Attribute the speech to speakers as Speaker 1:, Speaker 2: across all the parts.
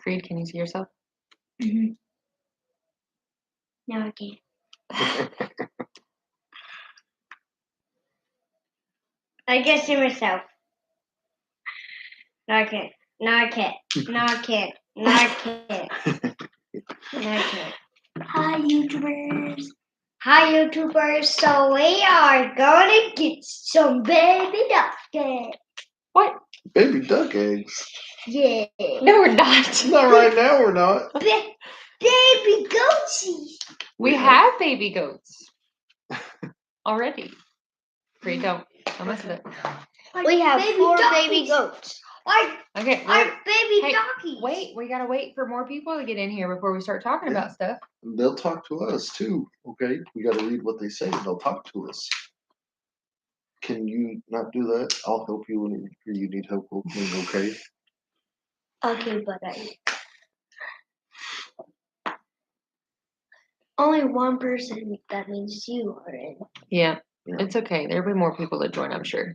Speaker 1: Creed, can you see yourself?
Speaker 2: Mm-hmm. No, I can't. I can see myself. No, I can't. No, I can't. No, I can't. No, I can't. No, I can't. Hi, YouTubers. Hi, YouTubers. So we are going to get some baby duck eggs.
Speaker 1: What?
Speaker 3: Baby duck eggs.
Speaker 2: Yeah.
Speaker 1: No, we're not.
Speaker 3: Not right now, we're not.
Speaker 2: Baby goatsies.
Speaker 1: We have baby goats already. Creed, don't mess with it.
Speaker 2: We have four baby goats.
Speaker 1: Okay.
Speaker 2: Our baby
Speaker 1: Hey,
Speaker 2: duckies.
Speaker 1: wait, we gotta wait for more people to get in here before we start talking about stuff.
Speaker 3: They'll talk to us too, okay? We gotta read what they say and they'll talk to us. Can you not do that? I'll help you when you need help opening, okay?
Speaker 2: Okay, but only one person, that means you, are in.
Speaker 1: Yeah,
Speaker 3: Yeah.
Speaker 1: it's okay. There'll be more people that join, I'm sure.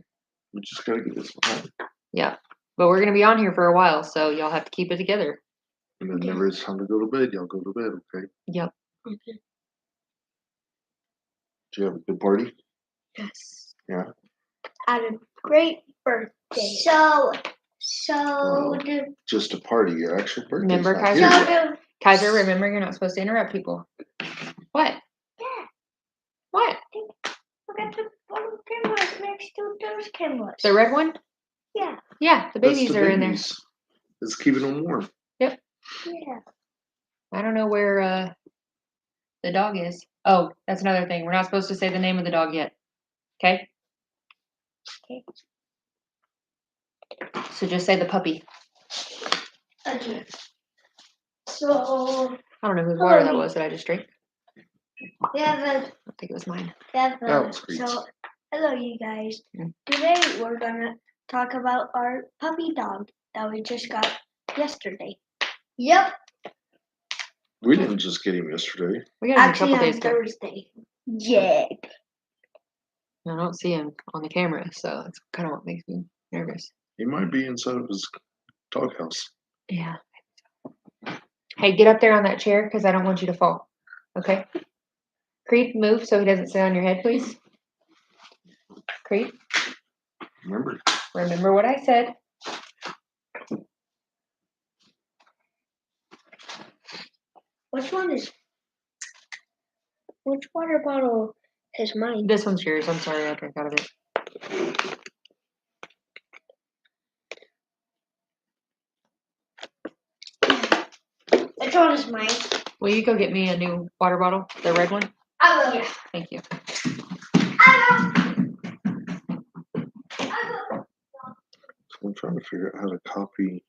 Speaker 3: We just gotta get this one.
Speaker 1: Yeah, but we're gonna be on here for a while, so y'all have to keep it together.
Speaker 3: And then whenever it's time to go to bed, y'all go to bed, okay?
Speaker 1: Yep.
Speaker 2: Okay.
Speaker 3: Did you have a good party?
Speaker 2: Yes.
Speaker 3: Yeah.
Speaker 2: I had a great birthday. So
Speaker 3: Just a party. Your actual birthday's
Speaker 1: Remember,
Speaker 3: not here
Speaker 1: Kaiser?
Speaker 3: yet.
Speaker 1: Kaiser, remember you're not supposed to interrupt people. What?
Speaker 2: Yeah.
Speaker 1: What?
Speaker 2: Look at the bottom cameras next to those cameras.
Speaker 1: The red one?
Speaker 2: Yeah.
Speaker 1: Yeah, the
Speaker 3: That's
Speaker 1: babies
Speaker 3: the
Speaker 1: are in there.
Speaker 3: babies. It's keeping them warm.
Speaker 1: Yep.
Speaker 2: Yeah.
Speaker 1: I don't know where the dog is. Oh, that's another thing. We're not supposed to say the name of the dog yet. Okay?
Speaker 2: Okay.
Speaker 1: So just say the puppy.
Speaker 2: Okay. So
Speaker 1: I don't know whose water that was that I just drank.
Speaker 2: we have
Speaker 1: I don't think it was mine.
Speaker 2: so hello you guys. Today we're gonna talk about our puppy dog that we just got yesterday. Yep.
Speaker 3: We didn't just get him yesterday.
Speaker 1: We got him
Speaker 2: Actually
Speaker 1: a couple
Speaker 2: on
Speaker 1: days ago.
Speaker 2: Thursday. Yeah.
Speaker 1: I don't see him on the camera, so that's kind of what makes me nervous.
Speaker 3: He might be inside of his doghouse.
Speaker 1: Yeah. Hey, get up there on that chair because I don't want you to fall. Okay? Creed, move so he doesn't sit on your head, please. Creed, remember what I said.
Speaker 2: Which water bottle is mine?
Speaker 1: This one's yours. I'm sorry I drank out of it.
Speaker 2: Which one is mine?
Speaker 1: Will you go get me a new water bottle? The red one?
Speaker 2: I will.
Speaker 1: Yeah. Thank you.
Speaker 3: So I'm trying to figure out how to copy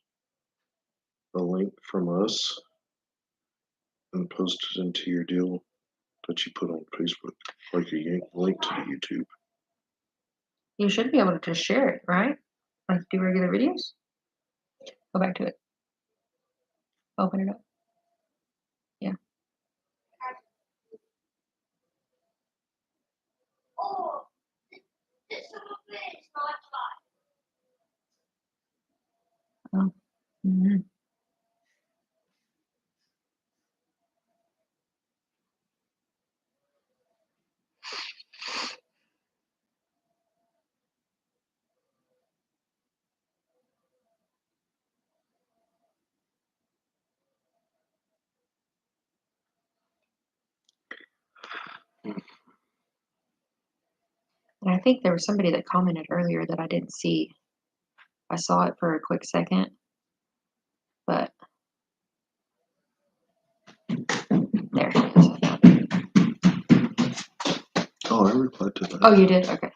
Speaker 3: the link from us and post it into your deal that you put on Facebook, like a link to the YouTube.
Speaker 1: You should be able to just share it, right? Like do regular videos. Go back to it. Open it up. Yeah.
Speaker 2: Oh, this little bit is not hot.
Speaker 1: Oh. Mm-hmm. And I think there was somebody that commented earlier that I didn't see. I saw it for a quick second, but there she is.
Speaker 3: Oh, I replied to that.
Speaker 1: Oh, you did? Okay.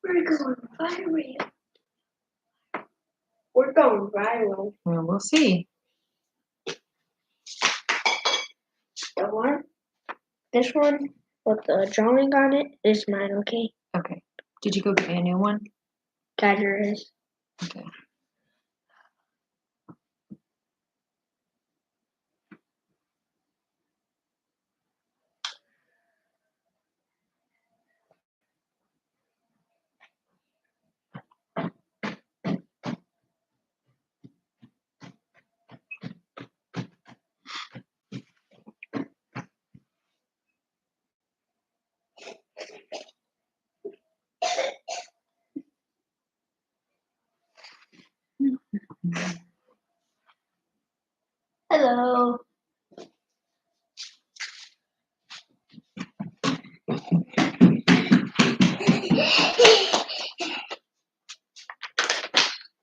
Speaker 2: We're going viral. We're going viral.
Speaker 1: Well, we'll see.
Speaker 2: The one, this one with the drawing on it is mine, okay?
Speaker 1: Okay. Did you go get me a new one?
Speaker 2: Tiger is.
Speaker 1: Okay.
Speaker 2: Hello.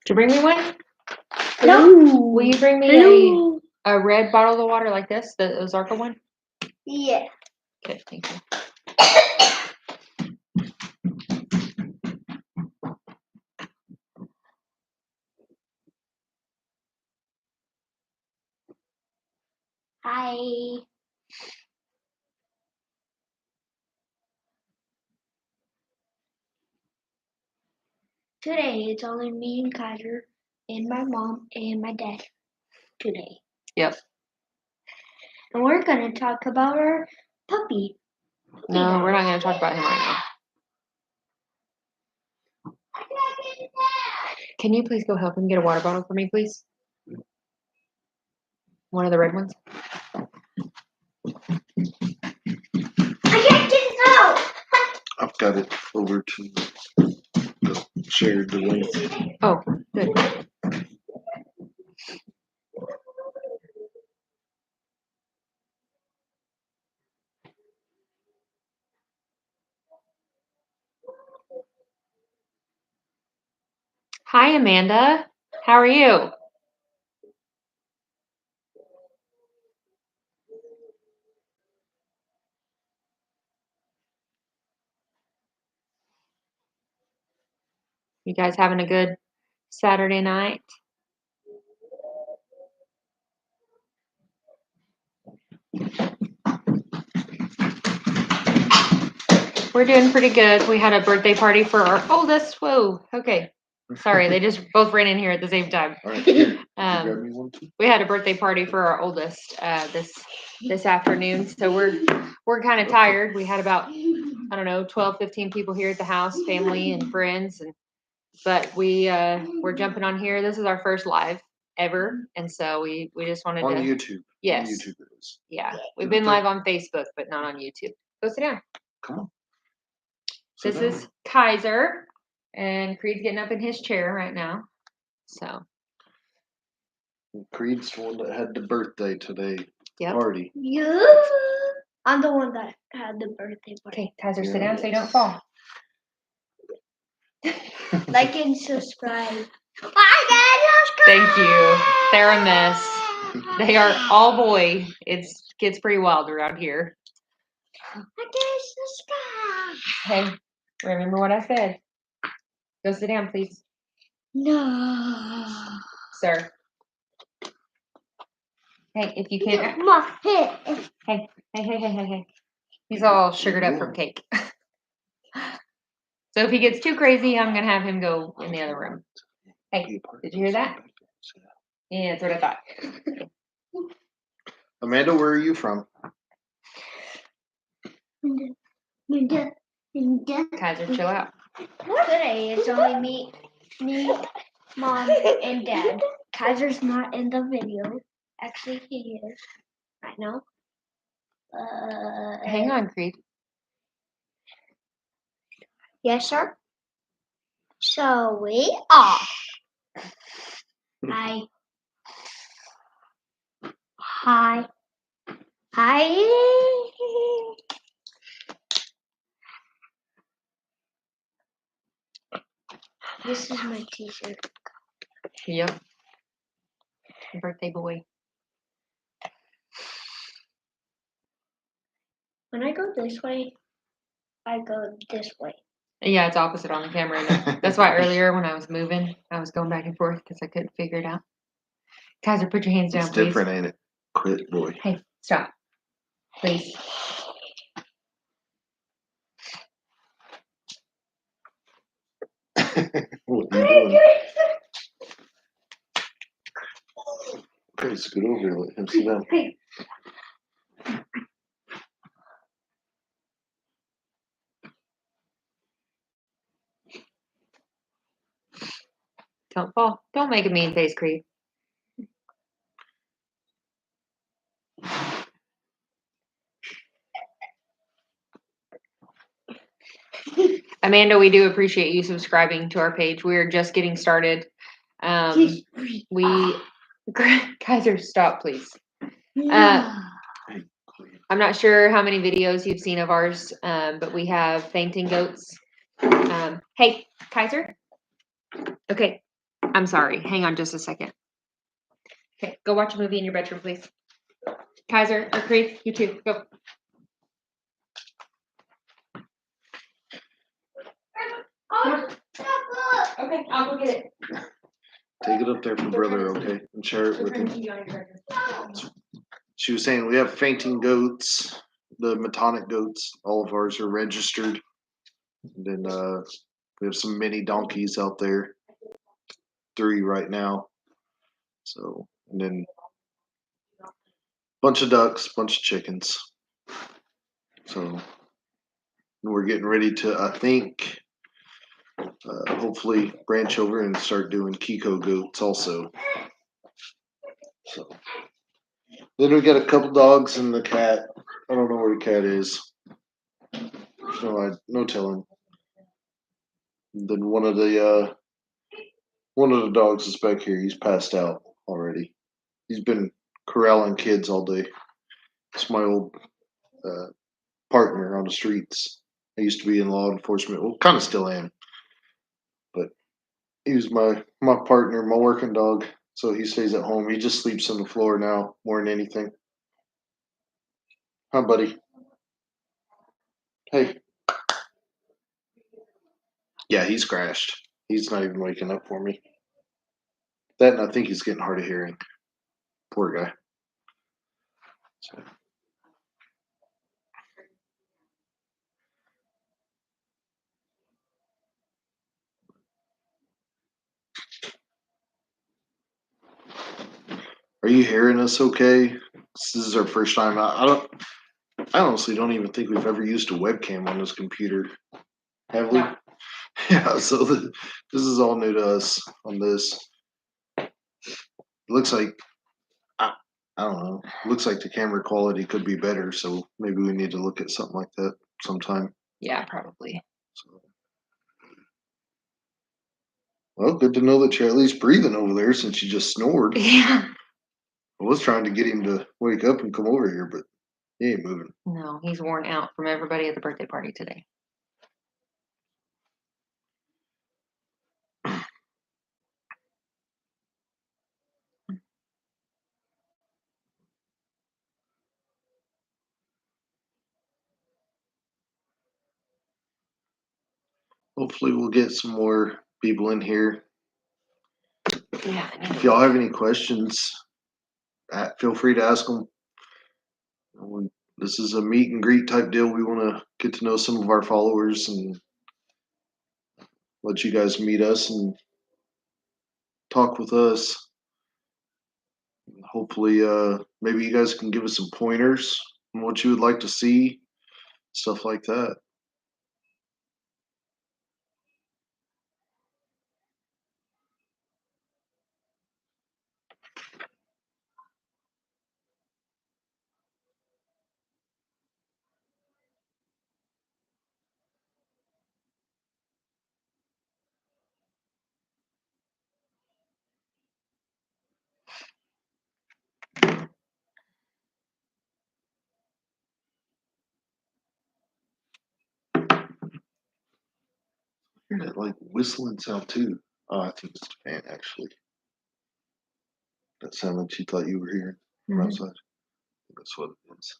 Speaker 1: Did you bring me one?
Speaker 2: No.
Speaker 1: Will you bring me
Speaker 2: Hello.
Speaker 1: a red bottle of water like this, the Ozarka one?
Speaker 2: Yeah.
Speaker 1: Okay, thank you.
Speaker 2: Hi. Today it's only me and Kaiser and my mom and my dad today.
Speaker 1: Yep.
Speaker 2: And we're gonna talk about our puppy.
Speaker 1: No, we're not going to talk about him right now. Can you please go help him get a water bottle for me, please? One of the red ones.
Speaker 2: I can't get it out.
Speaker 3: I've got it over to the shared the link.
Speaker 1: Oh, good. Hi, Amanda. How are you? You guys having a good Saturday night? We're doing pretty good. We had a birthday party for our oldest. Whoa. Okay. Sorry, they just both ran in here at the same time.
Speaker 3: All right, here. Grab me one too.
Speaker 1: We had a birthday party for our oldest this afternoon, so we're kind of tired. We had about, I don't know, 12, 15 people here at the house, family and friends, but we're jumping on here. This is our first live ever, and so we just wanted
Speaker 3: On
Speaker 1: to.
Speaker 3: YouTube.
Speaker 1: Yes.
Speaker 3: On YouTube it is.
Speaker 1: Yeah, we've been live on Facebook, but not on YouTube. Go sit down.
Speaker 3: Come on. Sit
Speaker 1: This
Speaker 3: down.
Speaker 1: is Kaiser, and Creed's getting up in his chair right now. So.
Speaker 3: Creed's the one that had the birthday today
Speaker 1: Yep.
Speaker 3: party.
Speaker 2: Yeah. I'm the one that had the birthday party.
Speaker 1: Okay, Kaiser, sit
Speaker 3: Yeah.
Speaker 1: down so you don't fall.
Speaker 2: Like and subscribe.
Speaker 1: Thank you. They're a mess. They are all boy. It gets pretty wild around here. Hey, remember what I said. Go sit down, please.
Speaker 2: No.
Speaker 1: Sir. Hey, if you can't.
Speaker 2: My head.
Speaker 1: Hey. He's all sugared up from cake. So if he gets too crazy, I'm going to have him go in the other room. Hey, did you hear that? Yeah, that's what I thought.
Speaker 3: Amanda, where are you from?
Speaker 1: Kaiser, chill out.
Speaker 2: Today it's only me, mom, and dad. Kaiser's not in the video. Actually, he is right now.
Speaker 1: Hang on, Creed.
Speaker 2: Yes, sir. So we are. Hi. This is my t-shirt.
Speaker 1: Yep. Birthday boy.
Speaker 2: When I go this way, I go this way.
Speaker 1: Yeah, it's opposite on the camera. That's why earlier when I was moving, I was going back and forth because I couldn't figure it out. Kaiser, put your hands down,
Speaker 3: It's
Speaker 1: please.
Speaker 3: different, ain't it? Quit, boy.
Speaker 1: Hey, stop. Please.
Speaker 3: What are you doing? Okay, scoot over here. Let him sit down.
Speaker 2: Hey.
Speaker 1: Don't fall. Don't make a mean face, Creed. Amanda, we do appreciate you subscribing to our page. We're just getting started. We Kaiser, stop, please. I'm not sure how many videos you've seen of ours, but we have fainting goats. Hey, Kaiser. Okay, I'm sorry. Hang on just a second. Okay, go watch a movie in your bedroom, please. Kaiser or Creed, you too. Go. Okay, I'll go get it.
Speaker 3: Take it up there for brother, okay? And share it with him. She was saying we have fainting goats, the Metonic goats. All of ours are registered. And then we have some mini donkeys out there. 3 right now. So, and then bunch of ducks, bunch of chickens. So we're getting ready to, I think, hopefully branch over and start doing Kiko goats also. So then we got a couple dogs and the cat. I don't know where the cat is. No telling. And then one of the dogs is back here. He's passed out already. He's been corralling kids all day. It's my old partner on the streets. I used to be in law enforcement. Well, kind of still am. But he was my partner, my working dog. So he stays at home. He just sleeps on the floor now more than anything. Huh, buddy? Hey. Yeah, he's crashed. He's not even waking up for me. That, and I think he's getting hard of hearing. Poor guy. So. Are you hearing us okay? This is our first time. I honestly don't even think we've ever used a webcam on this computer. Have we?
Speaker 1: No.
Speaker 3: Yeah, so this is all new to us on this. It looks like, I don't know, looks like the camera quality could be better, so maybe we need to look at something like that sometime.
Speaker 1: Yeah, probably.
Speaker 3: So. Well, good to know that you're at least breathing over there since you just snored.
Speaker 1: Yeah.
Speaker 3: I was trying to get him to wake up and come over here, but he ain't moving.
Speaker 1: No, he's worn out from everybody at the birthday party today.
Speaker 3: Hopefully we'll get some more people in here.
Speaker 1: Yeah.
Speaker 3: If y'all have any questions, feel free to ask them. This is a meet and greet type deal. We want to get to know some of our followers and let you guys meet us and talk with us. Hopefully, maybe you guys can give us some pointers on what you would like to see, stuff like that. Hear that like whistling sound too. Oh, I think it's the fan actually. That sound that you thought you were hearing from outside. That's what it is.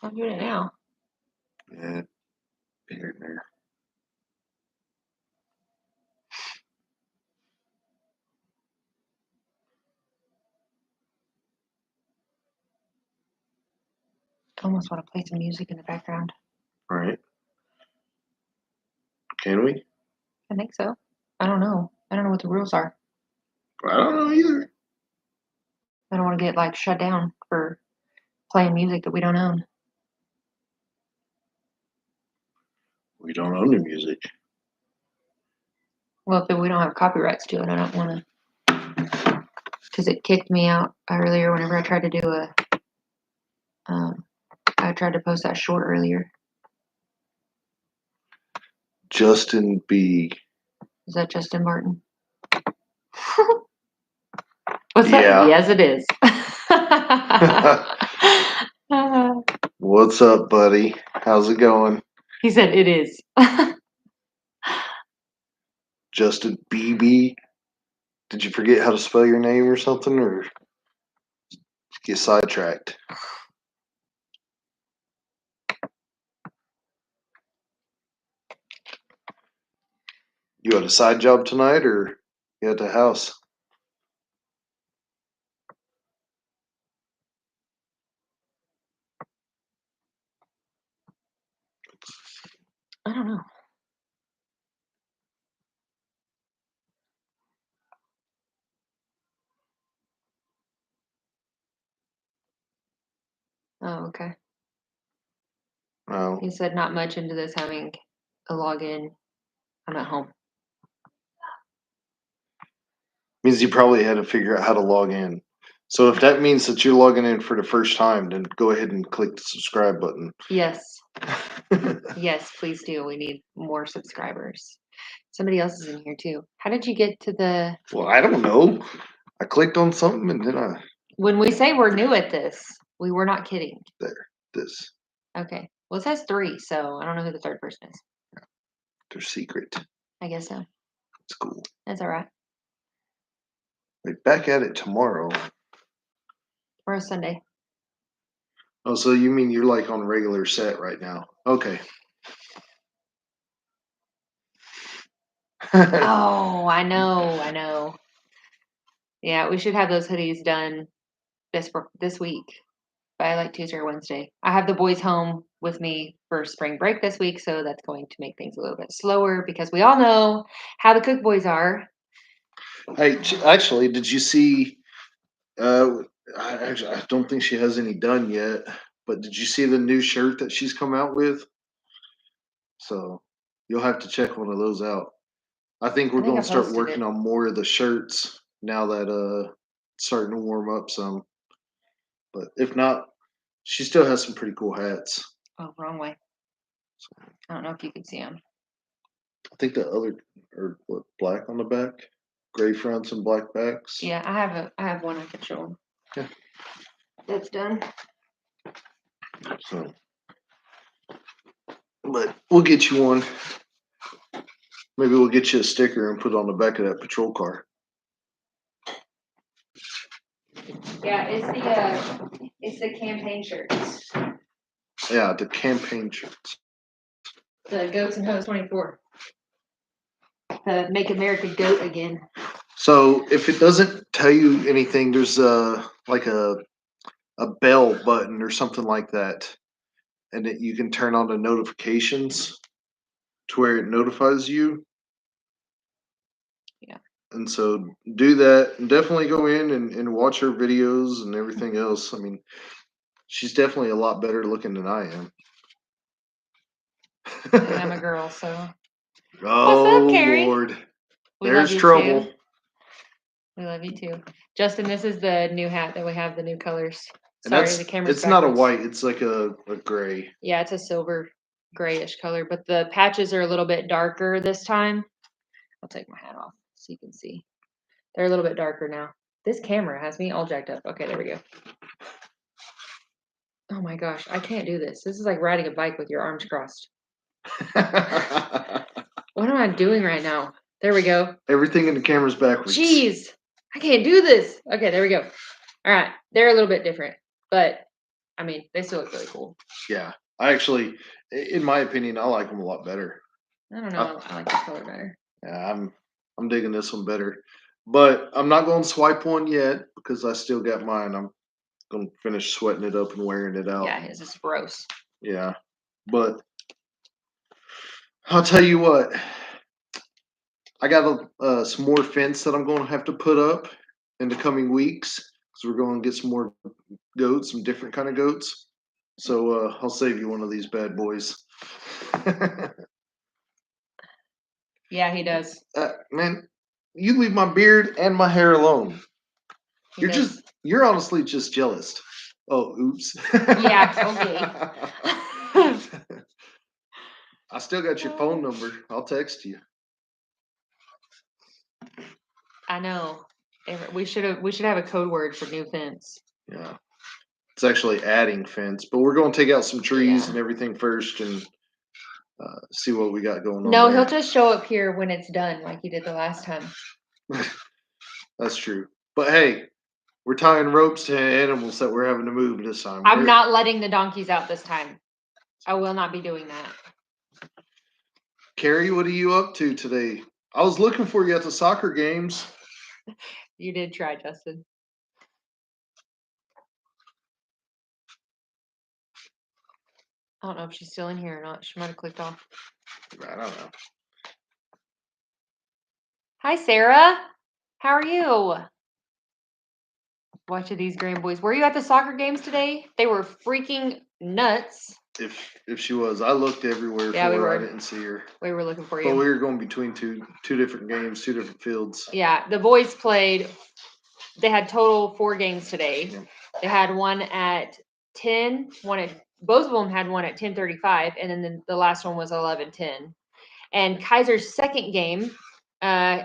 Speaker 1: I'm doing it now.
Speaker 3: Yeah, here and there.
Speaker 1: almost want to play some music in the background.
Speaker 3: All right. Can we?
Speaker 1: I think so. I don't know. I don't know what the rules are.
Speaker 3: I don't know either.
Speaker 1: I don't want to get like shut down for playing music that we don't own.
Speaker 3: We don't own the music.
Speaker 1: Well, if we don't have copyrights to it, I don't want to. Because it kicked me out earlier whenever I tried to do I tried to post that short earlier.
Speaker 3: Justin B.
Speaker 1: Is that Justin Martin? What's
Speaker 3: Yeah.
Speaker 1: up? Yes, it is.
Speaker 3: What's up, buddy? How's it going?
Speaker 1: He said it is.
Speaker 3: Justin BB. Did you forget how to spell your name or something, or get sidetracked? You had a side job tonight, or you at the house?
Speaker 1: I don't know. Oh, okay.
Speaker 3: No.
Speaker 1: He said not much into this having a login. I'm at home.
Speaker 3: Means you probably had to figure out how to log in. So if that means that you're logging in for the first time, then go ahead and click the subscribe button.
Speaker 1: Yes. Yes, please do. We need more subscribers. Somebody else is in here too. How did you get to the
Speaker 3: Well, I don't know. I clicked on something and then
Speaker 1: when we say we're new at this, we were not kidding.
Speaker 3: this.
Speaker 1: Okay. Well, it says 3, so I don't know who the third person is.
Speaker 3: They're secret.
Speaker 1: I guess so.
Speaker 3: It's cool.
Speaker 1: That's all right.
Speaker 3: Wait, back at it tomorrow.
Speaker 1: Tomorrow's Sunday.
Speaker 3: Oh, so you mean you're like on regular set right now? Okay.
Speaker 1: Oh, I know. Yeah, we should have those hoodies done this week by like Tuesday or Wednesday. I have the boys home with me for spring break this week, so that's going to make things a little bit slower because we all know how the Cook boys are.
Speaker 3: Hey, actually, did you see? I don't think she has any done yet. But did you see the new shirt that she's come out with? So you'll have to check one of those out. I think we're
Speaker 1: I think
Speaker 3: going
Speaker 1: I
Speaker 3: to start
Speaker 1: posted
Speaker 3: working
Speaker 1: it.
Speaker 3: on more of the shirts now that it's starting to warm up some. But if not, she still has some pretty cool hats.
Speaker 1: Oh, wrong way. I don't know if you can see them.
Speaker 3: I think the other are what, black on the back, gray fronts and black backs.
Speaker 1: Yeah, I have one I can show them.
Speaker 3: Yeah.
Speaker 1: That's done.
Speaker 3: So, but we'll get you one. Maybe we'll get you a sticker and put it on the back of that patrol car.
Speaker 1: Yeah, it's the campaign shirts.
Speaker 3: Yeah, the campaign shirts.
Speaker 1: The Goats and Hoes 24. The Make America Goat Again.
Speaker 3: So if it doesn't tell you anything, there's like a bell button or something like that, and that you can turn on the notifications to where it notifies you.
Speaker 1: Yeah.
Speaker 3: And so do that, and definitely go in and watch her videos and everything else. I mean, she's definitely a lot better looking than I am.
Speaker 1: And I'm a girl, so.
Speaker 3: Oh,
Speaker 1: up, Carrie?
Speaker 3: Lord.
Speaker 1: We
Speaker 3: There's
Speaker 1: love you
Speaker 3: trouble.
Speaker 1: Too. We love you too. Justin, this is the new hat that we have, the new colors.
Speaker 3: And
Speaker 1: Sorry, the camera's
Speaker 3: it's not a
Speaker 1: backwards.
Speaker 3: white, it's like a gray.
Speaker 1: Yeah, it's a silver grayish color, but the patches are a little bit darker this time. I'll take my hat off so you can see. They're a little bit darker now. This camera has me all jacked up. Okay, there we go. Oh my gosh, I can't do this. This is like riding a bike with your arms crossed. What am I doing right now? There we go.
Speaker 3: Everything in the camera's backwards.
Speaker 1: Jeez, I can't do this. Okay, there we go. All right, they're a little bit different, but I mean, they still look really cool.
Speaker 3: Yeah, I actually, in my opinion, I like them a lot better.
Speaker 1: I don't know. I like this color better.
Speaker 3: Yeah, I'm digging this one better, but I'm not going to swipe one yet because I still got mine. gonna finish sweating it up and wearing it out.
Speaker 1: Yeah, his is gross.
Speaker 3: Yeah, but I'll tell you what. I got some more fence that I'm going to have to put up in the coming weeks because we're going to get some more goats, some different kind of goats. So I'll save you one of these bad boys.
Speaker 1: Yeah, he does.
Speaker 3: Man, you leave my beard and my hair alone.
Speaker 1: He does.
Speaker 3: You're honestly just jealous. Oh, oops.
Speaker 1: Yeah, okay.
Speaker 3: I still got your phone number. I'll text you.
Speaker 1: I know. We should have a code word for new fence.
Speaker 3: Yeah. It's actually adding fence, but we're going to take out some trees
Speaker 1: Yeah.
Speaker 3: and everything first and see what we got going on.
Speaker 1: No,
Speaker 3: there.
Speaker 1: he'll just show up here when it's done, like he did the last time.
Speaker 3: That's true. But hey, we're tying ropes to animals that we're having to move this time.
Speaker 1: I'm not letting the donkeys out this time. I will not be doing that.
Speaker 3: Carrie, what are you up to today? I was looking for you at the soccer games.
Speaker 1: You did try, Justin. I don't know if she's still in here or not. She might have clicked off.
Speaker 3: I don't know.
Speaker 1: Hi, Sarah. How are you? Watching these grand boys. Were you at the soccer games today? They were freaking nuts.
Speaker 3: If she was, I looked everywhere
Speaker 1: Yeah,
Speaker 3: for
Speaker 1: we
Speaker 3: her.
Speaker 1: were.
Speaker 3: I didn't see her.
Speaker 1: We were looking for
Speaker 3: But
Speaker 1: you.
Speaker 3: we were going between two different games, two different fields.
Speaker 1: Yeah, the boys played. They had total 4 games today.
Speaker 3: Yeah.
Speaker 1: They had one at 10, both of them had one at 10:35, and then the last one was 11:10. And Kaiser's second game,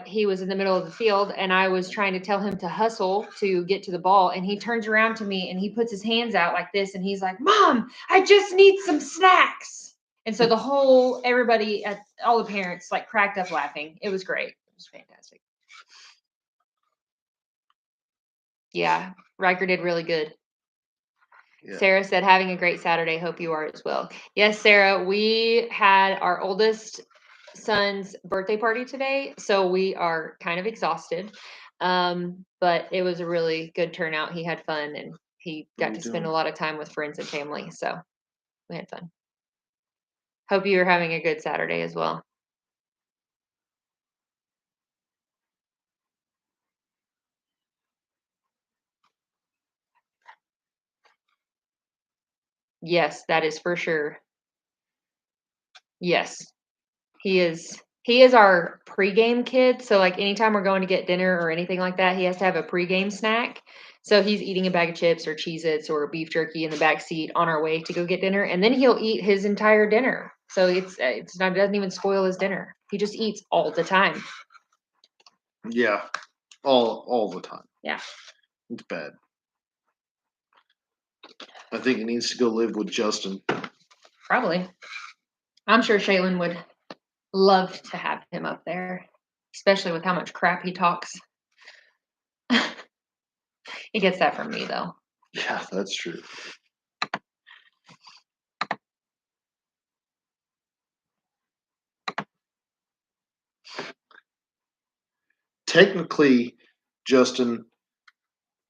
Speaker 1: he was in the middle of the field, and I was trying to tell him to hustle to get to the ball, and he turns around to me and he puts his hands out like this, and he's like, "Mom, I just need some snacks." And so everybody, all the parents, like cracked up laughing. It was great. It was fantastic. Yeah, Riker did really good.
Speaker 3: Yeah.
Speaker 1: Sarah said, having a great Saturday. Hope you are as well. Yes, Sarah, we had our oldest son's birthday party today, so we are kind of exhausted. But it was a really good turnout. He had fun and he got to spend a lot of time with friends and family. So we had fun. Hope you are having a good Saturday as well. Yes, that is for sure. Yes. He is our pregame kid. So like anytime we're going to get dinner or anything like that, he has to have a pregame snack. So he's eating a bag of chips or Cheez-Its or beef jerky in the back seat on our way to go get dinner, and then he'll eat his entire dinner. So it's not, it doesn't even spoil his dinner. He just eats all the time.
Speaker 3: Yeah, all the time.
Speaker 1: Yeah,
Speaker 3: it's bad. I think he needs to go live with Justin.
Speaker 1: Probably. I'm sure Shaylin would love to have him up there, especially with how much crap he talks. He gets that from me, though.
Speaker 3: Yeah, that's true. Technically, Justin,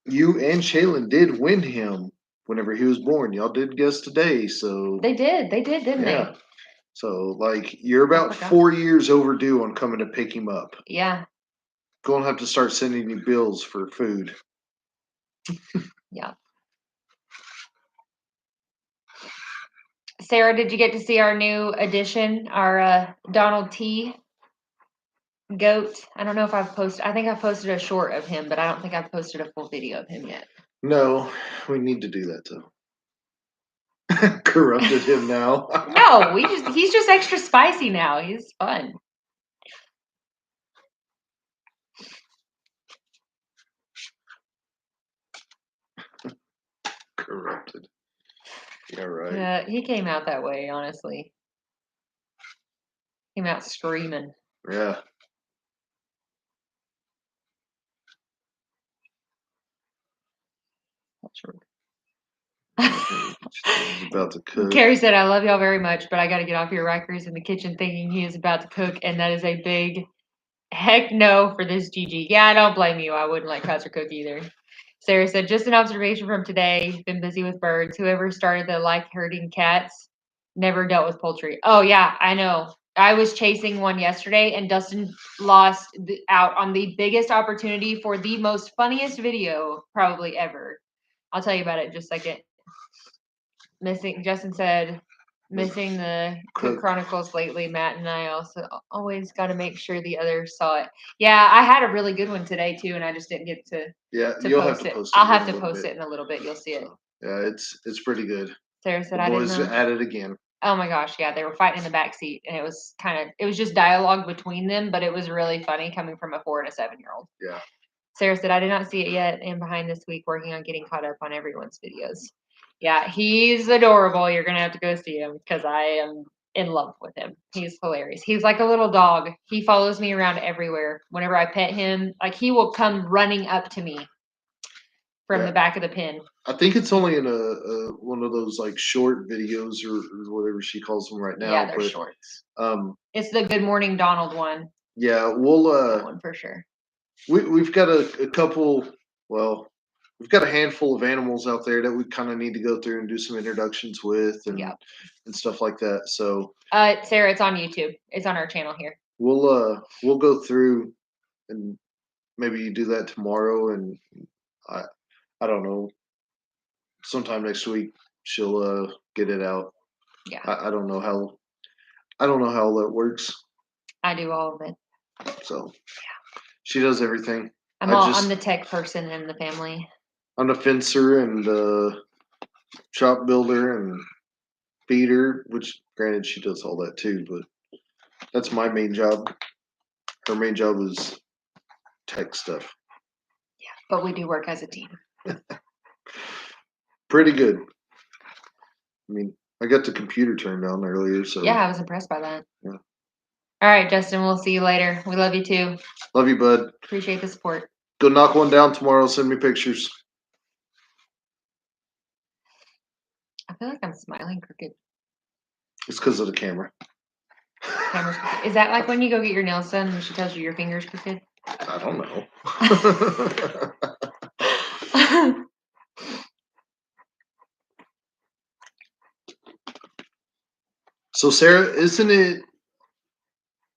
Speaker 3: you and Shaylin did win him whenever he was born. Y'all did guess today, so
Speaker 1: They did, didn't
Speaker 3: yeah.
Speaker 1: they?
Speaker 3: So like you're about 4 years overdue on coming to pick him up.
Speaker 1: Yeah.
Speaker 3: Gonna have to start sending you bills for food.
Speaker 1: Yeah. Sarah, did you get to see our new addition, our Donald T goat? I don't know if I've posted. I think I've posted a short of him, but I don't think I've posted a full video of him yet.
Speaker 3: No, we need to do that too. Corrupted him now.
Speaker 1: No, he's just extra spicy now. He's fun.
Speaker 3: Corrupted. Yeah, right.
Speaker 1: He came out that way, honestly. Came out screaming.
Speaker 3: Yeah.
Speaker 1: That's true.
Speaker 3: He's about to cook.
Speaker 1: Carrie said, "I love y'all very much, but I got to get off here." Riker's in the kitchen thinking he is about to cook, and that is a big heck no for this Gigi. Yeah, I don't blame you. I wouldn't let Kaiser cook either. Sarah said, just an observation from today. Been busy with birds. Whoever started the like herding cats never dealt with poultry. Oh yeah, I know. I was chasing one yesterday, and Dustin lost out on the biggest opportunity for the most funniest video probably ever. I'll tell you about it in just a second. Justin said, missing the Cook Chronicles lately. Matt and I also always got to make sure the others saw it. Yeah, I had a really good one today too, and I just didn't get to
Speaker 3: you'll have to
Speaker 1: it.
Speaker 3: post it.
Speaker 1: I'll have to post it in a little bit. You'll see it.
Speaker 3: So, yeah, it's pretty good.
Speaker 1: Sarah said,
Speaker 3: The
Speaker 1: I
Speaker 3: boys
Speaker 1: didn't know.
Speaker 3: at it again.
Speaker 1: Oh my gosh, yeah, they were fighting in the back seat, and it was just dialogue between them, but it was really funny coming from a 4 and a 7-year-old.
Speaker 3: Yeah.
Speaker 1: Sarah said, I did not see it yet, and behind this week working on getting caught up on everyone's videos. Yeah, he's adorable. You're gonna have to go see him because I am in love with him. He's hilarious. He's like a little dog. He follows me around everywhere. Whenever I pet him, like he will come running up to me from the back of the pen.
Speaker 3: I think it's only in a one of those like short videos or whatever she calls them right now.
Speaker 1: Yeah, they're shorts. It's the Good Morning Donald one.
Speaker 3: Yeah, we'll
Speaker 1: That one for sure.
Speaker 3: We've got a couple. Well, we've got a handful of animals out there that we kind of need to go through and do some introductions with and stuff like that. So,
Speaker 1: Sarah, it's on YouTube. It's on our channel here.
Speaker 3: We'll go through and maybe you do that tomorrow, and I don't know, sometime next week she'll get it out.
Speaker 1: Yeah.
Speaker 3: I don't know how that works.
Speaker 1: I do all of it.
Speaker 3: So she does everything.
Speaker 1: I'm the tech person in the family.
Speaker 3: I'm a fencer and shop builder and feeder, which granted she does all that too, but that's my main job. Her main job is tech stuff.
Speaker 1: Yeah, but we do work as a team.
Speaker 3: Pretty good. I mean, I got the computer turned on earlier, so
Speaker 1: yeah, I was impressed by that.
Speaker 3: Yeah.
Speaker 1: All right, Justin, we'll see you later. We love you too.
Speaker 3: Love you, bud.
Speaker 1: Appreciate the support.
Speaker 3: Go knock one down tomorrow. Send me pictures.
Speaker 1: I feel like I'm smiling crooked.
Speaker 3: It's because of the camera.
Speaker 1: Camera's crooked. Is that like when you go get your nails done and she tells you your finger's crooked?
Speaker 3: I don't know. So Sarah, is it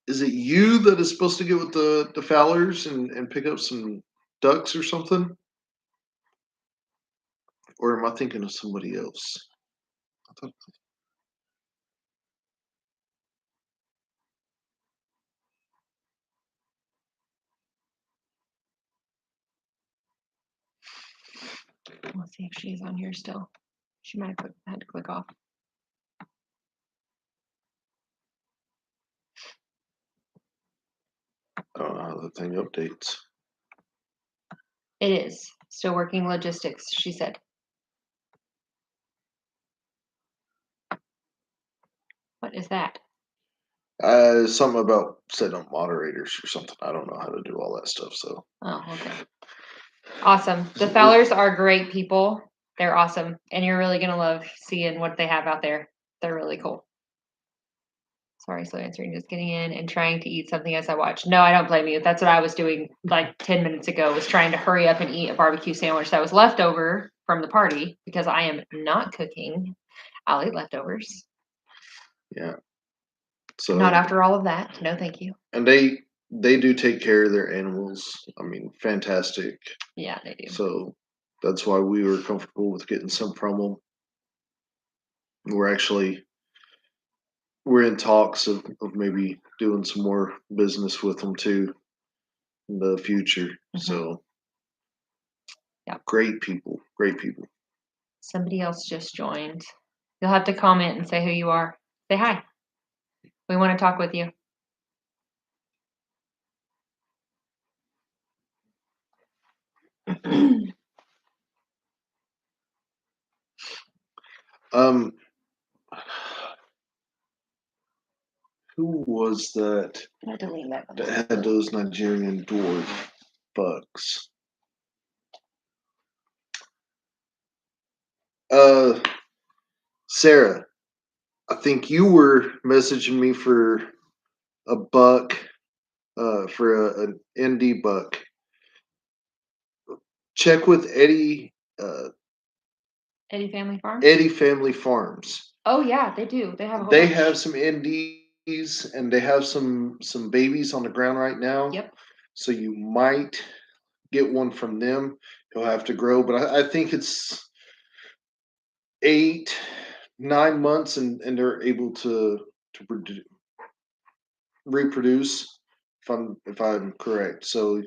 Speaker 3: you that is supposed to get with the Fowlers and pick up some ducks or something? Or am I thinking of somebody else?
Speaker 1: Let's see if she's on here still. She might have had to click off.
Speaker 3: I don't know how the thing updates.
Speaker 1: It is still working logistics, she said. What is that?
Speaker 3: Something about setting up moderators or something. I don't know how to do all that stuff. So.
Speaker 1: Oh, okay. Awesome. The Fowlers are great people. They're awesome, and you're really gonna love seeing what they have out there. They're really cool. Sorry, slow answering. Just getting in and trying to eat something as I watch. No, I don't blame you. That's what I was doing like 10 minutes ago. Was trying to hurry up and eat a barbecue sandwich that was left over from the party because I am not cooking. I'll eat leftovers.
Speaker 3: Yeah. So
Speaker 1: not after all of that. No, thank you.
Speaker 3: And they do take care of their animals. I mean, fantastic.
Speaker 1: Yeah, they do.
Speaker 3: So that's why we were comfortable with getting some from them. We're in talks of maybe doing some more business with them too in the future. Mm-hmm. So yeah, great people.
Speaker 1: Somebody else just joined. You'll have to comment and say who you are. Say hi. We want to talk with you.
Speaker 3: Who was that that had those Nigerian dwarf bucks? Sarah, I think you were messaging me for a buck, for an ND buck. check with Eddie
Speaker 1: Eddie Family Farm?
Speaker 3: Eddie Family Farms.
Speaker 1: Oh yeah, they do. They have a whole
Speaker 3: They
Speaker 1: bunch.
Speaker 3: have some NDs and they have some babies on the ground right now.
Speaker 1: Yep.
Speaker 3: So you might get one from them. He'll have to grow, but I think it's 8, 9 months, and they're able to reproduce. If I'm correct, so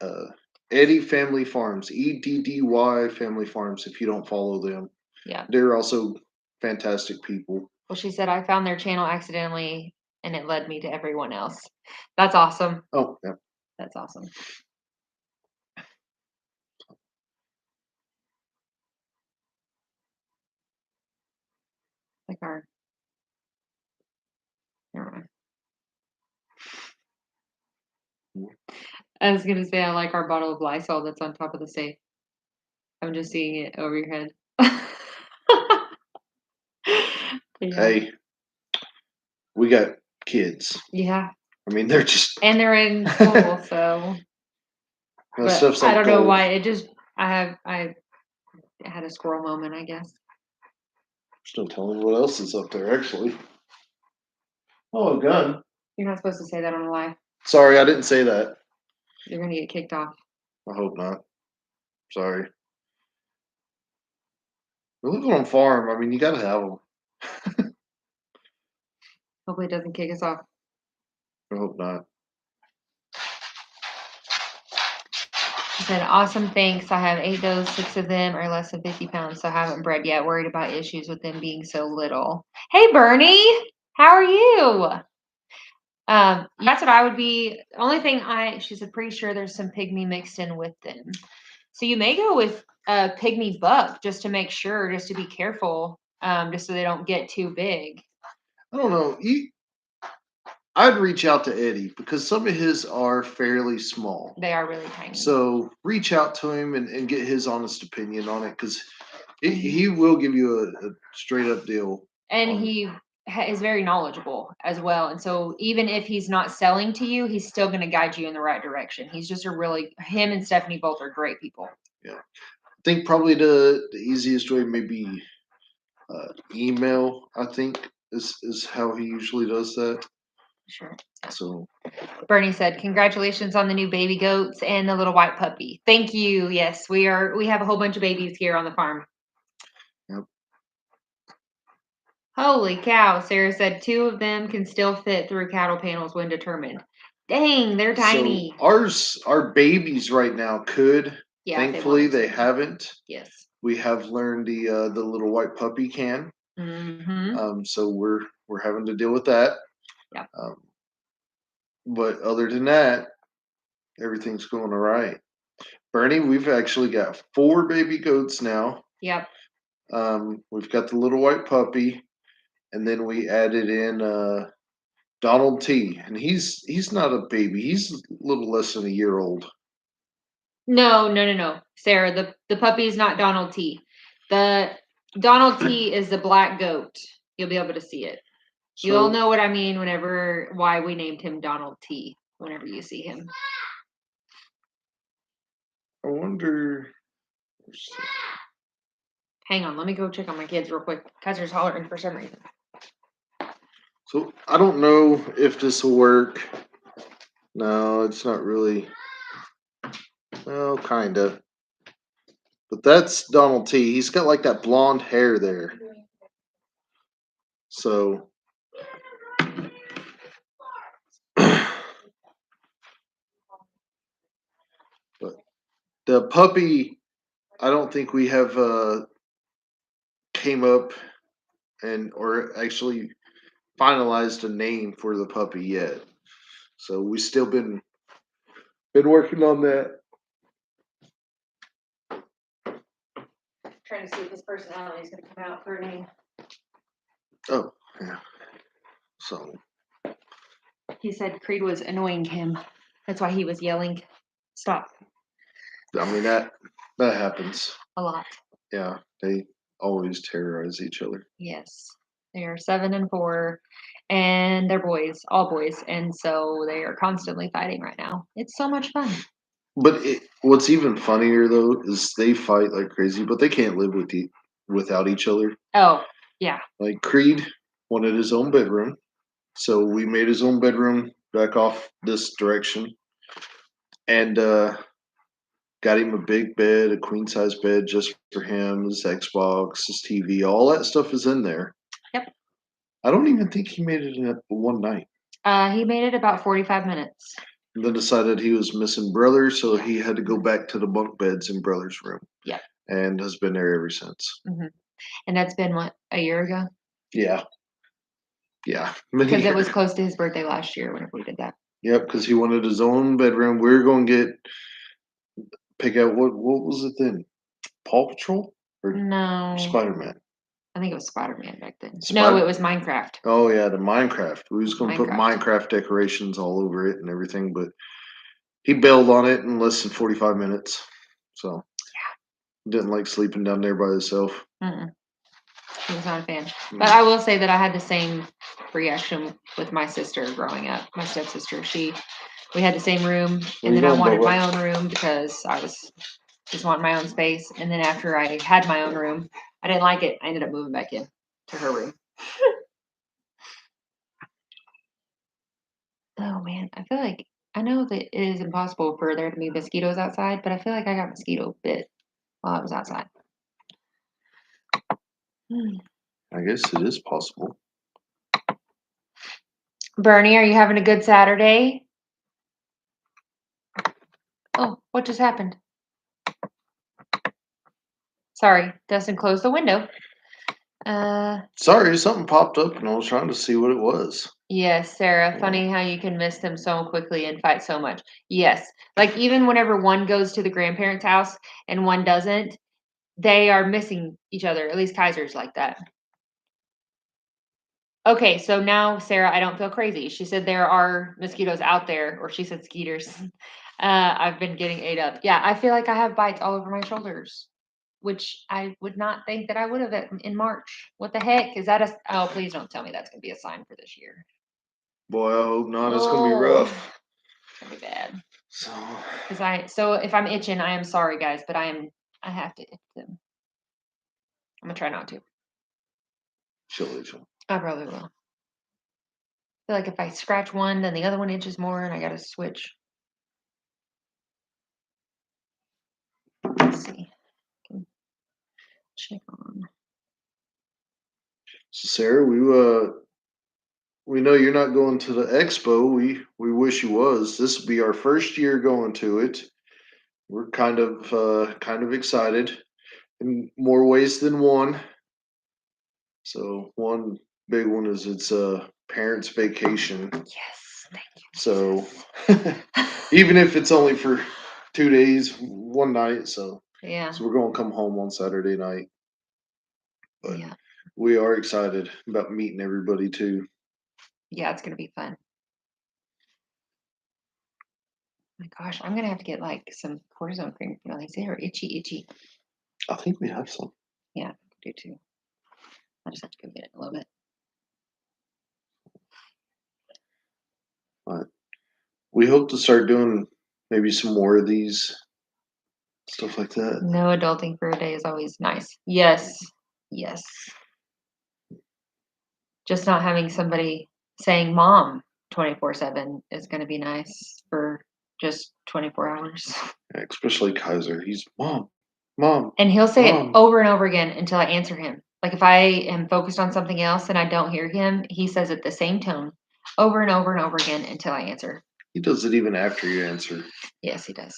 Speaker 3: uh, Eddie Family Farms, EDDY Family Farms. If you don't follow them,
Speaker 1: Yeah.
Speaker 3: they're also fantastic people.
Speaker 1: Well, she said I found their channel accidentally and it led me to everyone else. That's awesome.
Speaker 3: Oh, yeah.
Speaker 1: That's awesome. Like our. Never mind. I was gonna say I like our bottle of Lysol that's on top of the safe. I'm just seeing it over your head. Yeah.
Speaker 3: Hey, we got kids.
Speaker 1: Yeah.
Speaker 3: I mean, they're just
Speaker 1: And they're in school, so
Speaker 3: that
Speaker 1: but
Speaker 3: stuff's
Speaker 1: I
Speaker 3: like
Speaker 1: don't know
Speaker 3: gold.
Speaker 1: why it just I had a squirrel moment, I guess.
Speaker 3: There's no telling what else is up there, actually. Oh, a gun.
Speaker 1: You're not supposed to say that on a live.
Speaker 3: Sorry, I didn't say that.
Speaker 1: You're gonna get kicked off.
Speaker 3: I hope not. Sorry. We live on a farm. I mean, you gotta have them.
Speaker 1: Hopefully it doesn't kick us off.
Speaker 3: I hope not.
Speaker 1: She said, awesome, thanks. I have 8 does, 6 of them are less than 50 pounds, so I haven't bred yet. Worried about issues with them being so little. Hey, Bernie, how are you? That's what I would be. Only thing she said, pretty sure there's some pygmy mixed in with them. So you may go with a pygmy buck just to make sure, just to be careful, just so they don't get too big.
Speaker 3: I don't know. I'd reach out to Eddie because some of his are fairly small.
Speaker 1: They are really tiny.
Speaker 3: So reach out to him and get his honest opinion on it because he will give you a straight up deal.
Speaker 1: And he is very knowledgeable as well. And so even if he's not selling to you, he's still going to guide you in the right direction. He's just him and Stephanie both are great people.
Speaker 3: Yeah. I think probably the easiest way maybe email, I think is how he usually does that.
Speaker 1: Sure.
Speaker 3: So
Speaker 1: Bernie said, congratulations on the new baby goats and the little white puppy. Thank you. Yes, we have a whole bunch of babies here on the farm.
Speaker 3: Yep.
Speaker 1: Holy cow. Sarah said 2 of them can still fit through cattle panels when determined. Dang, they're tiny.
Speaker 3: So our babies right now could.
Speaker 1: Yeah,
Speaker 3: thankfully they haven't.
Speaker 1: Yes.
Speaker 3: We have learned the little white puppy can.
Speaker 1: Mm-hmm.
Speaker 3: So we're having to deal with that.
Speaker 1: Yeah.
Speaker 3: But other than that, everything's going all right. Bernie, we've actually got 4 baby goats now.
Speaker 1: Yep.
Speaker 3: We've got the little white puppy, and then we added in Donald T. And he's not a baby. He's a little less than a year old.
Speaker 1: No. Sarah, the puppy is not Donald T. The Donald T is the black goat. You'll be able to see it.
Speaker 3: So,
Speaker 1: You'll know what I mean why we named him Donald T whenever you see him.
Speaker 3: I wonder.
Speaker 1: Hang on, let me go check on my kids real quick. Kaiser's hollering for some reason.
Speaker 3: So I don't know if this will work. No, it's not really. Well, kinda. But that's Donald T. He's got like that blonde hair there. So but the puppy, I don't think we have came up or actually finalized a name for the puppy yet. So we still been working on that.
Speaker 1: Trying to see if his personality is going to come out for a name.
Speaker 3: Oh, yeah. So
Speaker 1: He said Creed was annoying him. That's why he was yelling. Stop.
Speaker 3: I mean that happens
Speaker 1: a lot.
Speaker 3: Yeah, they always terrorize each other.
Speaker 1: Yes. They are 7 and 4 and they're boys, all boys. And so they are constantly fighting right now. It's so much fun.
Speaker 3: But what's even funnier though is they fight like crazy, but they can't live without each other.
Speaker 1: Oh, yeah.
Speaker 3: Like Creed wanted his own bedroom, so we made his own bedroom back off this direction, and got him a big bed, a queen size bed just for him, his Xbox, his TV, all that stuff is in there.
Speaker 1: Yep.
Speaker 3: I don't even think he made it in one night.
Speaker 1: He made it about 45 minutes.
Speaker 3: And then decided he was missing brother, so he had to go back to the bunk beds in brother's room.
Speaker 1: Yep.
Speaker 3: And has been there ever since.
Speaker 1: And that's been what, a year ago?
Speaker 3: Yeah. Yeah.
Speaker 1: Because it was close to his birthday last year whenever we did that.
Speaker 3: Yep, because he wanted his own bedroom. We were going to pick out what was it then? Paw Patrol or
Speaker 1: No,
Speaker 3: Spider Man?
Speaker 1: I think it was Spider-Man back then. No,
Speaker 3: Spider-
Speaker 1: it was Minecraft.
Speaker 3: Oh yeah, the Minecraft. We was going to put
Speaker 1: Minecraft.
Speaker 3: Minecraft decorations all over it and everything, but he bailed on it in less than 45 minutes. So didn't like sleeping down there by himself.
Speaker 1: He was not a fan. But I will say that I had the same reaction with my sister growing up. My stepsister, we had the same room, and then I wanted my own room because I was just wanting my own space. And then after I had my own room, I didn't like it. I ended up moving back in to her room. Oh man, I feel like I know that it is impossible for there to be mosquitoes outside, but I feel like I got mosquito bit while I was outside.
Speaker 3: I guess it is possible.
Speaker 1: Bernie, are you having a good Saturday? Oh, what just happened? Sorry, Dustin closed the window.
Speaker 3: Sorry, something popped up and I was trying to see what it was.
Speaker 1: Yes, Sarah, funny how you can miss them so quickly and fight so much. Yes, like even whenever one goes to the grandparents' house and one doesn't, they are missing each other. At least Kaiser's like that. Okay, so now, Sarah, I don't feel crazy. She said there are mosquitoes out there, or she said skeeters. I've been getting ate up. Yeah, I feel like I have bites all over my shoulders, which I would not think that I would have in March. What the heck? Is that oh, please don't tell me that's going to be a sign for this year.
Speaker 3: Boy, I hope not. It's gonna be rough.
Speaker 1: It's going to be bad.
Speaker 3: So,
Speaker 1: So if I'm itching, I am sorry, guys, but I have to itch them. I'm going to try not to.
Speaker 3: she'll itch 'em.
Speaker 1: I probably will. I feel like if I scratch one, then the other one itches more, and I got to switch. Let's see. Check on.
Speaker 3: So Sarah, we know you're not going to the expo. We wish you was. This will be our first year going to it. We're kind of excited in more ways than one. So one big one is it's a parents' vacation.
Speaker 1: Yes, thank you.
Speaker 3: So even if it's only for 2 days, one night, so
Speaker 1: Yeah.
Speaker 3: we're gonna come home on Saturday night. But
Speaker 1: Yeah.
Speaker 3: we are excited about meeting everybody too.
Speaker 1: Yeah, it's gonna be fun. My gosh, I'm gonna have to get like some cortisone cream for my legs. They are itchy.
Speaker 3: I think we have some.
Speaker 1: Yeah, I do too. I just have to go get it in a little bit.
Speaker 3: But we hope to start doing maybe some more of these stuff like that.
Speaker 1: No adulting for a day is always nice. Yes. Just not having somebody saying mom 24/7 is gonna be nice for just 24 hours.
Speaker 3: Especially Kaiser. He's mom.
Speaker 1: And he'll say it
Speaker 3: Mom.
Speaker 1: over and over again until I answer him. Like if I am focused on something else and I don't hear him, he says it the same tone over and over and over again until I answer.
Speaker 3: He does it even after you answer.
Speaker 1: Yes, he does.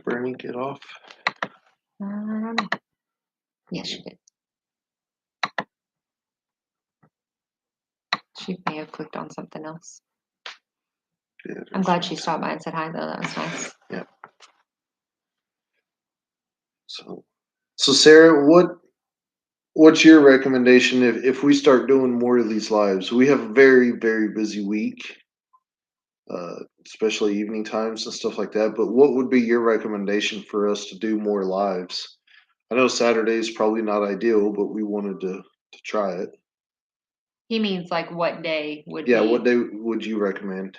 Speaker 3: Bernie, get off.
Speaker 1: I don't know. Yes, she did. She may have clicked on something else.
Speaker 3: Yeah,
Speaker 1: I'm glad she stopped by and said hi, though. That was nice.
Speaker 3: Yeah. So Sarah, what's your recommendation if we start doing more of these lives? We have a very, very busy week. especially evening times and stuff like that. But what would be your recommendation for us to do more lives? I know Saturday is probably not ideal, but we wanted to try it.
Speaker 1: He means like what day would
Speaker 3: Yeah,
Speaker 1: be?
Speaker 3: what day would you recommend?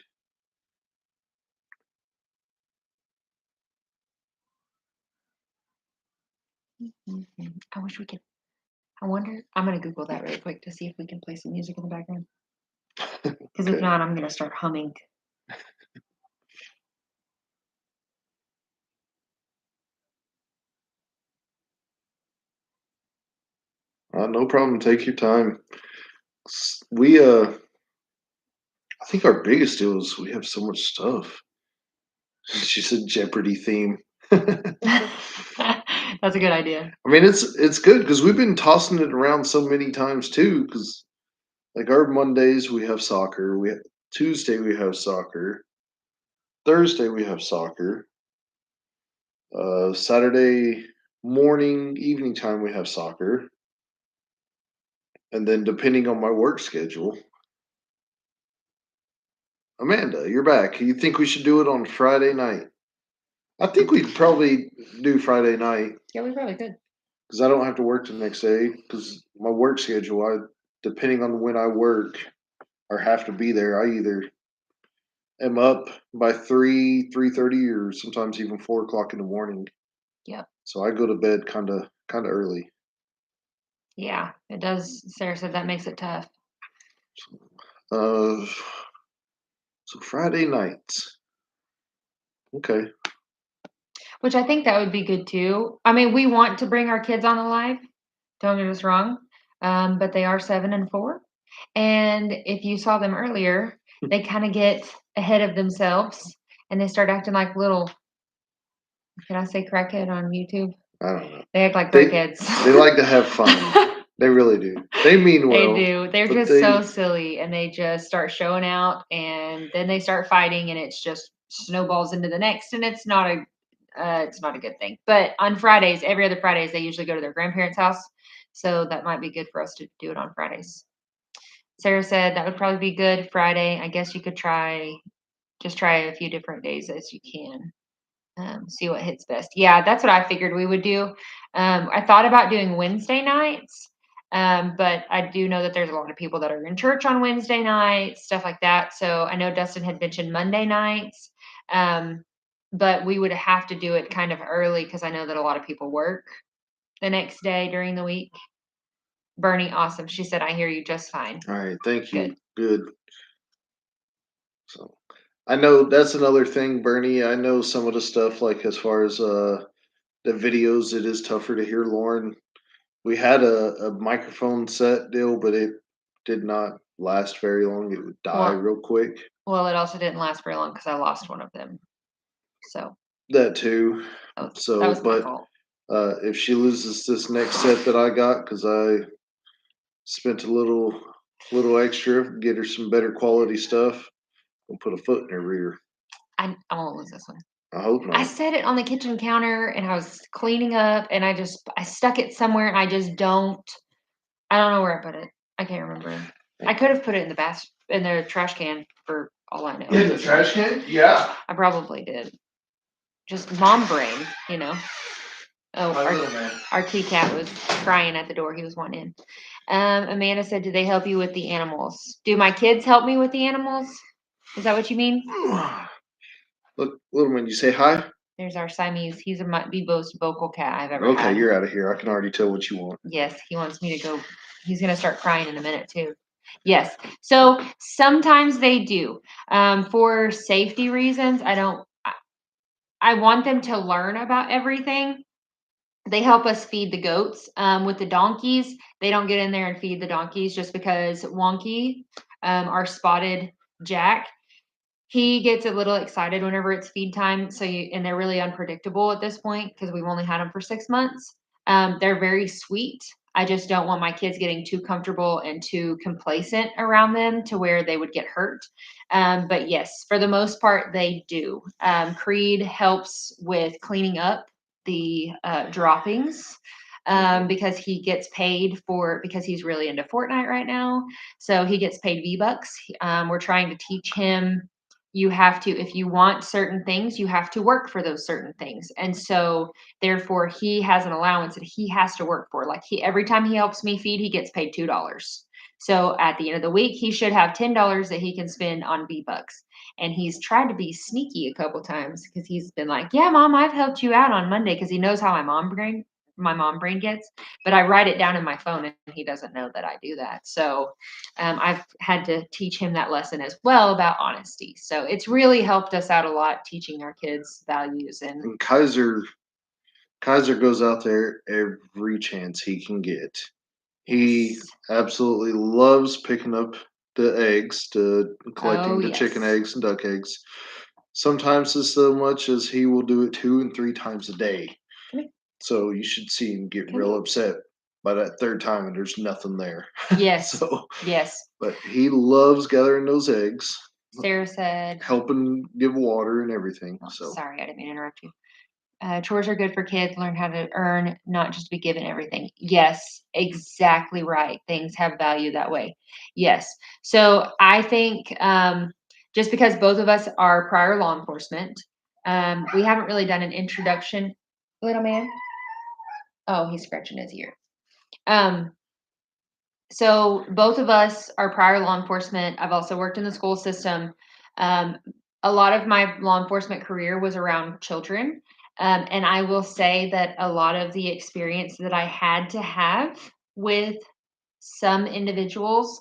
Speaker 1: I wish we could. I wonder. I'm gonna Google that really quick to see if we can play some music in the background. Because if
Speaker 3: Okay.
Speaker 1: not, I'm gonna start humming.
Speaker 3: No problem. Take your time. We I think our biggest deal is we have so much stuff. She said Jeopardy theme.
Speaker 1: That's a good idea.
Speaker 3: I mean, it's good because we've been tossing it around so many times too. Because like our Mondays we have soccer. Tuesday we have soccer. Thursday we have soccer. Saturday morning, evening time we have soccer. And then depending on my work schedule, Amanda, you're back. You think we should do it on Friday night? I think we'd probably do Friday night
Speaker 1: Yeah, we probably could.
Speaker 3: because I don't have to work the next day. Because my work schedule, depending on when I work or have to be there, I either am up by 3:30, or sometimes even 4 o'clock in the morning.
Speaker 1: Yep.
Speaker 3: So I go to bed kind of early.
Speaker 1: Yeah, it does. Sarah said that makes it tough.
Speaker 3: Uh, so Friday nights. Okay.
Speaker 1: Which I think that would be good too. I mean, we want to bring our kids on the live. Don't get us wrong. But they are 7 and 4. And if you saw them earlier, they kind of get ahead of themselves and they start acting like little, can I say crackhead on YouTube?
Speaker 3: I don't know.
Speaker 1: They act like
Speaker 3: They
Speaker 1: crackheads.
Speaker 3: they like to have fun. They really do. They mean
Speaker 1: They
Speaker 3: well.
Speaker 1: do. They're
Speaker 3: but
Speaker 1: just
Speaker 3: they
Speaker 1: so silly and they just start showing out and then they start fighting and it's just snowballs into the next and it's not a good thing. But on Fridays, every other Fridays, they usually go to their grandparents' house. So that might be good for us to do it on Fridays. Sarah said that would probably be good Friday. I guess you could just try a few different days as you can. See what hits best. Yeah, that's what I figured we would do. I thought about doing Wednesday nights, but I do know that there's a lot of people that are in church on Wednesday nights, stuff like that. So I know Dustin had mentioned Monday nights, but we would have to do it kind of early because I know that a lot of people work the next day during the week. Bernie, awesome. She said, I hear you just fine.
Speaker 3: All right, thank you.
Speaker 1: Good.
Speaker 3: Good. So I know that's another thing, Bernie. I know some of the stuff like as far as the videos, it is tougher to hear Lauren. We had a microphone set deal, but it did not last very long. It would die
Speaker 1: Well,
Speaker 3: real quick.
Speaker 1: well, it also didn't last very long because I lost one of them. So
Speaker 3: That too.
Speaker 1: that
Speaker 3: So,
Speaker 1: was my
Speaker 3: but
Speaker 1: fault.
Speaker 3: if she loses this next set that I got, because I spent a little extra, get her some better quality stuff, we'll put a foot in her rear.
Speaker 1: I won't lose this one.
Speaker 3: I hope
Speaker 1: I
Speaker 3: not.
Speaker 1: set it on the kitchen counter and I was cleaning up and I stuck it somewhere and I don't know where I put it. I can't remember. I could have put it in the trash can for all I know.
Speaker 3: In the trash can? Yeah.
Speaker 1: I probably did. Just mom brain, you know. Oh,
Speaker 3: My little man.
Speaker 1: our kitty cat was crying at the door. He was wanting in. Amanda said, do they help you with the animals? Do my kids help me with the animals? Is that what you mean?
Speaker 3: Look, little man, you say hi?
Speaker 1: There's our Siamese. He's the most vocal cat I've ever had.
Speaker 3: Okay, you're out of here. I can already tell what you want.
Speaker 1: Yes, he wants me to go. He's going to start crying in a minute too. Yes. So sometimes they do. For safety reasons, I want them to learn about everything. They help us feed the goats. With the donkeys, they don't get in there and feed the donkeys just because Wonky, our spotted Jack, he gets a little excited whenever it's feed time. And they're really unpredictable at this point because we've only had them for 6 months. They're very sweet. I just don't want my kids getting too comfortable and too complacent around them to where they would get hurt. But yes, for the most part, they do. Creed helps with cleaning up the droppings because he gets paid because he's really into Fortnite right now. So he gets paid V-Bucks. We're trying to teach him you have to, if you want certain things, you have to work for those certain things. And so therefore he has an allowance that he has to work for. Like every time he helps me feed, he gets paid $2. So at the end of the week, he should have $10 that he can spend on V-Bucks. And he's tried to be sneaky a couple times because he's been like, "Yeah, mom, I've helped you out on Monday," because he knows how my mom brain gets. But I write it down in my phone, and he doesn't know that I do that. So I've had to teach him that lesson as well about honesty. So it's really helped us out a lot teaching our kids values. And
Speaker 3: And Kaiser goes out there every chance he can get. He
Speaker 1: yes.
Speaker 3: absolutely loves picking up the eggs, collecting
Speaker 1: Oh,
Speaker 3: the chicken
Speaker 1: yes.
Speaker 3: eggs and duck eggs. Sometimes as so much as he will do it 2 and 3 times a day.
Speaker 1: Come here.
Speaker 3: So you should see him get
Speaker 1: Come
Speaker 3: real
Speaker 1: here.
Speaker 3: upset by that third time and there's nothing there.
Speaker 1: Yes.
Speaker 3: So,
Speaker 1: Yes.
Speaker 3: but he loves gathering those eggs,
Speaker 1: Sarah said,
Speaker 3: helping give water and everything.
Speaker 1: oh,
Speaker 3: So
Speaker 1: sorry, I didn't mean to interrupt you. Chores are good for kids. Learn how to earn, not just be given everything. Yes, exactly right. Things have value that way. Yes. So I think just because both of us are prior law enforcement, we haven't really done an introduction. Little man. Oh, he's scratching his ear. Um, so both of us are prior law enforcement. I've also worked in the school system. Um, a lot of my law enforcement career was around children. And I will say that a lot of the experience that I had to have with some individuals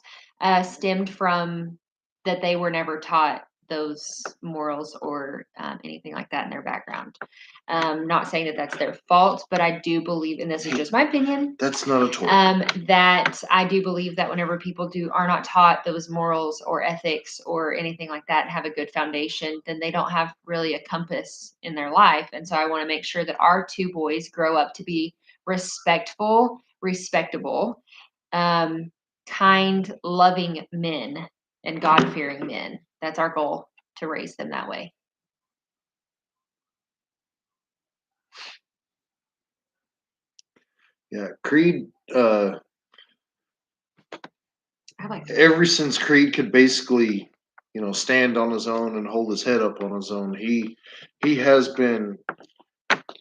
Speaker 1: stemmed from that they were never taught those morals or anything like that in their background. Not saying that that's their fault, but I do believe, and this is just my opinion,
Speaker 3: that's not a toy.
Speaker 1: that I do believe that whenever people are not taught those morals or ethics or anything like that and have a good foundation, then they don't have really a compass in their life. And so I want to make sure that our two boys grow up to be respectful, respectable, kind, loving men and God-fearing men. That's our goal, to raise them that way.
Speaker 3: Yeah, Creed.
Speaker 1: I like
Speaker 3: Ever since Creed could basically, stand on his own and hold his head up on his own, he has been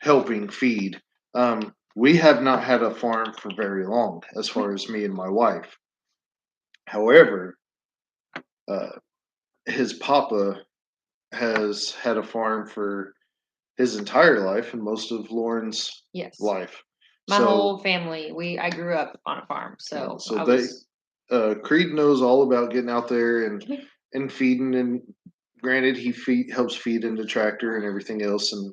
Speaker 3: helping feed. We have not had a farm for very long, as far as me and my wife. However, uh, his papa has had a farm for his entire life and most of Lauren's
Speaker 1: yes.
Speaker 3: life.
Speaker 1: My
Speaker 3: So,
Speaker 1: whole family, I grew up on a farm, so I was.
Speaker 3: Creed knows all about getting out there
Speaker 1: Come here.
Speaker 3: and feeding. And granted, he helps feed in the tractor and everything else, and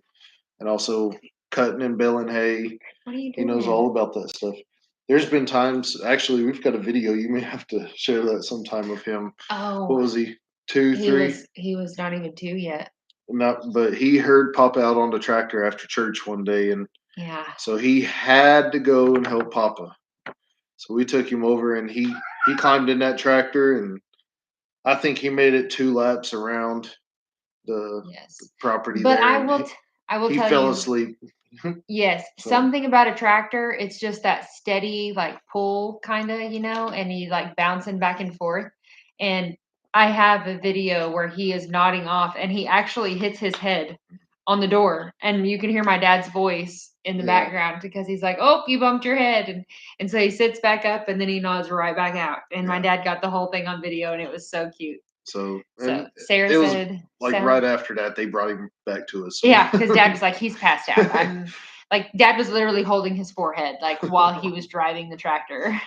Speaker 3: also cutting and baling hay.
Speaker 1: What are you
Speaker 3: He
Speaker 1: doing?
Speaker 3: knows all about that stuff. There's been times, actually, we've got a video. You may have to share that sometime of him. What
Speaker 1: Oh,
Speaker 3: was he? 2, 3?
Speaker 1: he was not even 2 yet.
Speaker 3: Not, but he heard Papa out on the tractor after church one day, and
Speaker 1: Yeah.
Speaker 3: so he had to go and help Papa. So we took him over, and he climbed in that tractor, and I think he made it 2 laps around the
Speaker 1: Yes.
Speaker 3: property
Speaker 1: But
Speaker 3: there.
Speaker 1: I will
Speaker 3: he
Speaker 1: tell
Speaker 3: fell
Speaker 1: you.
Speaker 3: asleep.
Speaker 1: Yes,
Speaker 3: So-
Speaker 1: something about a tractor, it's just that steady like pull kind of, and you like bouncing back and forth. And I have a video where he is nodding off and he actually hits his head on the door and you can hear my dad's voice in the
Speaker 3: Yeah.
Speaker 1: background because he's like, "Oh, you bumped your head." And so he sits back up and then he nods right back out. And my dad got the whole thing on video and it was so cute.
Speaker 3: So,
Speaker 1: So
Speaker 3: and
Speaker 1: Sarah
Speaker 3: it was
Speaker 1: said,
Speaker 3: like right after that, they brought him back to us.
Speaker 1: yeah, because dad was like, he's passed out. I'm like, dad was literally holding his forehead like while he was driving the tractor.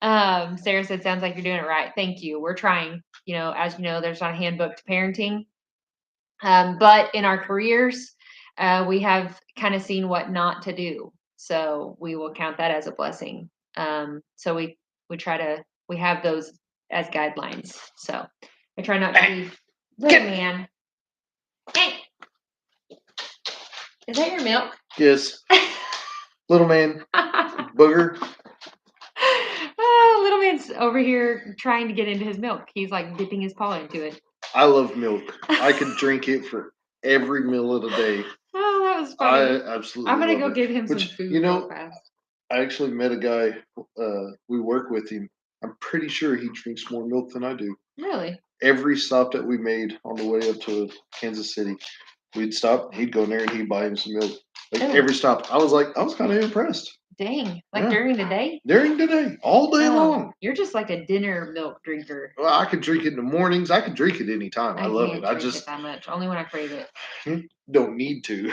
Speaker 1: Sarah said, sounds like you're doing it right. Thank you. We're trying. As you know, there's not a handbook to parenting. But in our careers, we have kind of seen what not to do. So we will count that as a blessing. So we have those as guidelines. So I try not to be little man. Hey. Is that your milk?
Speaker 3: Yes. Little man, booger.
Speaker 1: Oh, little man's over here trying to get into his milk. He's like dipping his paw into it.
Speaker 3: I love milk. I could drink it for every meal of the day.
Speaker 1: Oh, that was
Speaker 3: I
Speaker 1: funny.
Speaker 3: absolutely
Speaker 1: I'm gonna
Speaker 3: love
Speaker 1: go
Speaker 3: it.
Speaker 1: give him some
Speaker 3: Which,
Speaker 1: food real fast.
Speaker 3: I actually met a guy. We work with him. I'm pretty sure he drinks more milk than I do.
Speaker 1: Really?
Speaker 3: Every stop that we made on the way up to Kansas City, we'd stop. He'd go in there and he'd buy him some milk. Like
Speaker 1: Oh.
Speaker 3: every stop, I was kind of impressed.
Speaker 1: Dang. Like
Speaker 3: Yeah.
Speaker 1: during the day?
Speaker 3: During the day, all day
Speaker 1: Oh,
Speaker 3: long.
Speaker 1: you're just like a dinner milk drinker.
Speaker 3: Well, I could drink it in the mornings. I could drink it anytime. I love
Speaker 1: can't
Speaker 3: it. I
Speaker 1: drink
Speaker 3: just
Speaker 1: it that much. Only when I crave it.
Speaker 3: don't need to.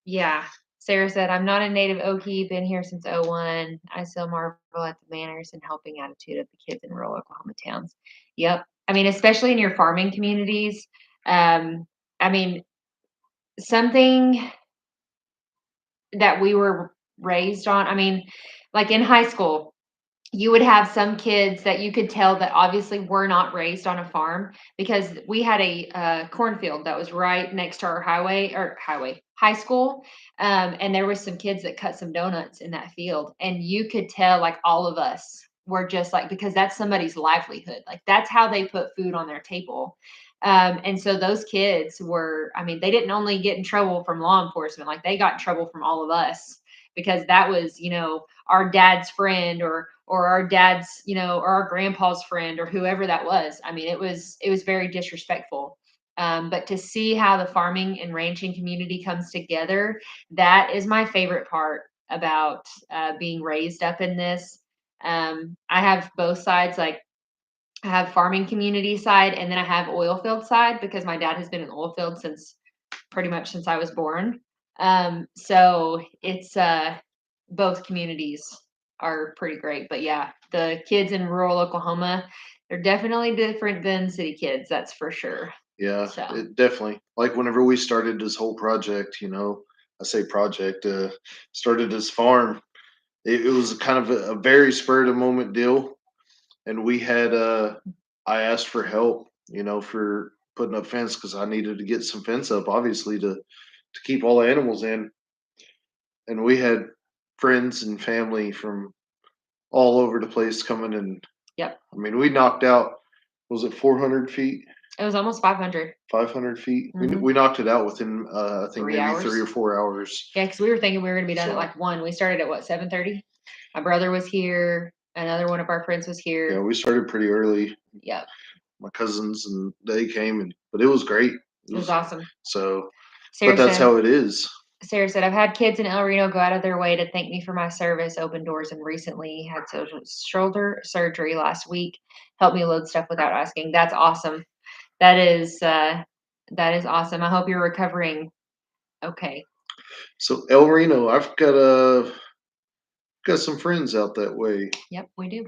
Speaker 1: Yeah. Sarah said, I'm not a native Okie, been here since '01. I still marvel at the manners and helping attitude of the kids in rural Oklahoma towns. Yep. I mean, especially in your farming communities. I mean, something that we were raised on, I mean, like in high school, you would have some kids that you could tell that obviously were not raised on a farm because we had a cornfield that was right next to our high school. And there was some kids that cut some donuts in that field. And you could tell like all of us were just like, because that's somebody's livelihood. Like that's how they put food on their table. And so those kids were, I mean, they didn't only get in trouble from law enforcement, like they got in trouble from all of us because that was, our dad's friend or our dad's, or our grandpa's friend or whoever that was. I mean, it was very disrespectful. But to see how the farming and ranching community comes together, that is my favorite part about being raised up in this. I have both sides, like I have farming community side and then I have oil field side because my dad has been in oil field since pretty much since I was born. So it's both communities are pretty great. But yeah, the kids in rural Oklahoma, they're definitely different than city kids, that's for sure.
Speaker 3: Yeah,
Speaker 1: So
Speaker 3: it definitely. Like whenever we started this whole project, I say project, started this farm. It was kind of a very spur of the moment deal, and we had. I asked for help, for putting up fence because I needed to get some fence up, obviously to keep all the animals in, and we had friends and family from all over the place coming, and
Speaker 1: yep,
Speaker 3: I mean, we knocked out. Was it 400 feet?
Speaker 1: it was almost 500.
Speaker 3: 500 feet.
Speaker 1: Mhm.
Speaker 3: We knocked it out within, I think
Speaker 1: 3
Speaker 3: maybe
Speaker 1: hours.
Speaker 3: 3 or 4 hours.
Speaker 1: Yeah, because we were thinking we were going to be done
Speaker 3: So-
Speaker 1: at like 1. We started at what, 7:30? My brother was here. Another one of our friends was
Speaker 3: Yeah,
Speaker 1: here.
Speaker 3: we started pretty early.
Speaker 1: Yep,
Speaker 3: My cousins and they came, but it was great.
Speaker 1: it was awesome.
Speaker 3: So,
Speaker 1: Sarah
Speaker 3: but that's
Speaker 1: said,
Speaker 3: how it is.
Speaker 1: Sarah said, I've had kids in El Reno go out of their way to thank me for my service, open doors, and recently had shoulder surgery last week. Helped me load stuff without asking. That's awesome. That is awesome. I hope you're recovering okay.
Speaker 3: So El Reno, I've got some friends out that way.
Speaker 1: Yep, we do.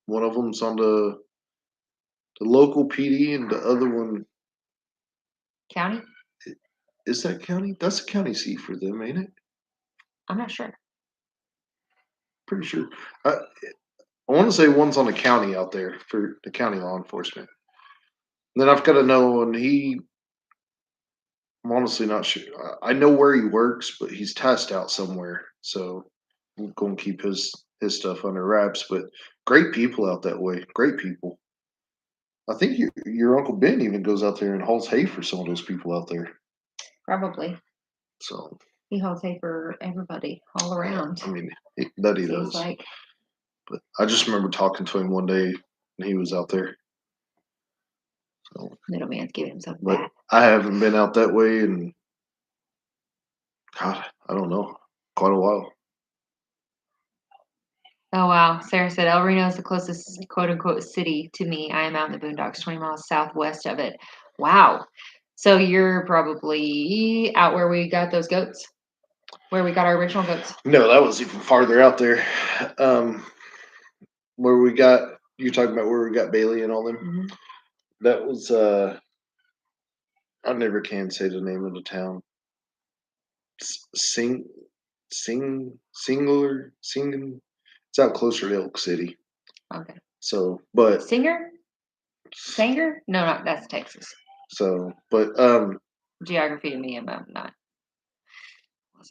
Speaker 3: One of them's on the local PD, and the other one
Speaker 1: County?
Speaker 3: is that county. That's a county seat for them, ain't it?
Speaker 1: I'm not sure.
Speaker 3: Pretty sure. I want to say one's on the county out there for the county law enforcement. Then I've got another one. I'm honestly not sure. I know where he works, but he's tasked out somewhere. So I'm going to keep his stuff under wraps. But great people out that way. Great people. I think your Uncle Ben even goes out there and hauls hay for some of those people out there.
Speaker 1: Probably.
Speaker 3: So
Speaker 1: He holds hay for everybody all around.
Speaker 3: I mean, that he
Speaker 1: Feels
Speaker 3: does.
Speaker 1: like.
Speaker 3: But I just remember talking to him one day and he was out there. So,
Speaker 1: Middleman's giving himself
Speaker 3: but
Speaker 1: back.
Speaker 3: I haven't been out that way in, God, I don't know, quite a while.
Speaker 1: Oh wow. Sarah said El Reno is the closest quote unquote city to me. I am out in the boondocks, 20 miles southwest of it. Wow. So you're probably out where we got those goats, where we got our original goats.
Speaker 3: No, that was even farther out there. Where we got, you're talking about where we got Bailey and all them?
Speaker 1: Mhm.
Speaker 3: That was, I never can say the name of the town. Singing. It's out closer to Elk City.
Speaker 1: Okay.
Speaker 3: So, but
Speaker 1: Sanger? No, not that's Texas.
Speaker 3: so, but
Speaker 1: Geography to me, I'm not.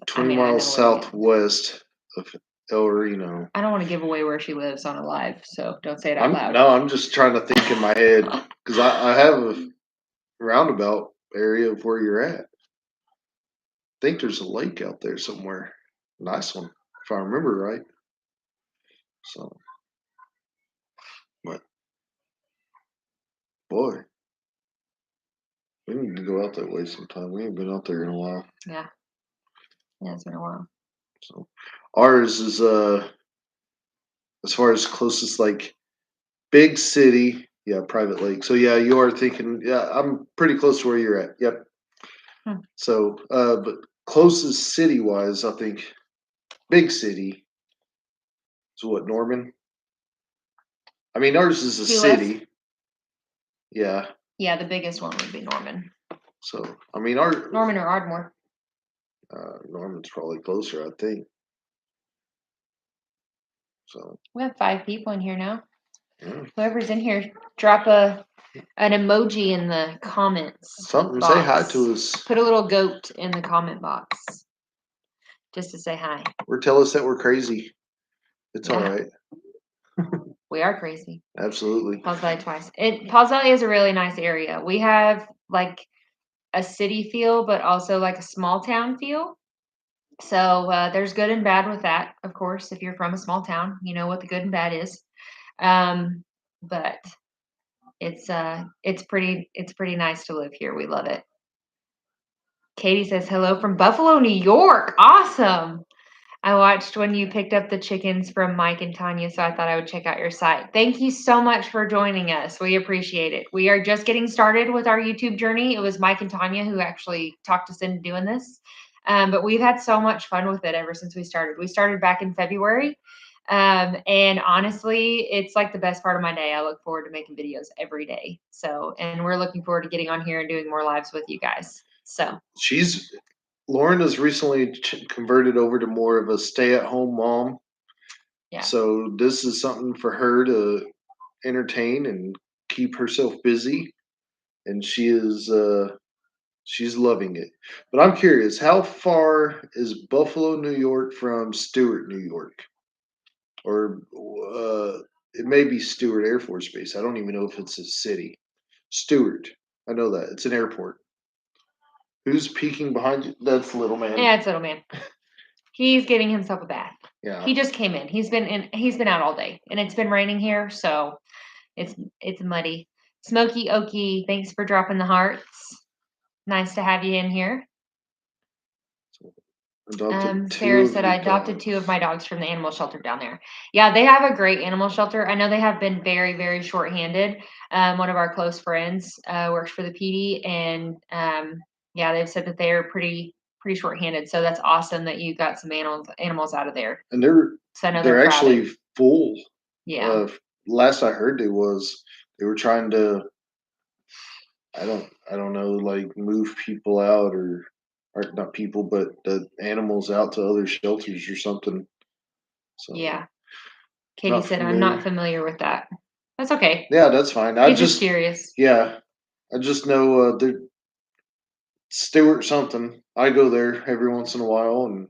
Speaker 3: 20
Speaker 1: I know
Speaker 3: miles
Speaker 1: where we are.
Speaker 3: southwest of El Reno.
Speaker 1: I don't want to give away where she lives on a live, so don't say it out loud.
Speaker 3: No, I'm just trying to think in my head because I have a roundabout area of where you're at. I think there's a lake out there somewhere. Nice one, if I remember right. So, but to go out that way sometime. We ain't been out there in a while.
Speaker 1: Yeah, it's been a while.
Speaker 3: So ours is as far as closest like big city, yeah, private lake. So yeah, you are thinking, yeah, I'm pretty close to where you're at. Yep.
Speaker 1: Hmm.
Speaker 3: So but closest city wise, I think big city is what, Norman? I mean ours is a
Speaker 1: Key West?
Speaker 3: city. Yeah.
Speaker 1: Yeah, the biggest one would be Norman.
Speaker 3: So I mean our
Speaker 1: Norman or Ardmore.
Speaker 3: Norman's probably closer, I think. So
Speaker 1: We have 5 people in here now.
Speaker 3: yeah.
Speaker 1: Whoever's in here, drop an emoji in the comments.
Speaker 3: Something,
Speaker 1: box.
Speaker 3: say hi to us.
Speaker 1: Put a little goat in the comment box. Just to say hi.
Speaker 3: Or tell us that we're crazy. It's
Speaker 1: Yeah.
Speaker 3: all right.
Speaker 1: We are crazy.
Speaker 3: Absolutely.
Speaker 1: Paws Valley twice. Paws Valley is a really nice area. We have like a city feel, but also like a small town feel. So there's good and bad with that, of course. If you're from a small town, you know what the good and bad is. But it's pretty nice to live here. We love it. Katie says hello from Buffalo, New York. Awesome. I watched when you picked up the chickens from Mike and Tanya, so I thought I would check out your site. Thank you so much for joining us. We appreciate it. We are just getting started with our YouTube journey. It was Mike and Tanya who actually talked us into doing this. But we've had so much fun with it ever since we started. We started back in February. And honestly, it's like the best part of my day. I look forward to making videos every day. So, and we're looking forward to getting on here and doing more lives with you guys. So
Speaker 3: Lauren has recently converted over to more of a stay-at-home mom.
Speaker 1: Yeah.
Speaker 3: So this is something for her to entertain and keep herself busy, and she's loving it. But I'm curious, how far is Buffalo, New York from Stewart, New York? Or it may be Stewart Air Force Base. I don't even know if it's a city. Stewart. I know that. It's an airport. Who's peeking behind you? That's little man.
Speaker 1: Yeah, it's little man. He's getting himself a bath.
Speaker 3: Yeah.
Speaker 1: He just came in. He's been out all day, and it's been raining here, so it's muddy. Smoky Okie, thanks for dropping the hearts. Nice to have you in here. Sarah said I adopted 2 of my dogs from the animal shelter down there. Yeah, they have a great animal shelter. I know they have been very, very short-handed. One of our close friends works for the PD, and yeah, they've said that they are pretty short-handed. So that's awesome that you got some animals out of there.
Speaker 3: And they're actually full.
Speaker 1: Yeah.
Speaker 3: Last I heard they were trying to, I don't know, like move people out or not people, but the animals out to other shelters or something. So
Speaker 1: yeah. Katie said I'm not familiar with that. That's okay.
Speaker 3: Yeah, that's fine.
Speaker 1: I'm just curious.
Speaker 3: Yeah, I just know they're Stewart something. I go there every once in a while, and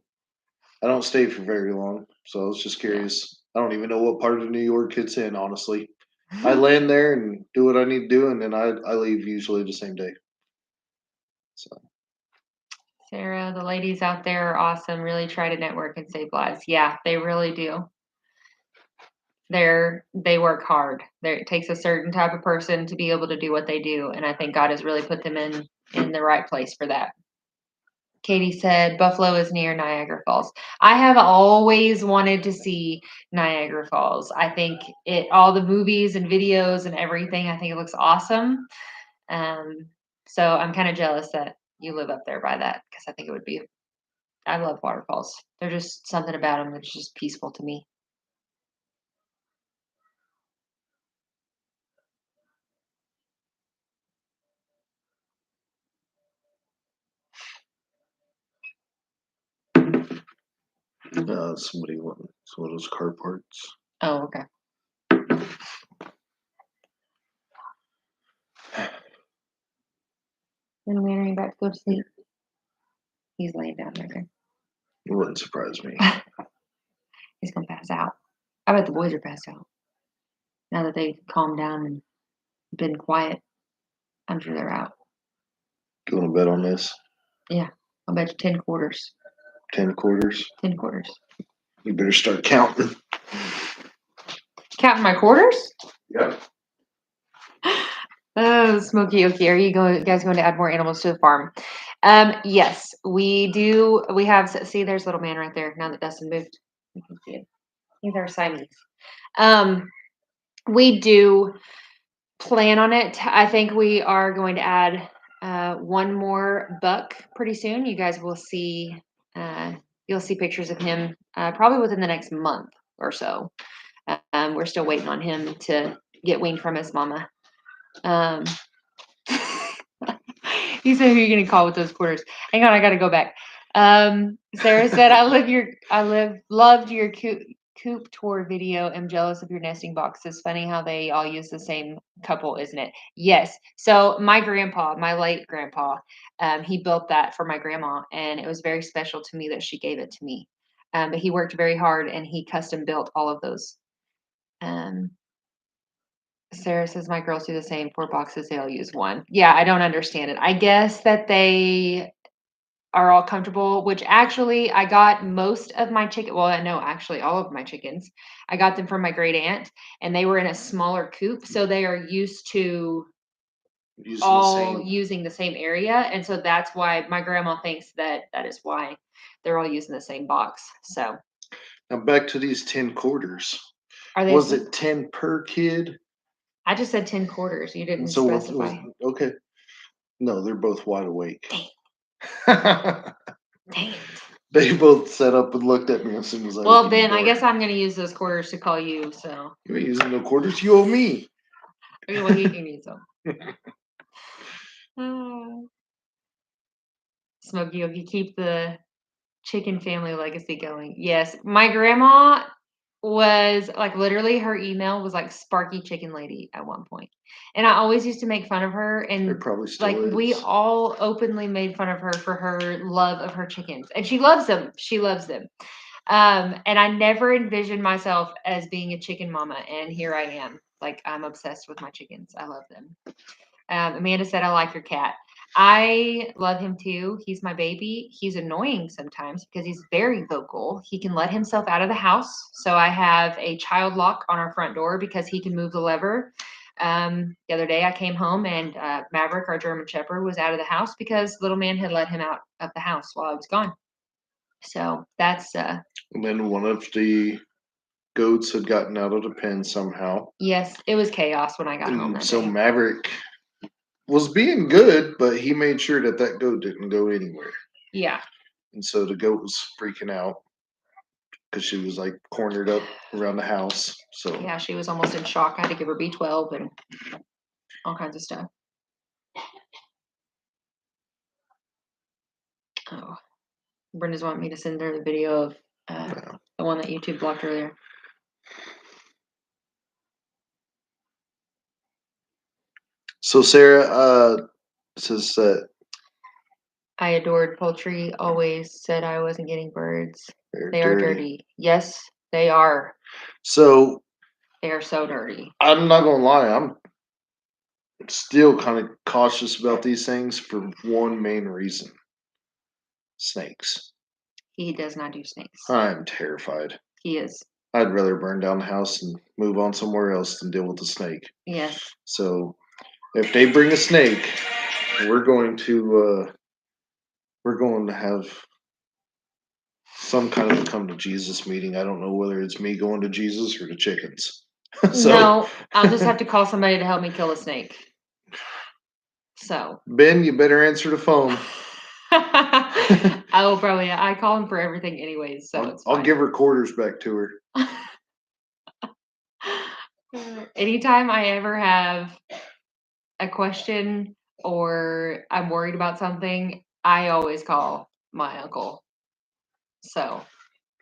Speaker 3: I don't stay for very long. So I was just curious. I don't even know what part of New York it's in, honestly. I land there and do what I need to do, and then I leave usually the same day. So
Speaker 1: Sarah, the ladies out there are awesome. Really try to network and save lives. Yeah, they really do. They work hard. It takes a certain type of person to be able to do what they do, and I think God has really put them in the right place for that. Katie said Buffalo is near Niagara Falls. I have always wanted to see Niagara Falls. I think all the movies and videos and everything, I think it looks awesome. So I'm kind of jealous that you live up there by that, because I think it would be, I love waterfalls. They're just something about them that's just peaceful to me.
Speaker 3: somebody wants one of those car parts.
Speaker 1: Oh, okay. And when are you about to go to sleep? He's laying down there.
Speaker 3: It wouldn't surprise me.
Speaker 1: He's gonna pass out. I bet the boys are passed out. Now that they've calmed down and been quiet, I'm sure they're out.
Speaker 3: You want to bet on this?
Speaker 1: Yeah, I'll bet you 10 quarters.
Speaker 3: 10 quarters?
Speaker 1: 10 quarters.
Speaker 3: You better start counting.
Speaker 1: Counting my quarters?
Speaker 3: Yep.
Speaker 1: Oh, Smokey Okie, are you guys going to add more animals to the farm? Yes, we do. We have, see, there's little man right there. Now that Dustin moved, you can see him. He's our Siamese. We do plan on it. I think we are going to add one more buck pretty soon. You guys will see. You'll see pictures of him probably within the next month or so. We're still waiting on him to get weaned from his mama. He said, "Who are you gonna call with those quarters?" Hang on, I gotta go back. Sarah said, loved your coop tour video. I'm jealous of your nesting boxes. Funny how they all use the same couple, isn't it?" Yes. So my grandpa, my late grandpa, he built that for my grandma, and it was very special to me that she gave it to me. But he worked very hard, and he custom built all of those. Sarah says my girls do the same. 4 boxes, they all use one. Yeah, I don't understand it. I guess that they are all comfortable, which actually I got most of my chicken. Well, no, actually all of my chickens. I got them from my great aunt, and they were in a smaller coop, so they are used to
Speaker 3: Using the
Speaker 1: all
Speaker 3: same.
Speaker 1: using the same area, and so that's why my grandma thinks that is why they're all using the same box. So
Speaker 3: Now back to these 10 quarters.
Speaker 1: are they?
Speaker 3: Was it 10 per kid?
Speaker 1: I just said 10 quarters. You didn't
Speaker 3: So what
Speaker 1: specify.
Speaker 3: was okay? No, they're both wide awake.
Speaker 1: Dang it.
Speaker 3: They both sat up and looked at me as soon as I
Speaker 1: Well,
Speaker 3: opened the
Speaker 1: Ben, I
Speaker 3: door.
Speaker 1: guess I'm going to use those quarters to call you. So,
Speaker 3: You ain't using no quarters. You owe me.
Speaker 1: well, he can use them. Oh. Smokey Yogi, keep the chicken family legacy going. Yes, my grandma was like literally her email was like Sparky Chicken Lady at one point, and I always used to make fun of her,
Speaker 3: It
Speaker 1: and
Speaker 3: probably still
Speaker 1: like
Speaker 3: is.
Speaker 1: we all openly made fun of her for her love of her chickens, and she loves them. She loves them. And I never envisioned myself as being a chicken mama, and here I am. Like I'm obsessed with my chickens. I love them. Amanda said, "I like your cat." I love him too. He's my baby. He's annoying sometimes because he's very vocal. He can let himself out of the house. So I have a child lock on our front door because he can move the lever. The other day I came home and Maverick, our German Shepherd, was out of the house because little man had let him out of the house while I was gone. So that's
Speaker 3: And then one of the goats had gotten out of the pen somehow.
Speaker 1: yes, it was chaos when I got home that
Speaker 3: So
Speaker 1: day.
Speaker 3: Maverick was being good, but he made sure that that goat didn't go anywhere.
Speaker 1: Yeah.
Speaker 3: And so the goat was freaking out because she was like cornered up around the house. So
Speaker 1: Yeah, she was almost in shock. I had to give her B12 and all kinds of stuff. Oh, Brenda's wanting me to send her the video of the one that YouTube blocked earlier.
Speaker 3: So Sarah says that
Speaker 1: I adored poultry. Always said I wasn't getting birds.
Speaker 3: they're
Speaker 1: They are dirty. Yes, they are.
Speaker 3: So
Speaker 1: They are so dirty.
Speaker 3: I'm not gonna lie, I'm still kind of cautious about these things for one main reason. Snakes.
Speaker 1: He does not do snakes.
Speaker 3: I'm terrified.
Speaker 1: He is.
Speaker 3: I'd rather burn down the house and move on somewhere else than deal with a snake.
Speaker 1: Yes.
Speaker 3: So if they bring a snake, we're going to have some kind of a come to Jesus meeting. I don't know whether it's me going to Jesus or the chickens. So
Speaker 1: No, I'll just have to call somebody to help me kill a snake. So
Speaker 3: Ben, you better answer the phone.
Speaker 1: I will probably. I call him for everything, anyways. So
Speaker 3: I'll give her quarters back to her.
Speaker 1: Anytime I ever have a question or I'm worried about something, I always call my uncle. So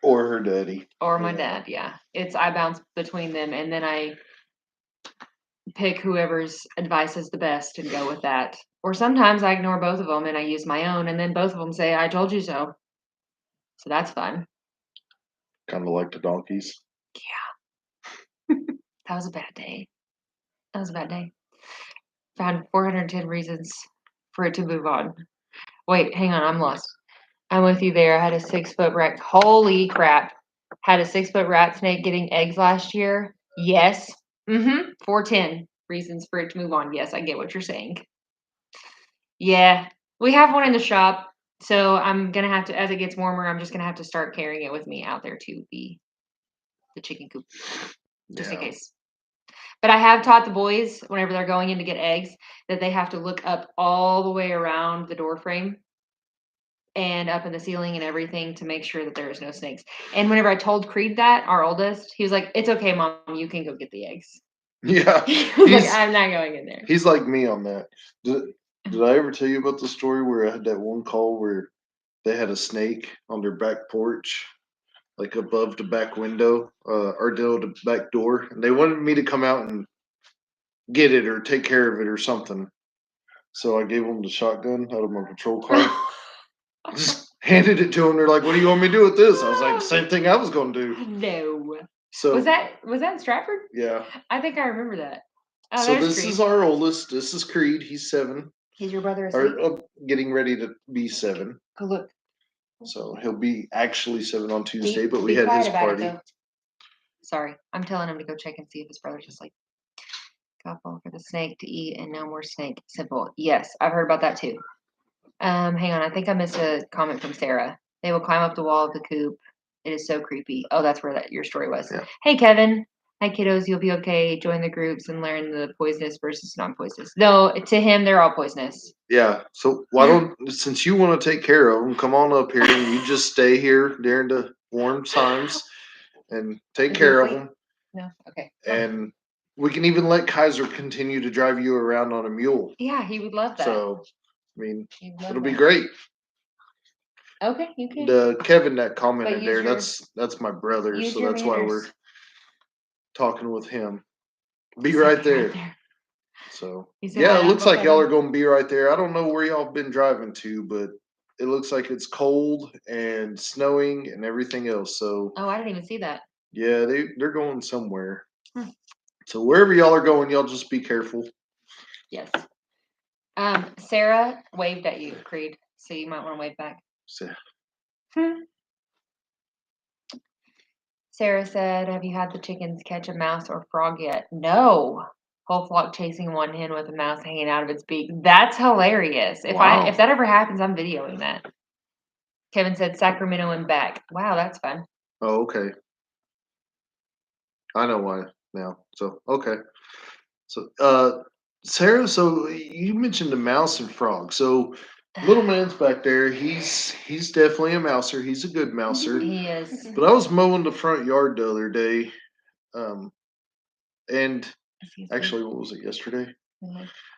Speaker 3: Or her daddy.
Speaker 1: or my dad, yeah. I bounce between them, and then I pick whoever's advice is the best and go with that. Or sometimes I ignore both of them and I use my own, and then both of them say, "I told you so." So that's fun.
Speaker 3: Kind of like the donkeys.
Speaker 1: That was a bad day. That was a bad day. Found 410 reasons for it to move on. Wait, hang on, I'm lost. I'm with you there. I had a 6-foot rat. Holy crap. Had a 6-foot rat snake getting eggs last year. Yes. 410. reasons for it to move on. Yes, I get what you're saying. Yeah, we have one in the shop, so I'm gonna have to, as it gets warmer, I'm just gonna have to start carrying it with me out there to the chicken coop, just in
Speaker 3: Yeah.
Speaker 1: case. But I have taught the boys whenever they're going in to get eggs that they have to look up all the way around the door frame and up in the ceiling and everything to make sure that there is no snakes. And whenever I told Creed that, our oldest, he was like, "It's okay, Mom, you can go get the eggs."
Speaker 3: Yeah.
Speaker 1: He was like,
Speaker 3: He's
Speaker 1: "I'm not going in there."
Speaker 3: he's like me on that. Did I ever tell you about the story where I had that one call where they had a snake on their back porch, like above the back window, or the back door, and they wanted me to come out and get it or take care of it or something. So I gave them the shotgun out of my patrol car. Just handed it to them. They're like, "What do you want me to do with this?" I was like, "Same thing I was going to do."
Speaker 1: No.
Speaker 3: So
Speaker 1: Was that in Stratford?
Speaker 3: yeah.
Speaker 1: I think I remember that. Oh,
Speaker 3: So
Speaker 1: there's
Speaker 3: this
Speaker 1: Creed.
Speaker 3: is our oldest. This is Creed. He's 7,
Speaker 1: Is your brother asleep?
Speaker 3: or getting ready to be 7.
Speaker 1: Go look.
Speaker 3: So he'll be actually 7 on Tuesday, but we
Speaker 1: Be
Speaker 3: had
Speaker 1: quiet
Speaker 3: his
Speaker 1: about it,
Speaker 3: party.
Speaker 1: though. Sorry, I'm telling him to go check and see if his brother's asleep. Couple for the snake to eat and no more snake. Simple. Yes, I've heard about that too. Hang on. I think I missed a comment from Sarah. They will climb up the wall of the coop. It is so creepy. Oh, that's where your story was.
Speaker 3: Yeah.
Speaker 1: Hey, Kevin. Hi, kiddos. You'll be okay. Join the groups and learn the poisonous versus non-poisonous. No, to him, they're all poisonous.
Speaker 3: Yeah. So why don't, since you want to take care of them, come on up here and you just stay here during the warm times and take
Speaker 1: Is he
Speaker 3: care of
Speaker 1: asleep?
Speaker 3: them.
Speaker 1: No. Okay.
Speaker 3: And we can even let Kaiser continue to drive you around on a mule.
Speaker 1: Yeah, he would love that.
Speaker 3: So, I mean,
Speaker 1: He'd love
Speaker 3: it'll be
Speaker 1: that.
Speaker 3: great.
Speaker 1: Okay, you can.
Speaker 3: The Kevin that commented
Speaker 1: use
Speaker 3: there,
Speaker 1: your-
Speaker 3: that's my brother,
Speaker 1: use
Speaker 3: so
Speaker 1: your
Speaker 3: that's why we're
Speaker 1: manners.
Speaker 3: talking with him. Be
Speaker 1: Sit
Speaker 3: right there. So
Speaker 1: You said
Speaker 3: yeah,
Speaker 1: what
Speaker 3: it
Speaker 1: now,
Speaker 3: looks like y'all
Speaker 1: Kevin?
Speaker 3: are gonna be right there. I don't know where y'all been driving to, but it looks like it's cold and snowing and everything else. So
Speaker 1: Oh, I didn't even see that.
Speaker 3: yeah, they're going somewhere.
Speaker 1: Hmm.
Speaker 3: So wherever y'all are going, y'all just be careful.
Speaker 1: Yes. Sarah waved at you, Creed. So you might want to wave back.
Speaker 3: So,
Speaker 1: Sarah said, "Have you had the chickens catch a mouse or frog yet?" No. Whole flock chasing one hen with a mouse hanging out of its beak. That's hilarious. If
Speaker 3: Wow.
Speaker 1: that ever happens, I'm videoing that. Kevin said Sacramento and back. Wow, that's fun.
Speaker 3: oh, okay. I know why now. So okay. So Sarah, so you mentioned the mouse and frog. So little man's back there. He's definitely a mouser. He's a good mouser.
Speaker 1: He is.
Speaker 3: But I was mowing the front yard the other day, and actually, what was it, yesterday?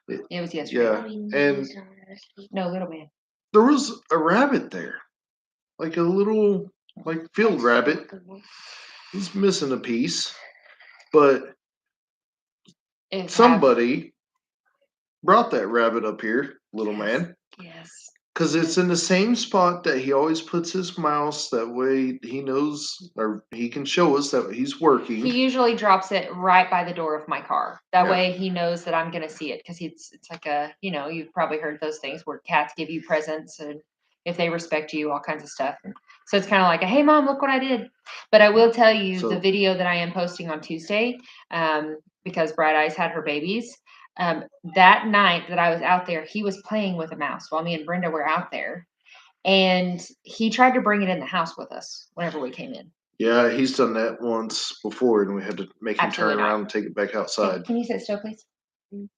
Speaker 1: It was yesterday.
Speaker 3: Yeah, and
Speaker 1: No, little man.
Speaker 3: there was a rabbit there, like a little, like field rabbit. He's missing a piece, but somebody brought that rabbit up here, little man.
Speaker 1: Yes.
Speaker 3: Because it's in the same spot that he always puts his mouse. That way he knows, or he can show us that he's working.
Speaker 1: He usually drops it right by the door of my car. That
Speaker 3: Yeah.
Speaker 1: way he knows that I'm going to see it because it's like a, you've probably heard those things where cats give you presents and if they respect you, all kinds of stuff. And so it's kind of like, hey, Mom, look what I did. But I will tell you the video that I am posting on Tuesday, because Bright Eyes had her babies. That night that I was out there, he was playing with a mouse while me and Brenda were out there. And he tried to bring it in the house with us whenever we came in.
Speaker 3: Yeah, he's done that once before, and we had to make him
Speaker 1: Absolutely
Speaker 3: turn
Speaker 1: not.
Speaker 3: around and take it back outside.
Speaker 1: Can you sit still, please?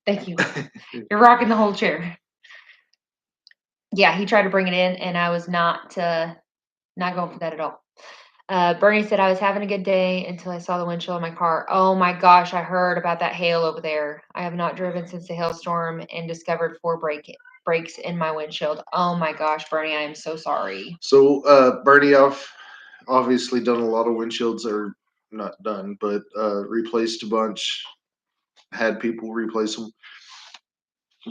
Speaker 1: Thank you. You're rocking the whole chair. Yeah, he tried to bring it in, and I was not going for that at all. Bernie said, I was having a good day until I saw the windshield of my car. Oh my gosh, I heard about that hail over there. I have not driven since the hailstorm and discovered 4 breaks in my windshield. Oh my gosh, Bernie, I am so sorry.
Speaker 3: So, Bernie, I've obviously done a lot of windshields, or not done, but replaced a bunch, had people replace them.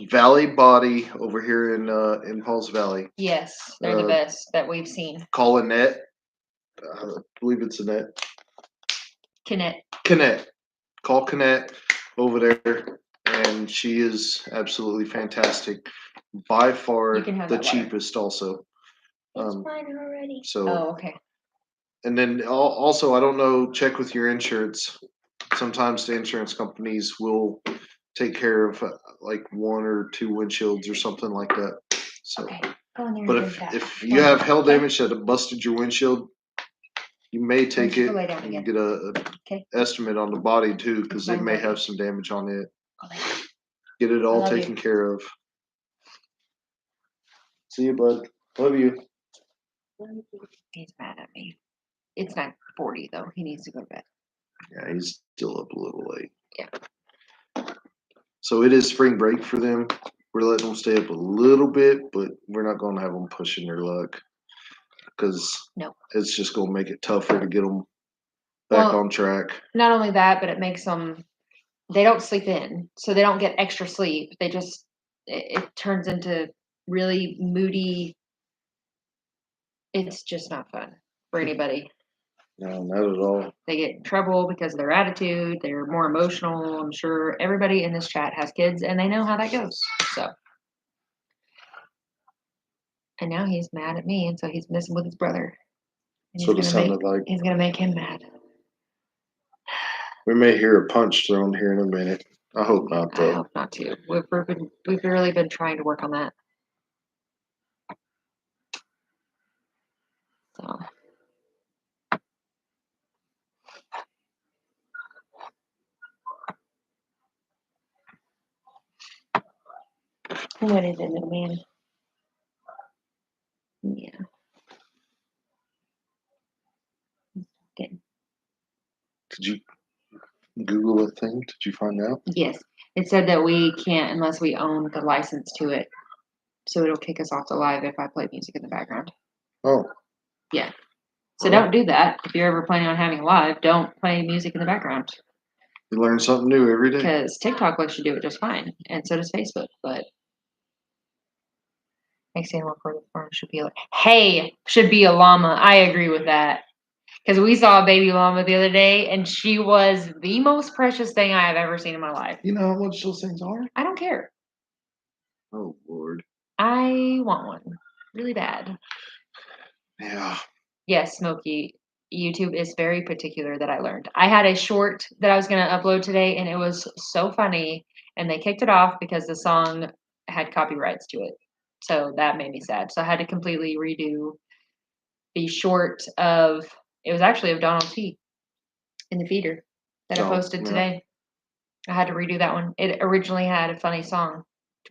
Speaker 3: Valley Body over here in Pauls Valley.
Speaker 1: Yes, they're the best that we've seen.
Speaker 3: Call Annette. I believe it's Annette. Connect. Call Connect over there, and she is absolutely fantastic. By far the cheapest, also.
Speaker 2: It's mine already.
Speaker 3: So.
Speaker 1: Oh, okay.
Speaker 3: And then also, I don't know. Check with your insurance. Sometimes the insurance companies will take care of like 1 or 2 windshields or something like that. So,
Speaker 1: Okay. Go in there and
Speaker 3: but
Speaker 1: drink that.
Speaker 3: if you have hail damage that have busted your windshield, you may take
Speaker 1: you
Speaker 3: it
Speaker 1: go lay down
Speaker 3: and
Speaker 1: again.
Speaker 3: get a
Speaker 1: Okay.
Speaker 3: estimate on the body too, because it
Speaker 1: Fine,
Speaker 3: may
Speaker 1: buddy.
Speaker 3: have some damage on it.
Speaker 1: Go lay down.
Speaker 3: Get it all
Speaker 1: love you.
Speaker 3: taken care of. See you, bud. Love you.
Speaker 1: He's mad at me. It's 9:40 though. He needs to go to bed.
Speaker 3: Yeah, he's still up a little late.
Speaker 1: Yeah.
Speaker 3: So it is spring break for them. We're letting them stay up a little bit, but we're not going to have them pushing their luck because
Speaker 1: No.
Speaker 3: it's just going to make it tougher to get them back
Speaker 1: Well,
Speaker 3: on track.
Speaker 1: Not only that, but it makes them. They don't sleep in, so they don't get extra sleep. They just it turns into really moody. It's just not fun for anybody.
Speaker 3: No, not at all.
Speaker 1: They get in trouble because of their attitude. They're more emotional. I'm sure everybody in this chat has kids and they know how that goes. So, and now he's mad at me, and so he's messing with his brother. And
Speaker 3: That's what it sounded like.
Speaker 1: He's gonna make him mad.
Speaker 3: We may hear a punch thrown here in a minute. I hope not,
Speaker 1: I
Speaker 3: though.
Speaker 1: hope not to. We've really been trying to work on that. So. What is it, little man? Yeah. Good.
Speaker 3: Did you Google a thing? Did you find out?
Speaker 1: Yes. It said that we can't unless we own the license to it. So it'll kick us off the live if I play music in the background.
Speaker 3: Oh.
Speaker 1: Yeah. So
Speaker 3: Oh.
Speaker 1: don't do that. If you're ever planning on having a live, don't play music in the background.
Speaker 3: You learn something new every day.
Speaker 1: Because TikTok lets you do it just fine. And so does Facebook. But XN recorded form should be should be a llama. I agree with that. Because we saw a baby llama the other day, and she was the most precious thing I have ever seen in my life.
Speaker 3: You know how much those things are?
Speaker 1: I don't care.
Speaker 3: Oh, Lord.
Speaker 1: I want one really bad.
Speaker 3: Yeah.
Speaker 1: Yes, Smokey. YouTube is very particular that I learned. I had a short that I was going to upload today, and it was so funny, and they kicked it off because the song had copyrights to it. So that made me sad. So I had to completely redo the short of, it was actually of Donald T. in the feeder that I posted today. I had to redo that one. It originally had a funny song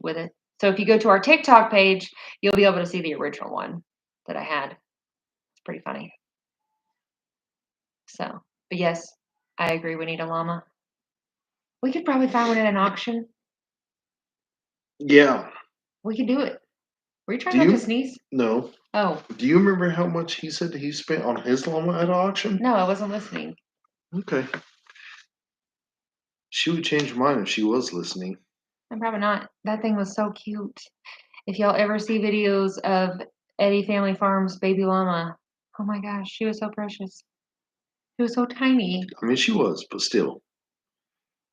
Speaker 1: with it. So if you go to our TikTok page, you'll be able to see the original one that I had. It's pretty funny. So, but yes, I agree. We need a llama. We could probably find one at an auction.
Speaker 3: Yeah.
Speaker 1: We could do it. Were you trying not to sneeze?
Speaker 3: No.
Speaker 1: Oh.
Speaker 3: Do you remember how much he said he spent on his llama at auction?
Speaker 1: No, I wasn't listening.
Speaker 3: Okay. She would change mine if she was listening.
Speaker 1: I'm probably not. That thing was so cute. If y'all ever see videos of Eddie Family Farms baby llama, oh my gosh, she was so precious. She was so tiny.
Speaker 3: I mean, she was, but still.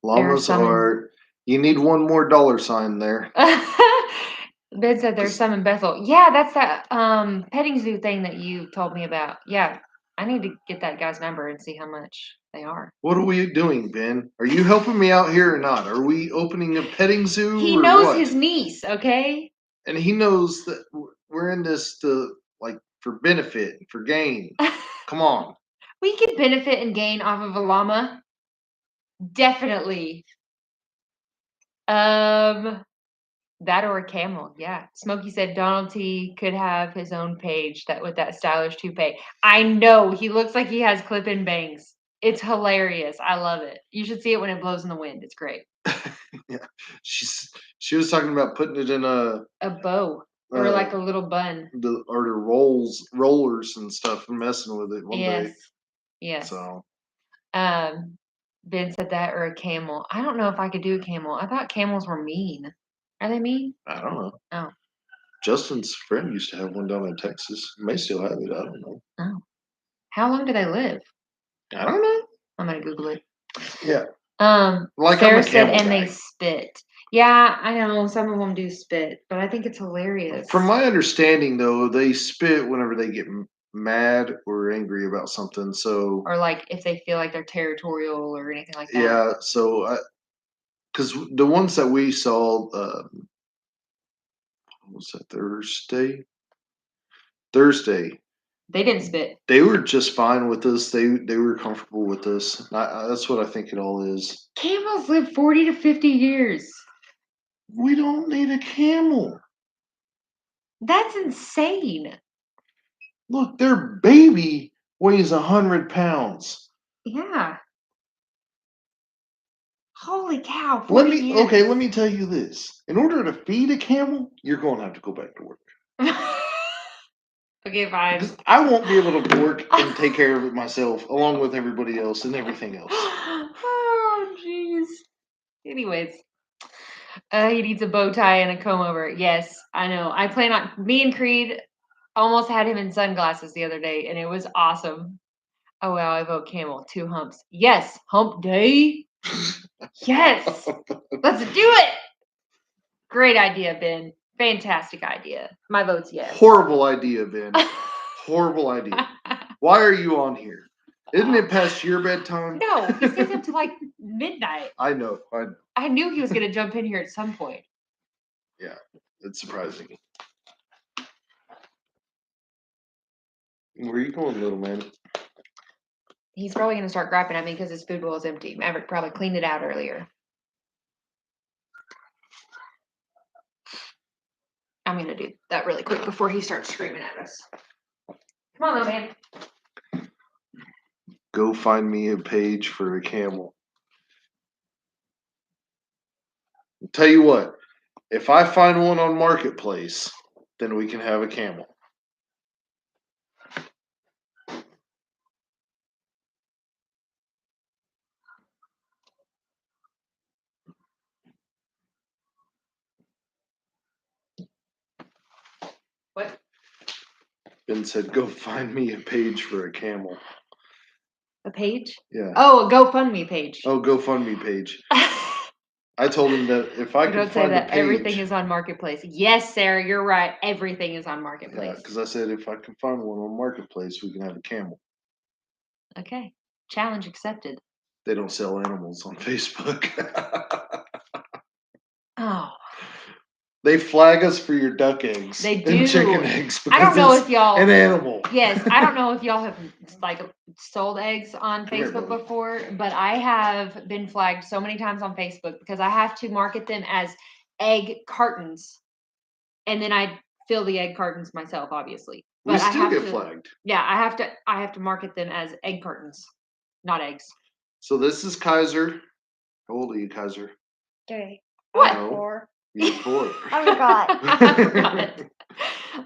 Speaker 3: Llamas are, you need one more dollar sign there.
Speaker 1: Ben said there's some in Bethel. Yeah, that's that petting zoo thing that you told me about. Yeah, I need to get that guy's number and see how much they are.
Speaker 3: What are we doing, Ben? Are you helping me out here or not? Are we opening a petting zoo?
Speaker 1: He
Speaker 3: or
Speaker 1: knows
Speaker 3: what?
Speaker 1: his niece, okay?
Speaker 3: And he knows that we're in this for benefit, for gain. Come on.
Speaker 1: We could benefit and gain off of a llama. Definitely. That or a camel, yeah. Smokey said Donald T could have his own page with that stylish toupee. I know, he looks like he has clip-in bangs. It's hilarious. I love it. You should see it when it blows in the wind. It's great.
Speaker 3: Yeah, she was talking about putting it in a
Speaker 1: bow or like a little bun.
Speaker 3: The rollers and stuff, and messing with it one day.
Speaker 1: Yes.
Speaker 3: So,
Speaker 1: Ben said that or a camel. I don't know if I could do a camel. I thought camels were mean. Are they mean?
Speaker 3: I don't know.
Speaker 1: Oh.
Speaker 3: Justin's friend used to have one down in Texas. May still have it. I don't know.
Speaker 1: Oh. How long do they live?
Speaker 3: I don't know.
Speaker 1: I'm gonna Google it.
Speaker 3: Yeah.
Speaker 1: Like Sarah said, and they spit. Yeah, I know some of them do spit, but I think it's hilarious.
Speaker 3: From my understanding, though, they spit whenever they get mad or angry about something. So,
Speaker 1: or like if they feel like they're territorial or anything like that.
Speaker 3: Yeah. So because the ones that we saw, what was that Thursday,
Speaker 1: They didn't spit.
Speaker 3: they were just fine with us. They were comfortable with us. That's what I think it all is.
Speaker 1: Camels live 40 to 50 years.
Speaker 3: We don't need a camel.
Speaker 1: That's insane.
Speaker 3: Look, their baby weighs 100 pounds.
Speaker 1: Yeah. Holy cow. 40
Speaker 3: Let me
Speaker 1: years.
Speaker 3: tell you this. In order to feed a camel, you're going to have to go back to work.
Speaker 1: Okay, fine.
Speaker 3: Because I won't be able to work and take care of it myself, along with everybody else and everything else.
Speaker 1: Oh, jeez. Anyways, he needs a bow tie and a comb over. Yes, I know. I plan on. Me and Creed almost had him in sunglasses the other day, and it was awesome. Oh wow, I vote camel. 2 humps. Yes, hump day. Yes, let's do it. Great idea, Ben. Fantastic idea. My vote's yes.
Speaker 3: Horrible idea, Ben. Horrible idea. Why are you on here? Isn't it past your bedtime?
Speaker 1: No, he stays up to like midnight.
Speaker 3: I know.
Speaker 1: I knew he was going to jump in here at some point.
Speaker 3: Yeah, it's surprising. Where are you going, little man?
Speaker 1: He's probably going to start griping at me because his food bowl is empty. Maverick probably cleaned it out earlier. I'm going to do that really quick before he starts screaming at us. Come on, little man.
Speaker 3: Go find me a page for a camel. I'll tell you what, if I find one on Marketplace, then we can have a camel.
Speaker 1: What?
Speaker 3: Ben said, go find me a page for a camel.
Speaker 1: A page?
Speaker 3: Yeah.
Speaker 1: Oh, a GoFundMe page.
Speaker 3: Oh, GoFundMe page. I told him that if I
Speaker 1: You
Speaker 3: could
Speaker 1: don't say
Speaker 3: find a
Speaker 1: that.
Speaker 3: page.
Speaker 1: Everything is on Marketplace. Yes, Sarah, you're right. Everything is on
Speaker 3: Yeah,
Speaker 1: Marketplace.
Speaker 3: because I said if I can find one on Marketplace, we can have a camel.
Speaker 1: Okay. Challenge accepted.
Speaker 3: They don't sell animals on Facebook.
Speaker 1: Oh.
Speaker 3: They flag us for your duck eggs.
Speaker 1: They
Speaker 3: And
Speaker 1: do.
Speaker 3: chicken eggs.
Speaker 1: I don't know
Speaker 3: because
Speaker 1: if y'all.
Speaker 3: it's an animal.
Speaker 1: Yes, I don't know if y'all have like sold eggs on
Speaker 3: Come here,
Speaker 1: Facebook
Speaker 3: buddy.
Speaker 1: before, but I have been flagged so many times on Facebook because I have to market them as egg cartons, and then I fill the egg cartons myself, obviously.
Speaker 3: We
Speaker 1: But I
Speaker 3: still
Speaker 1: have
Speaker 3: get
Speaker 1: to.
Speaker 3: flagged.
Speaker 1: Yeah, I have to market them as egg cartons, not eggs.
Speaker 3: So this is Kaiser. How old are you, Kaiser?
Speaker 2: 3.
Speaker 1: What?
Speaker 3: No.
Speaker 2: 4.
Speaker 3: You're 4.
Speaker 2: I forgot.
Speaker 1: I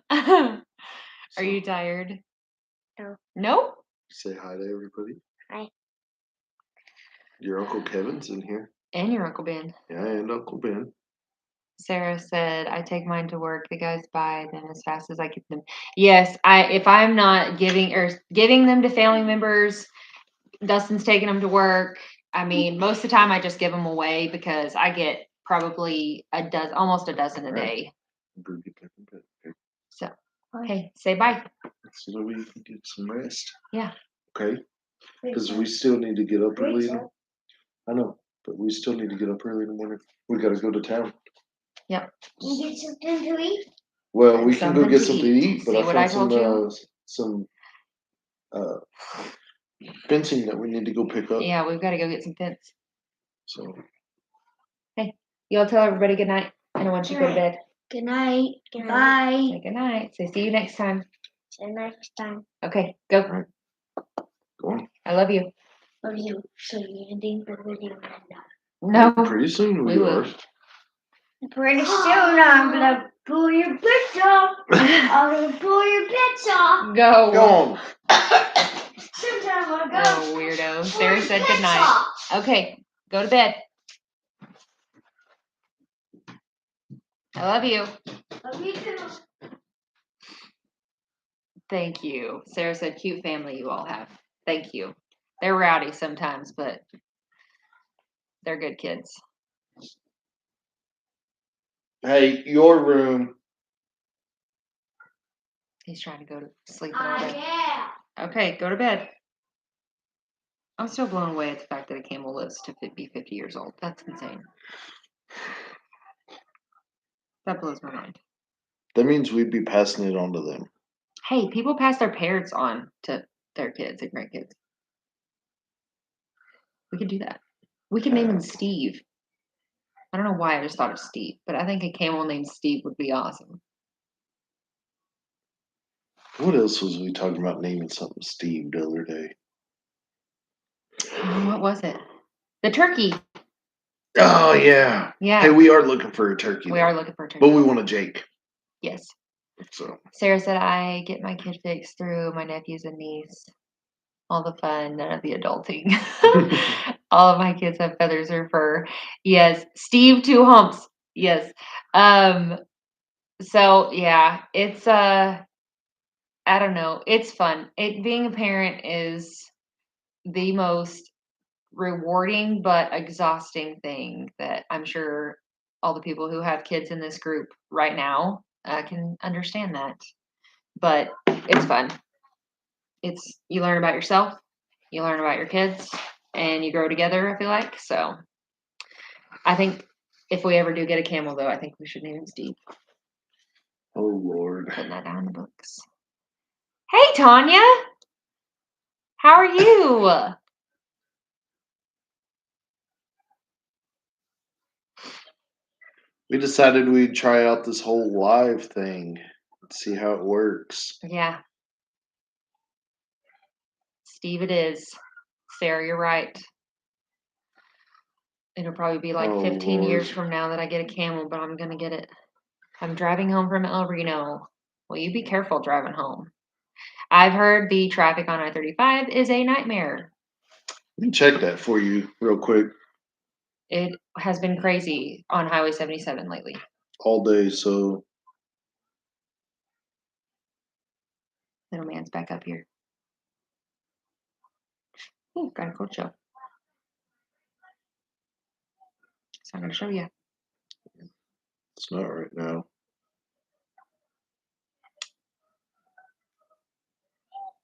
Speaker 1: forgot. Are you tired?
Speaker 2: No.
Speaker 1: No?
Speaker 3: Say hi to everybody.
Speaker 2: Hi.
Speaker 3: Your Uncle Kevin's in here.
Speaker 1: And your Uncle Ben.
Speaker 3: Yeah, and Uncle Ben.
Speaker 1: Sarah said, I take mine to work. The guys buy them as fast as I get them. Yes, if I'm not giving them to family members, Dustin's taking them to work. I mean, most of the time I just give them away because I get probably almost a dozen a day.
Speaker 3: Go get back in bed. Okay.
Speaker 1: So, hey, say bye.
Speaker 3: So that we can get some rest.
Speaker 1: Yeah.
Speaker 3: Okay. Because we still need to get up early. I know, but we still need to get up early in the morning. We got to go to town.
Speaker 1: Yep.
Speaker 2: You get something to eat?
Speaker 3: Well, we can go
Speaker 1: Something
Speaker 3: get
Speaker 1: to
Speaker 3: something to
Speaker 1: eat.
Speaker 3: eat, but
Speaker 1: See
Speaker 3: I
Speaker 1: what I
Speaker 3: found
Speaker 1: told
Speaker 3: some fencing that we need to go pick up.
Speaker 1: Yeah, we've got to go get some fence.
Speaker 3: So
Speaker 1: Y'all tell everybody good night. And I want you to go to bed.
Speaker 2: Good night.
Speaker 1: Say
Speaker 2: Bye.
Speaker 1: good night. Say see you next time.
Speaker 2: See you next time.
Speaker 1: Okay, go.
Speaker 3: Right. Go on.
Speaker 1: I love you.
Speaker 2: Love you. So you ending the video now.
Speaker 1: No.
Speaker 3: Pretty soon
Speaker 1: we
Speaker 3: we
Speaker 1: will.
Speaker 3: are.
Speaker 2: Pretty soon I'm gonna pull your bits off. I'm gonna pull your bits off.
Speaker 1: Go.
Speaker 3: Go on.
Speaker 2: Sometime I'll go.
Speaker 1: Oh, weirdo.
Speaker 2: pull
Speaker 1: Sarah
Speaker 2: your
Speaker 1: said
Speaker 2: bits
Speaker 1: good night.
Speaker 2: off.
Speaker 1: Okay, go to bed. I love you.
Speaker 2: Love you too.
Speaker 1: Thank you. Sarah said cute family you all have. Thank you. They're rowdy sometimes, but they're good kids.
Speaker 3: Hey, your room.
Speaker 1: He's trying to go to sleep in our bed.
Speaker 2: Yeah.
Speaker 1: Okay, go to bed. I'm still blown away at the fact that a camel lives to be 50 years old. That's insane. That blows my mind.
Speaker 3: That means we'd be passing it on to them.
Speaker 1: Hey, people pass their parents on to their kids and grandkids. We could do that. We could name him Steve. I don't know why I just thought of Steve, but I think a camel named Steve would be awesome.
Speaker 3: What else was we talking about naming something Steve the other day?
Speaker 1: What was it? The turkey.
Speaker 3: Oh yeah.
Speaker 1: Yeah.
Speaker 3: Hey, we are looking for a turkey.
Speaker 1: We
Speaker 3: though.
Speaker 1: are looking for a turkey.
Speaker 3: But we want a Jake.
Speaker 1: Yes.
Speaker 3: So
Speaker 1: Sarah said I get my kid fixed through my nephews and niece. All the fun, none of the adulting. All of my kids have feathers or fur. Yes. Steve, 2 humps. Yes. So yeah, it's I don't know. It's fun. Being a parent is the most rewarding but exhausting thing that I'm sure all the people who have kids in this group right now can understand that. But it's fun. You learn about yourself, you learn about your kids, and you grow together, I feel like. So I think if we ever do get a camel though, I think we should name him Steve.
Speaker 3: oh Lord.
Speaker 1: Putting that down in the books. Hey Tanya! How are you?
Speaker 3: We decided we'd try out this whole live thing. See how it works.
Speaker 1: Yeah. Steve it is. Sarah, you're right. It'll probably be like
Speaker 3: Oh,
Speaker 1: 15 years
Speaker 3: Lord.
Speaker 1: from now that I get a camel, but I'm gonna get it. I'm driving home from El Reno. Well, you be careful driving home. I've heard the traffic on I-35 is a nightmare.
Speaker 3: Let me check that for you real quick.
Speaker 1: It has been crazy on Highway 77 lately.
Speaker 3: All day, so
Speaker 1: Little man's back up here. Ooh, got a cold show. So I'm gonna show you.
Speaker 3: it's not right now.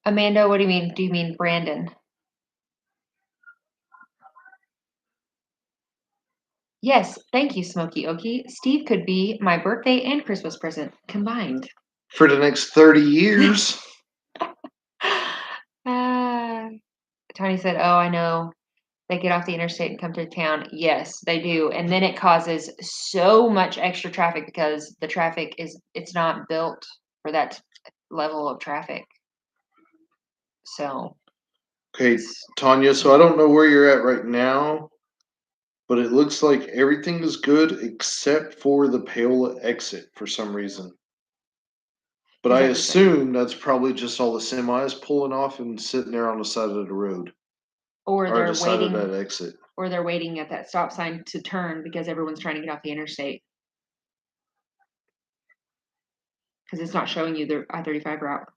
Speaker 1: Amanda, what do you mean? Do you mean Brandon? Yes, thank you, Smokey Okie. Steve could be my birthday and Christmas present combined.
Speaker 3: For the next 30 years.
Speaker 1: Tony said, "Oh, I know. They get off the interstate and come to town." Yes, they do, and then it causes so much extra traffic because the traffic it's not built for that level of traffic. So
Speaker 3: Okay, Tanya, so I don't know where you're at right now, but it looks like everything is good except for the Paola exit for some reason. But
Speaker 1: Is
Speaker 3: I
Speaker 1: everything.
Speaker 3: assume that's probably just all the semis pulling off and sitting there on the side of the road.
Speaker 1: Or
Speaker 3: Or
Speaker 1: they're
Speaker 3: the side of
Speaker 1: waiting,
Speaker 3: that exit.
Speaker 1: or they're waiting at that stop sign to turn because everyone's trying to get off the interstate. Because it's not showing you the I-35 route.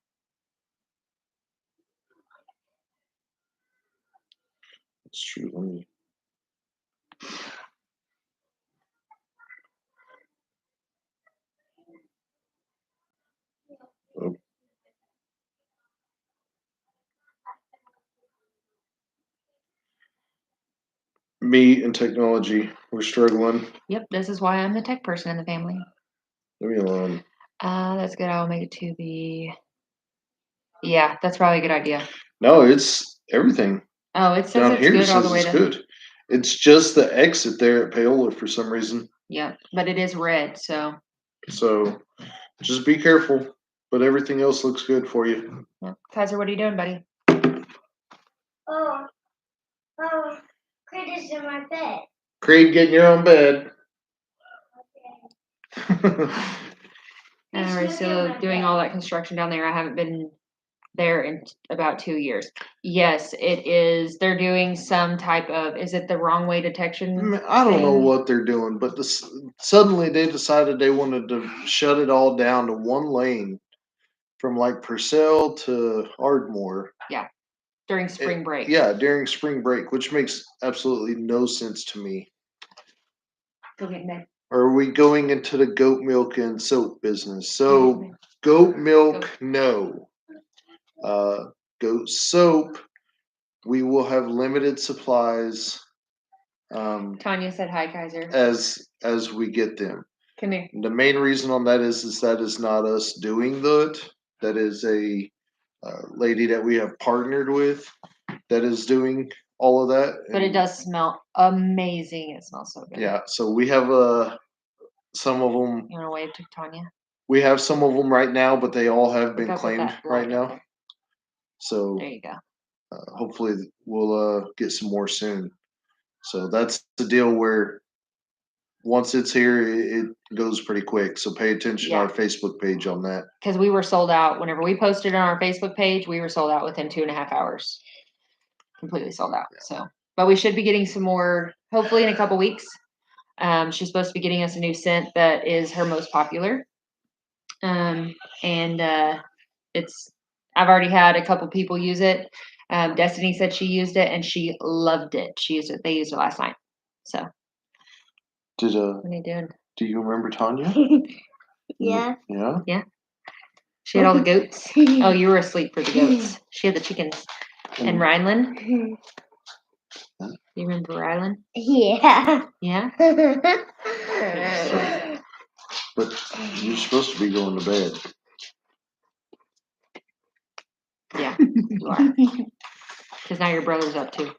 Speaker 3: That's true. Let me. Oh. Me and technology, we're struggling.
Speaker 1: Yep, this is why I'm the tech person in the family.
Speaker 3: Leave me alone.
Speaker 1: That's good. I'll make it to the. Yeah, that's probably a good idea.
Speaker 3: No, it's everything.
Speaker 1: Oh, it says
Speaker 3: Down
Speaker 1: it's
Speaker 3: here
Speaker 1: good all
Speaker 3: says
Speaker 1: the way
Speaker 3: it's
Speaker 1: to.
Speaker 3: good. It's just the exit there at Paola for some reason.
Speaker 1: Yeah, but it is red, so.
Speaker 3: So just be careful. But everything else looks good for you.
Speaker 1: Yeah. Kaiser, what are you doing, buddy?
Speaker 2: Oh, Critters in my bed.
Speaker 3: Creed, get in your own bed.
Speaker 1: And we're still doing all that construction down there. I haven't been there in about 2 years. Yes, it is. They're doing some type of. Is it the wrong way detection?
Speaker 3: I don't know
Speaker 1: thing?
Speaker 3: what they're doing, but suddenly they decided they wanted to shut it all down to one lane from like Purcell to Ardmore.
Speaker 1: During spring break.
Speaker 3: Yeah, during spring break, which makes absolutely no sense to me.
Speaker 1: Go get in bed.
Speaker 3: Are we going into the goat milk and soap business? So goat milk, no. Goat soap, we will have limited supplies
Speaker 1: Tanya said hi, Kaiser.
Speaker 3: as we get them.
Speaker 1: Come here.
Speaker 3: The main reason on that is that is not us doing that. That is a lady that we have partnered with that is doing all of that.
Speaker 1: But it does smell amazing. It smells so good.
Speaker 3: Yeah. So we have some of them.
Speaker 1: You want to wave to Tanya?
Speaker 3: We have some of them right now, but they all have
Speaker 1: Look
Speaker 3: been
Speaker 1: up at
Speaker 3: claimed
Speaker 1: that
Speaker 3: right
Speaker 1: light up
Speaker 3: now.
Speaker 1: there.
Speaker 3: So
Speaker 1: There you go.
Speaker 3: hopefully we'll get some more soon. So that's the deal where once it's here, it goes pretty quick. So pay attention to our Facebook page on that.
Speaker 1: Because we were sold out. Whenever we posted on our Facebook page, we were sold out within 2.5 hours. Completely sold out. So, but we should be getting some more, hopefully in a couple weeks. She's supposed to be getting us a new scent that is her most popular. And I've already had a couple people use it. Destiny said she used it and she loved it. They used it last night. So
Speaker 3: What
Speaker 1: are you doing?
Speaker 3: Do you remember Tanya?
Speaker 2: Yeah.
Speaker 3: Yeah.
Speaker 1: She had all the goats. Oh, you were asleep for the goats. She had the chickens. And Rylan. You remember Rylan?
Speaker 2: Yeah.
Speaker 1: Yeah.
Speaker 3: But you're supposed to be going to bed.
Speaker 1: Yeah, you are. Because now your brother's up too.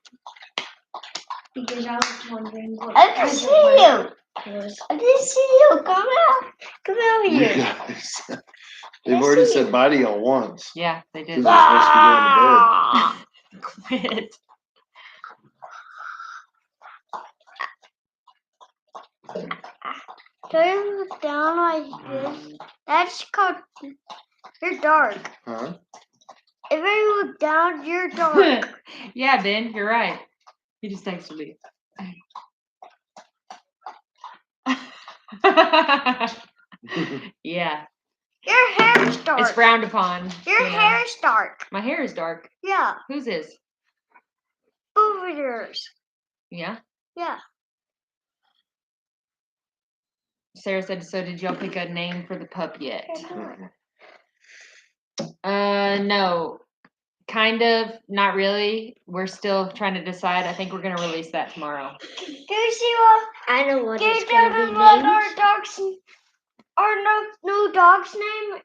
Speaker 2: Because I was wondering what. I didn't see you. I didn't see you. Come out. Come out
Speaker 3: You
Speaker 2: here.
Speaker 3: guys, they've already said bye to y'all once.
Speaker 1: Yeah, they did.
Speaker 3: Because they're supposed to be going to bed.
Speaker 1: Quit.
Speaker 2: Turn it down like this. That's called. You're dark.
Speaker 3: Huh?
Speaker 2: If I look down, you're dark.
Speaker 1: Yeah, Ben, you're right. He just texted me. Yeah.
Speaker 2: Your hair's dark.
Speaker 1: It's frowned upon.
Speaker 2: Your hair's dark.
Speaker 1: My hair is dark.
Speaker 2: Yeah.
Speaker 1: Whose is?
Speaker 2: Both of yours.
Speaker 1: Yeah.
Speaker 2: Yeah.
Speaker 1: Sarah said, so did y'all pick a name for the pup yet? No. Kind of, not really. We're still trying to decide. I think we're gonna release that tomorrow.
Speaker 2: Can you see what? I know what it's gonna be named. Our new dog's name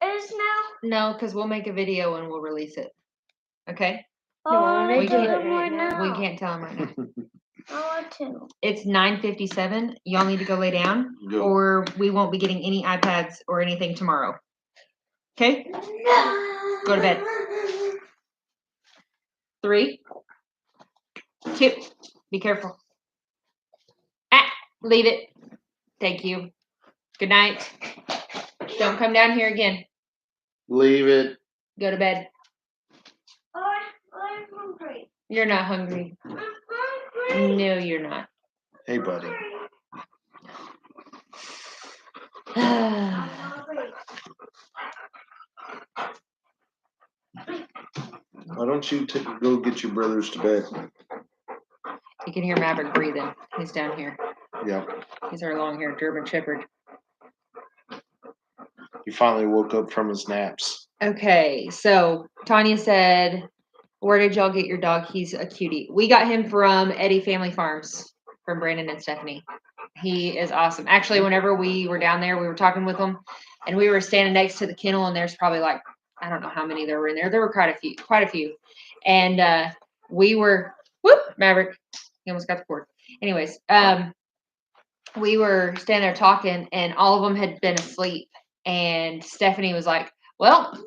Speaker 2: is now?
Speaker 1: No, because we'll make a video and we'll release it. Okay?
Speaker 2: Oh,
Speaker 1: we
Speaker 2: tell
Speaker 1: can't-
Speaker 2: them right now.
Speaker 1: We can't tell them right now.
Speaker 2: I want to.
Speaker 1: It's 9:57. Y'all need to go lay down,
Speaker 3: Go.
Speaker 1: or we won't be getting any iPads or anything tomorrow. Okay? Go to bed. 3, 2, be careful. Leave it. Thank you. Good night. Don't come down here again.
Speaker 3: Leave it.
Speaker 1: Go to bed.
Speaker 2: I'm hungry.
Speaker 1: You're not hungry.
Speaker 2: I'm hungry.
Speaker 1: No, you're not.
Speaker 3: Hey, buddy.
Speaker 2: I'm hungry.
Speaker 3: Why don't you go get your brothers to bed?
Speaker 1: You can hear Maverick breathing. He's down here.
Speaker 3: Yeah.
Speaker 1: He's our long-haired German Shepherd.
Speaker 3: He finally woke up from his naps.
Speaker 1: Okay, so Tanya said, where did y'all get your dog? He's a cutie. We got him from Eddie Family Farms, from Brandon and Stephanie. He is awesome. Actually, whenever we were down there, we were talking with him, and we were standing next to the kennel, and there's probably like, I don't know how many there were in there. There were quite a few. And we were, Maverick, he almost got the cord. Anyways, we were standing there talking, and all of them had been asleep. And Stephanie was like, well,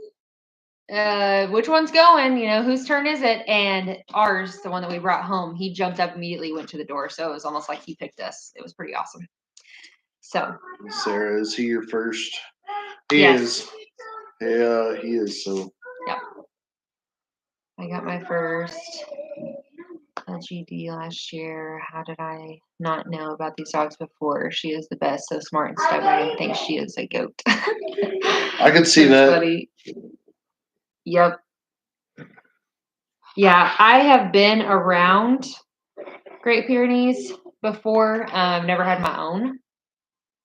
Speaker 1: which one's going? You know, whose turn is it? And ours, the one that we brought home, he jumped up immediately, went to the door. So it was almost like he picked us. It was pretty awesome. So,
Speaker 3: Sarah, is he your first? He
Speaker 1: Yes.
Speaker 3: is. Yeah, he is. So.
Speaker 1: Yep. I got my first LGD last year. How did I not know about these dogs before? She is the best, so smart and stubborn, and thinks she is a goat.
Speaker 3: I could see
Speaker 1: That's
Speaker 3: that.
Speaker 1: funny. Yep. Yeah, I have been around Great Pyrenees before. Never had my own,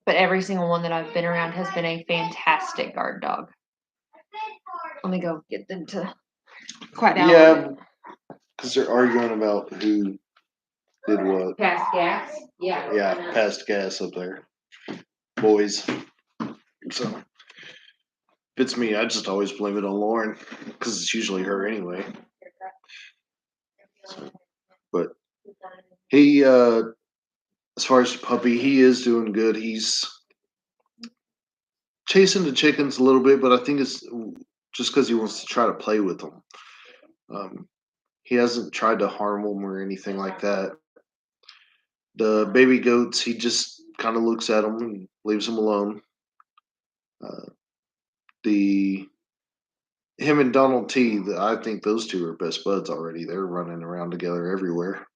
Speaker 1: but every single one that I've been around has been a fantastic guard dog. Let me go get them to quite down
Speaker 3: Yeah.
Speaker 1: with it.
Speaker 3: Because they're arguing about who did what.
Speaker 1: Past gas. Yeah.
Speaker 3: Yeah, passed gas up there. Boys. So, if it's me, I just always blame it on Lauren. Because it's usually her anyway. So, but he, as far as the puppy, he is doing good. He's chasing the chickens a little bit, but I think it's just because he wants to try to play with them. He hasn't tried to harm them or anything like that. The baby goats, he just kind of looks at them and leaves them alone. The him and Donald T, I think those two are best buds already. They're running around together everywhere.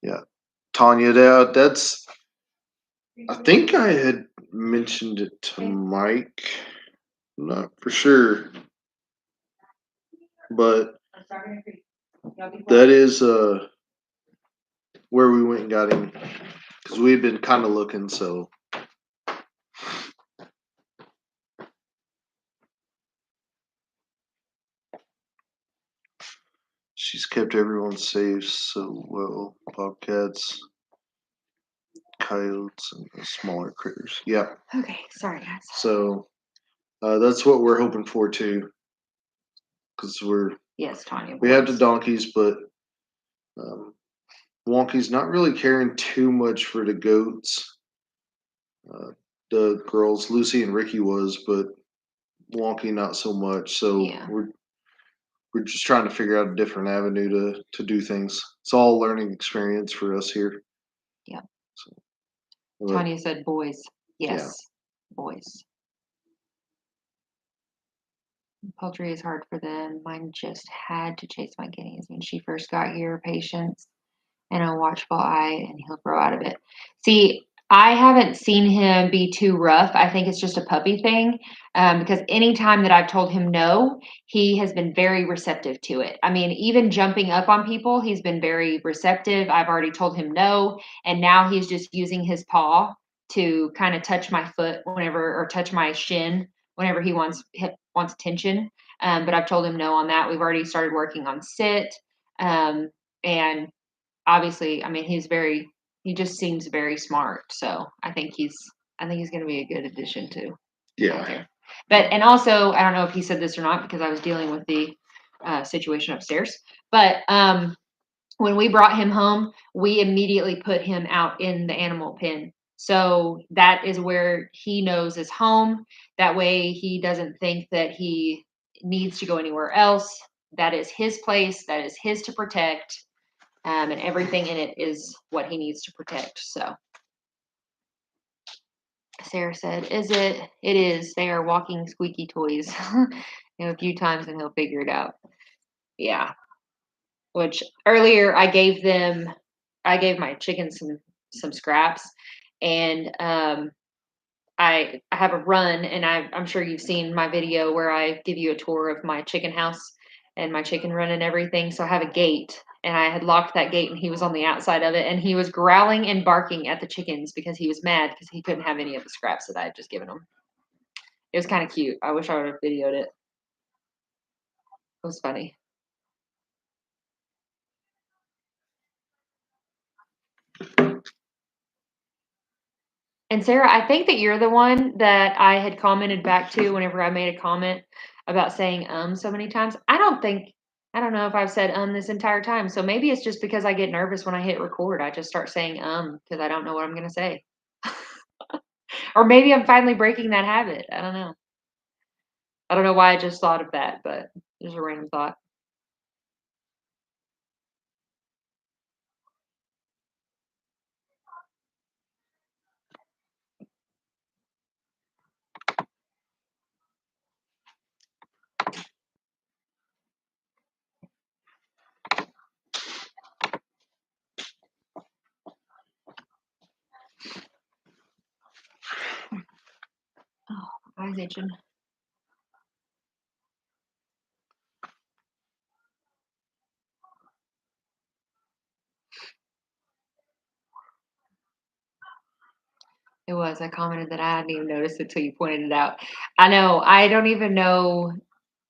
Speaker 3: Yeah, Tanya, that's. I think I had mentioned it to Mike. Not for sure, but that is where we went and got him because we had been kind of looking. So she's kept everyone safe so well. Bobcats, coyotes, and the smaller critters. Yeah.
Speaker 1: Okay. Sorry, guys.
Speaker 3: So that's what we're hoping for too, because
Speaker 1: Yes, Tanya.
Speaker 3: we have the
Speaker 1: boys.
Speaker 3: donkeys, but Wonky's not really caring too much for the goats. The girls, Lucy and Ricky was, but Wonky not so much. So
Speaker 1: Yeah.
Speaker 3: we're just trying to figure out a different avenue to do things. It's all a learning experience for us here.
Speaker 1: Yeah.
Speaker 3: So, but,
Speaker 1: Tanya said boys. Yes.
Speaker 3: Yeah.
Speaker 1: Boys. Poultry is hard for them. Mine just had to chase my guineas when she first got here. Patience and a watchful eye, and he'll grow out of it. See, I haven't seen him be too rough. I think it's just a puppy thing, because anytime that I've told him no, he has been very receptive to it. I mean, even jumping up on people, he's been very receptive. I've already told him no, and now he's just using his paw to kind of touch my foot whenever, or touch my shin whenever he wants attention. But I've told him no on that. We've already started working on sit, and obviously, I mean, he just seems very smart. So I think he's going to be a good addition to
Speaker 3: yeah.
Speaker 1: there. But, and also, I don't know if he said this or not because I was dealing with the situation upstairs, but when we brought him home, we immediately put him out in the animal pen. So that is where he knows is home. That way he doesn't think that he needs to go anywhere else. That is his place. That is his to protect. And everything in it is what he needs to protect. So Sarah said, "Is it? It is. They are walking squeaky toys." A few times and he'll figure it out. Yeah. Which earlier I gave my chickens some scraps, and I have a run, and I'm sure you've seen my video where I give you a tour of my chicken house and my chicken run and everything. So I have a gate, and I had locked that gate, and he was on the outside of it, and he was growling and barking at the chickens because he was mad because he couldn't have any of the scraps that I had just given him. It was kind of cute. I wish I would have videoed it. It was funny. And Sarah, I think that you're the one that I had commented back to whenever I made a comment about saying so many times. I don't know if I've said this entire time. So maybe it's just because I get nervous when I hit record. I just start saying because I don't know what I'm gonna say. Or maybe I'm finally breaking that habit. I don't know. I don't know why I just thought of that, but just a random thought. Oh, eyes itching. It was. I commented that I hadn't even noticed it till you pointed it out. I know. I don't even know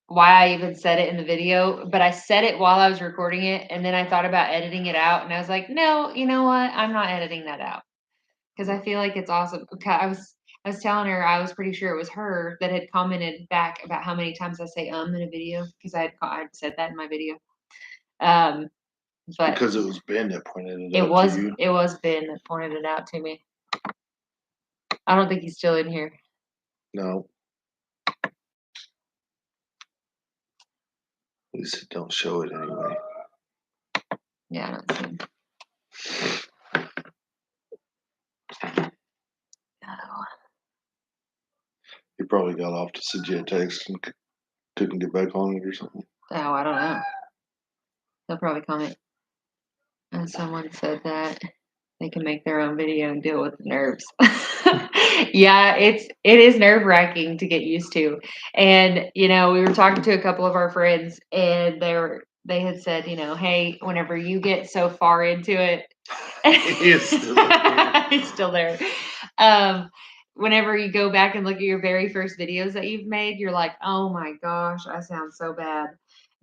Speaker 1: why I even said it in the video, but I said it while I was recording it, and then I thought about editing it out, and I was like, no, you know what? I'm not editing that out because I feel like it's awesome. I was telling her I was pretty sure it was her that had commented back about how many times I say in a video because I'd said that in my video. But
Speaker 3: Because it was Ben that pointed it out to you.
Speaker 1: it was Ben that pointed it out to me. I don't think he's still in here.
Speaker 3: No. At least it don't show it anyway.
Speaker 1: Yeah, I don't see him. Oh.
Speaker 3: He probably got off to send you a text and couldn't get back on it or something.
Speaker 1: Oh, I don't know. They'll probably comment. And someone said that they can make their own video and deal with the nerves. Yeah, it is nerve wracking to get used to. And we were talking to a couple of our friends, and they had said, hey, whenever you get so far into it,
Speaker 3: He is still there.
Speaker 1: he's still there. Whenever you go back and look at your very first videos that you've made, you're like, oh my gosh, I sound so bad.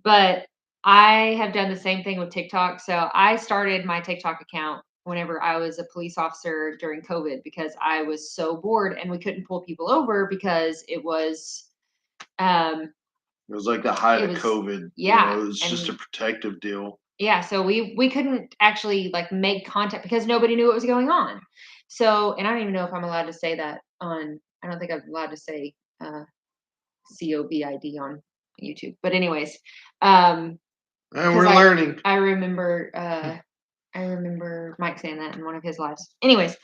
Speaker 1: But I have done the same thing with TikTok. So I started my TikTok account whenever I was a police officer during COVID because I was so bored and we couldn't pull people over because it was
Speaker 3: It was like the height
Speaker 1: It
Speaker 3: of
Speaker 1: was-
Speaker 3: COVID.
Speaker 1: yeah,
Speaker 3: It was just a
Speaker 1: and-
Speaker 3: protective deal.
Speaker 1: yeah, so we couldn't actually like make contact because nobody knew what was going on. So, and I don't even know if I'm allowed to say that I don't think I'm allowed to say COVID on YouTube. But anyways,
Speaker 3: And we're
Speaker 1: I-
Speaker 3: learning.
Speaker 1: I remember Mike saying that in one of his lives. Anyways,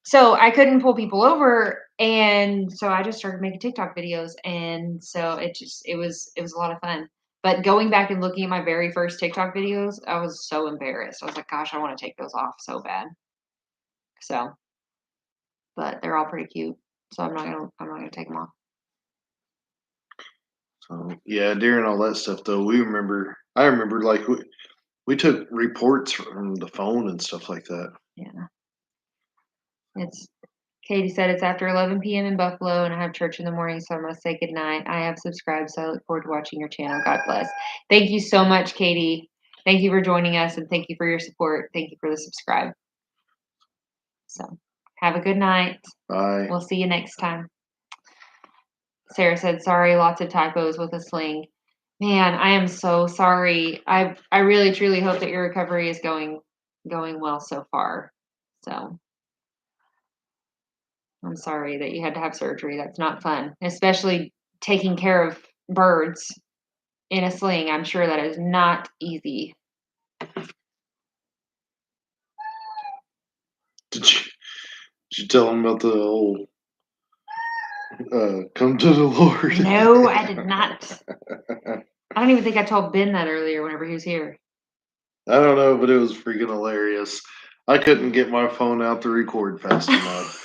Speaker 1: so I couldn't pull people over, and so I just started making TikTok videos, and so it was a lot of fun. But going back and looking at my very first TikTok videos, I was so embarrassed. I was like, gosh, I want to take those off so bad. So, but they're all pretty cute, so I'm not gonna take them off.
Speaker 3: So yeah, during all that stuff though, I remember like we took reports from the phone and stuff like that.
Speaker 1: Yeah. Katie said it's after 11 p.m. in Buffalo, and I have church in the morning, so I must say goodnight. I have subscribed, so I look forward to watching your channel. God bless. Thank you so much, Katie. Thank you for joining us, and thank you for your support. Thank you for the subscribe. So, have a good night.
Speaker 3: Bye.
Speaker 1: We'll see you next time. Sarah said, sorry, lots of typos with a sling. Man, I am so sorry. I really, truly hope that your recovery is going well so far. So. I'm sorry that you had to have surgery. That's not fun, especially taking care of birds in a sling. I'm sure that is not easy.
Speaker 3: Did you tell him about the whole come to the Lord?
Speaker 1: No, I did not. I don't even think I told Ben that earlier whenever he was here.
Speaker 3: I don't know, but it was freaking hilarious. I couldn't get my phone out to record fast enough.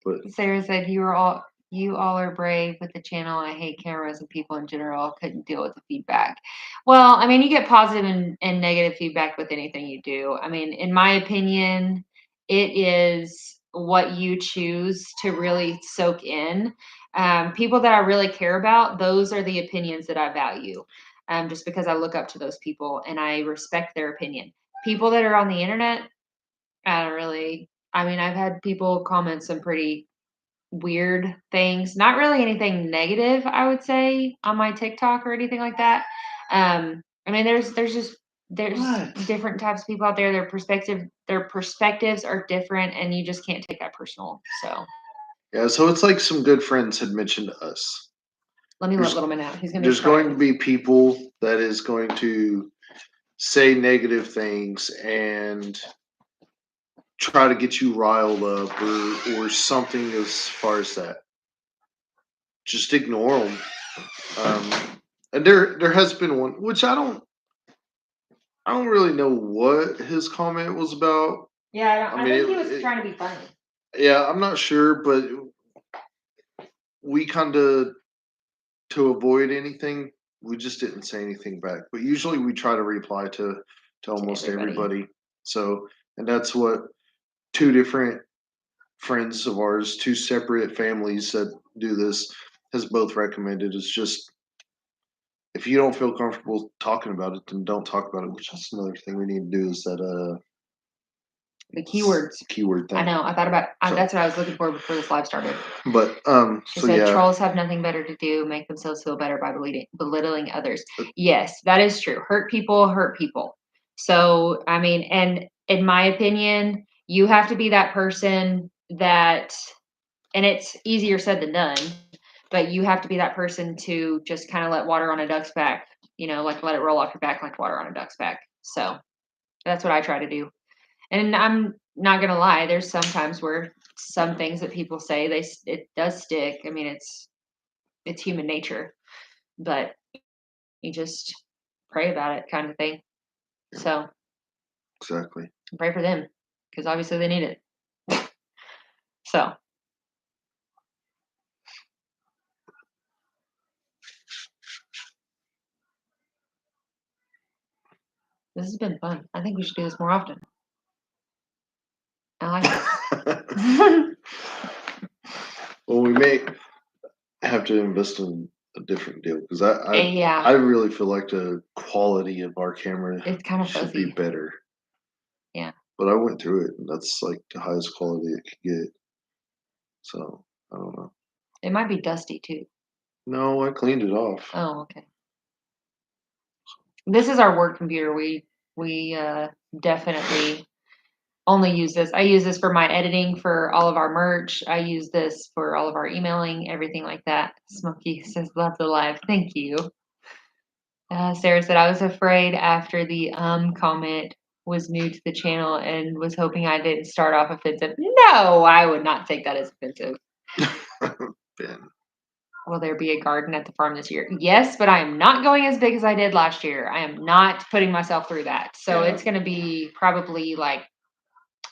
Speaker 3: But
Speaker 1: Sarah said you all are brave with the channel. I hate cameras and people in general. Couldn't deal with the feedback. Well, I mean, you get positive and negative feedback with anything you do. I mean, in my opinion, it is what you choose to really soak in. People that I really care about, those are the opinions that I value. Just because I look up to those people and I respect their opinion. People that are on the internet, I don't really. I mean, I've had people comment some pretty weird things. Not really anything negative, I would say, on my TikTok or anything like that. I mean, there's
Speaker 3: What?
Speaker 1: different types of people out there. Their perspectives are different, and you just can't take that personal. So
Speaker 3: yeah, so it's like some good friends had mentioned to us.
Speaker 1: let me let Littleman out. He's gonna.
Speaker 3: There's going to be people that is going to say negative things and try to get you riled up or something as far as that. Just ignore them. And there has been one which I don't really know what his comment was about.
Speaker 1: Yeah,
Speaker 3: I mean,
Speaker 1: think he was trying to be funny.
Speaker 3: Yeah, I'm not sure, but we kind of, to avoid anything, we just didn't say anything back. But usually we try to reply to almost
Speaker 1: everybody.
Speaker 3: everybody. So, and that's what two different friends of ours, two separate families that do this, has both recommended. It's just if you don't feel comfortable talking about it, then don't talk about it. Which is another thing we need to do is that
Speaker 1: The keywords.
Speaker 3: keyword thing.
Speaker 1: I know. I thought about.
Speaker 3: So-
Speaker 1: That's what I was looking for before this live started.
Speaker 3: But
Speaker 1: She
Speaker 3: so
Speaker 1: said
Speaker 3: yeah,
Speaker 1: trolls have nothing better to do, make themselves feel better by belittling others. Yes, that is true. Hurt people hurt people. So, I mean, and in my opinion, you have to be that person that, and it's easier said than done, but you have to be that person to just kind of let water on a duck's back, like let it roll off your back like water on a duck's back. So that's what I try to do. And I'm not gonna lie, there's sometimes where some things that people say it does stick. I mean, it's human nature, but you just pray about it, kind of thing. So
Speaker 3: exactly.
Speaker 1: pray for them because obviously they need it. So this has been fun. I think we should do this more often. I like it.
Speaker 3: Well, we may have to invest in a different deal because I
Speaker 1: Yeah,
Speaker 3: really feel like the quality of our camera
Speaker 1: it's kind of
Speaker 3: should be
Speaker 1: fuzzy.
Speaker 3: better.
Speaker 1: Yeah.
Speaker 3: But I went through it, and that's like the highest quality it could get. So I don't know.
Speaker 1: It might be dusty too.
Speaker 3: No, I cleaned it off.
Speaker 1: Oh, okay. This is our work computer. We definitely only use this. I use this for my editing for all of our merch. I use this for all of our emailing, everything like that. Smokey says, love the live. Thank you. Sarah said, I was afraid after the comment was new to the channel and was hoping I didn't start off offensive. No, I would not take that as offensive.
Speaker 3: Ben.
Speaker 1: Will there be a garden at the farm this year? Yes, but I am not going as big as I did last year. I am not putting myself through that. So
Speaker 3: Yeah.
Speaker 1: it's going to be probably like,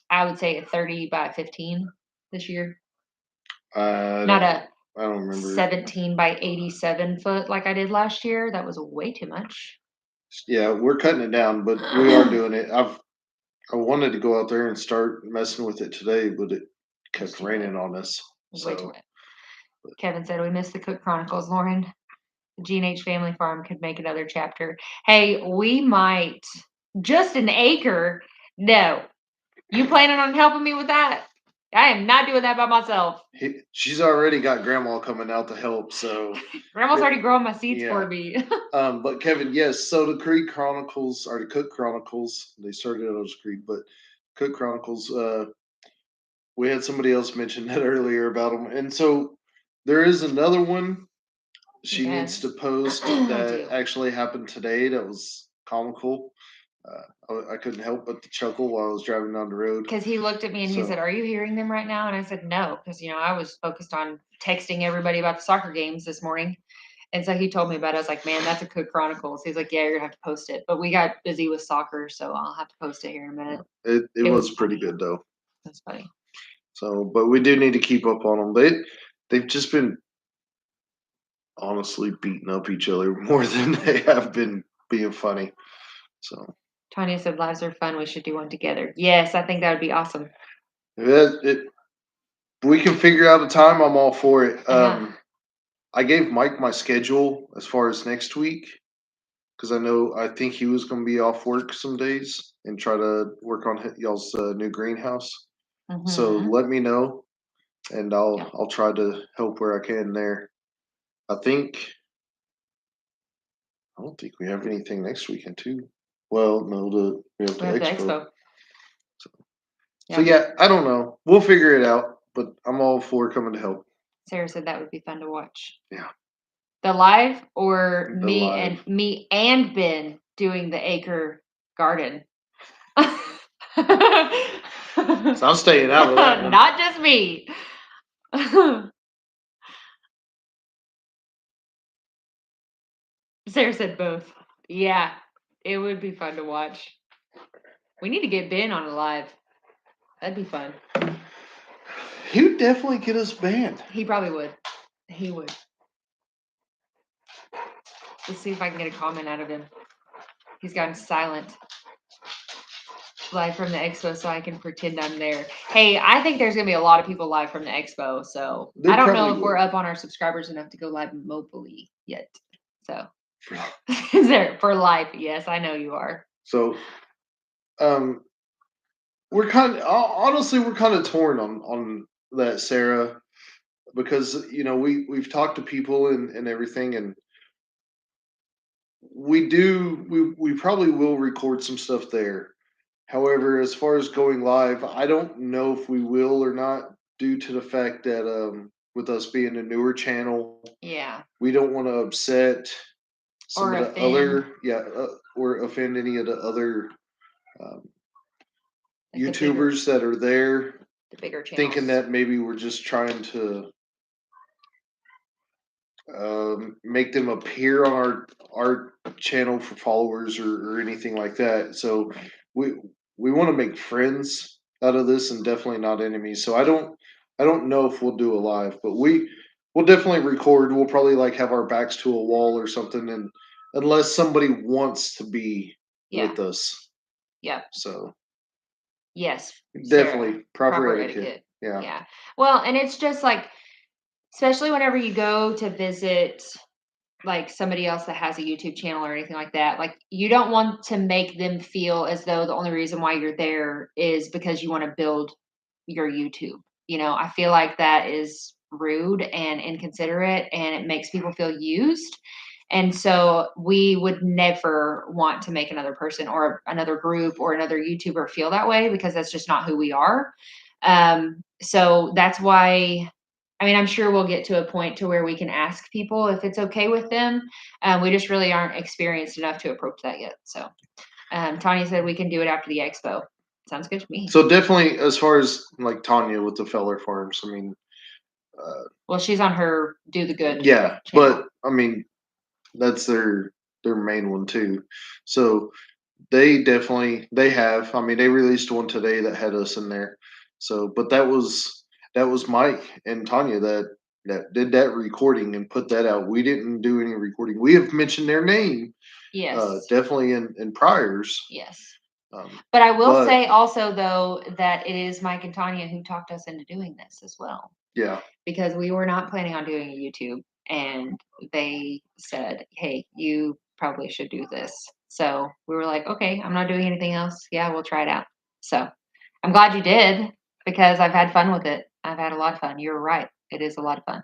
Speaker 1: I would say a 30 by 15 this year. Not a
Speaker 3: I don't remember.
Speaker 1: 17 by 87 foot like I did last year. That was way too much.
Speaker 3: Yeah, we're cutting it down, but we are doing it. I wanted to go out there and start messing with it today, but it kept
Speaker 1: too
Speaker 3: raining on us.
Speaker 1: Way too
Speaker 3: So
Speaker 1: wet. Kevin said, we missed the Cook Chronicles, Lauren. The G&H Family Farm could make another chapter. Hey, we might. Just an acre? No. You planning on helping me with that? I am not doing that by myself.
Speaker 3: she's already got grandma coming out to help. So
Speaker 1: Grandma's already growing my seeds
Speaker 3: Yeah.
Speaker 1: for me.
Speaker 3: but Kevin, yes. So the Creek Chronicles or the Cook Chronicles, they started out as Creek, but Cook Chronicles. We had somebody else mention that earlier about them, and so there is another one she needs to post
Speaker 1: I
Speaker 3: that
Speaker 1: do.
Speaker 3: actually happened today. That was comical. I couldn't help but to chuckle while I was driving down the road.
Speaker 1: Because he looked at me and he
Speaker 3: So-
Speaker 1: said, are you hearing them right now? And I said, no, because, I was focused on texting everybody about the soccer games this morning. And so he told me about it. I was like, man, that's a Cook Chronicles. He's like, yeah, you're going to have to post it. But we got busy with soccer, so I'll have to post it here in a minute.
Speaker 3: It
Speaker 1: It
Speaker 3: was
Speaker 1: was
Speaker 3: pretty
Speaker 1: funny.
Speaker 3: good though.
Speaker 1: That's funny.
Speaker 3: So, but we do need to keep up on them. They've just been honestly beating up each other more than they have been being funny. So
Speaker 1: Tanya said lives are fun. We should do one together. Yes, I think that would be awesome.
Speaker 3: if we can figure out a time, I'm all for it.
Speaker 1: Yeah.
Speaker 3: I gave Mike my schedule as far as next week because I think he was going to be off work some days and try to work on y'all's new greenhouse. So
Speaker 1: Mhm.
Speaker 3: let me know, and I'll try to help where I can there. I don't think we have anything next weekend too. Well, no, we have the
Speaker 1: We have the
Speaker 3: expo.
Speaker 1: expo.
Speaker 3: So yeah, I don't know. We'll figure it out, but I'm all for coming to help.
Speaker 1: Sarah said that would be fun to watch.
Speaker 3: Yeah.
Speaker 1: The live or
Speaker 3: The
Speaker 1: me
Speaker 3: live.
Speaker 1: and Ben doing the acre garden.
Speaker 3: So I'm staying out of that one.
Speaker 1: Not just me. Sarah said both. Yeah, it would be fun to watch. We need to get Ben on a live. That'd be fun.
Speaker 3: He would definitely get us banned.
Speaker 1: He probably would. He would. Let's see if I can get a comment out of him. He's gotten silent. live from the expo so I can pretend I'm there. Hey, I think there's gonna be a lot of people live from the expo, so
Speaker 3: There
Speaker 1: I don't know
Speaker 3: probably
Speaker 1: if we're
Speaker 3: will.
Speaker 1: up on our subscribers enough to go live mobily yet. So is there for live? Yes, I know you are.
Speaker 3: So, we're kind of honestly we're kind of torn on that, Sarah, because we've talked to people and everything, and we probably will record some stuff there. However, as far as going live, I don't know if we will or not, due to the fact that with us being a newer channel,
Speaker 1: Yeah.
Speaker 3: we don't want to upset some
Speaker 1: Or
Speaker 3: of the
Speaker 1: offend.
Speaker 3: other or offend any of the other um,
Speaker 1: Like the
Speaker 3: YouTubers that are there,
Speaker 1: bigger channels.
Speaker 3: thinking that maybe we're just trying to make them appear on our channel for followers or anything like that. So we want to make friends out of this and definitely not enemies. So I don't know if we'll do a live, but we'll definitely record. We'll probably like have our backs to a wall or something, and unless somebody wants to be with us.
Speaker 1: Yep.
Speaker 3: So
Speaker 1: Yes.
Speaker 3: definitely
Speaker 1: Sarah,
Speaker 3: proper etiquette. Yeah.
Speaker 1: Yeah. Well, and it's just like, especially whenever you go to visit like somebody else that has a YouTube channel or anything like that, like you don't want to make them feel as though the only reason why you're there is because you want to build your YouTube. I feel like that is rude and inconsiderate and it makes people feel used. And so we would never want to make another person or another group or another YouTuber feel that way because that's just not who we are. So that's why, I mean, I'm sure we'll get to a point to where we can ask people if it's okay with them. We just really aren't experienced enough to approach that yet. So Tanya said we can do it after the expo. Sounds good to me.
Speaker 3: So definitely, as far as like Tanya with the Feller Farms, I mean,
Speaker 1: Well, she's on her Do the Good.
Speaker 3: yeah,
Speaker 1: channel.
Speaker 3: but I mean, that's their main one too. So they have. I mean, they released one today that had us in there. So, but that was Mike and Tanya that did that recording and put that out. We didn't do any recording. We have mentioned their name,
Speaker 1: Yes.
Speaker 3: definitely in priors.
Speaker 1: Yes.
Speaker 3: Um,
Speaker 1: But I will
Speaker 3: but-
Speaker 1: say also though that it is Mike and Tanya who talked us into doing this as well.
Speaker 3: yeah,
Speaker 1: Because we were not planning on doing a YouTube and they said, "Hey, you probably should do this." So we were like, "Okay, I'm not doing anything else. Yeah, we'll try it out." So I'm glad you did because I've had fun with it. I've had a lot of fun. You're right. It is a lot of fun.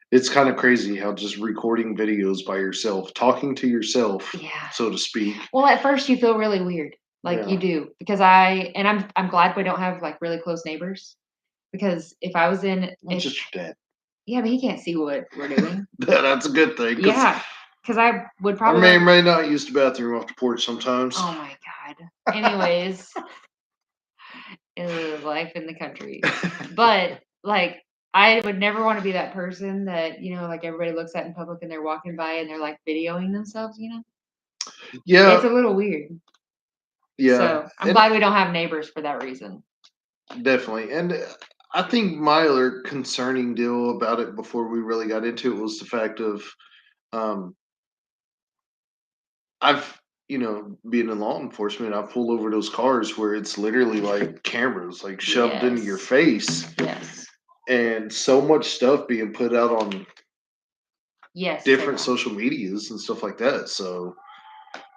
Speaker 3: it's kind of crazy how just recording videos by yourself, talking to yourself,
Speaker 1: Yeah.
Speaker 3: so to speak.
Speaker 1: Well, at first you feel really weird. Like
Speaker 3: Yeah.
Speaker 1: you do. Because I'm glad we don't have like really close neighbors. Because if I was in
Speaker 3: Not just your dad.
Speaker 1: yeah, but he can't see what we're doing.
Speaker 3: That's a good thing. 'Cause
Speaker 1: Yeah. Because I would
Speaker 3: I
Speaker 1: probably
Speaker 3: may or may not use the bathroom off the porch sometimes.
Speaker 1: Oh my God. Anyways, life in the country. But like, I would never want to be that person that, like everybody looks at in public and they're walking by and they're like videoing themselves.
Speaker 3: Yeah,
Speaker 1: It's a little weird.
Speaker 3: yeah,
Speaker 1: So I'm
Speaker 3: and
Speaker 1: glad we don't have neighbors for that reason.
Speaker 3: definitely. And I think my other concerning deal about it before we really got into it was the fact of um, I've being in law enforcement, I've pulled over those cars where it's literally like cameras like shoved into your
Speaker 1: Yes.
Speaker 3: face,
Speaker 1: Yes.
Speaker 3: and so much stuff being put out on
Speaker 1: Yes.
Speaker 3: different
Speaker 1: Sarah.
Speaker 3: social medias and stuff like that. So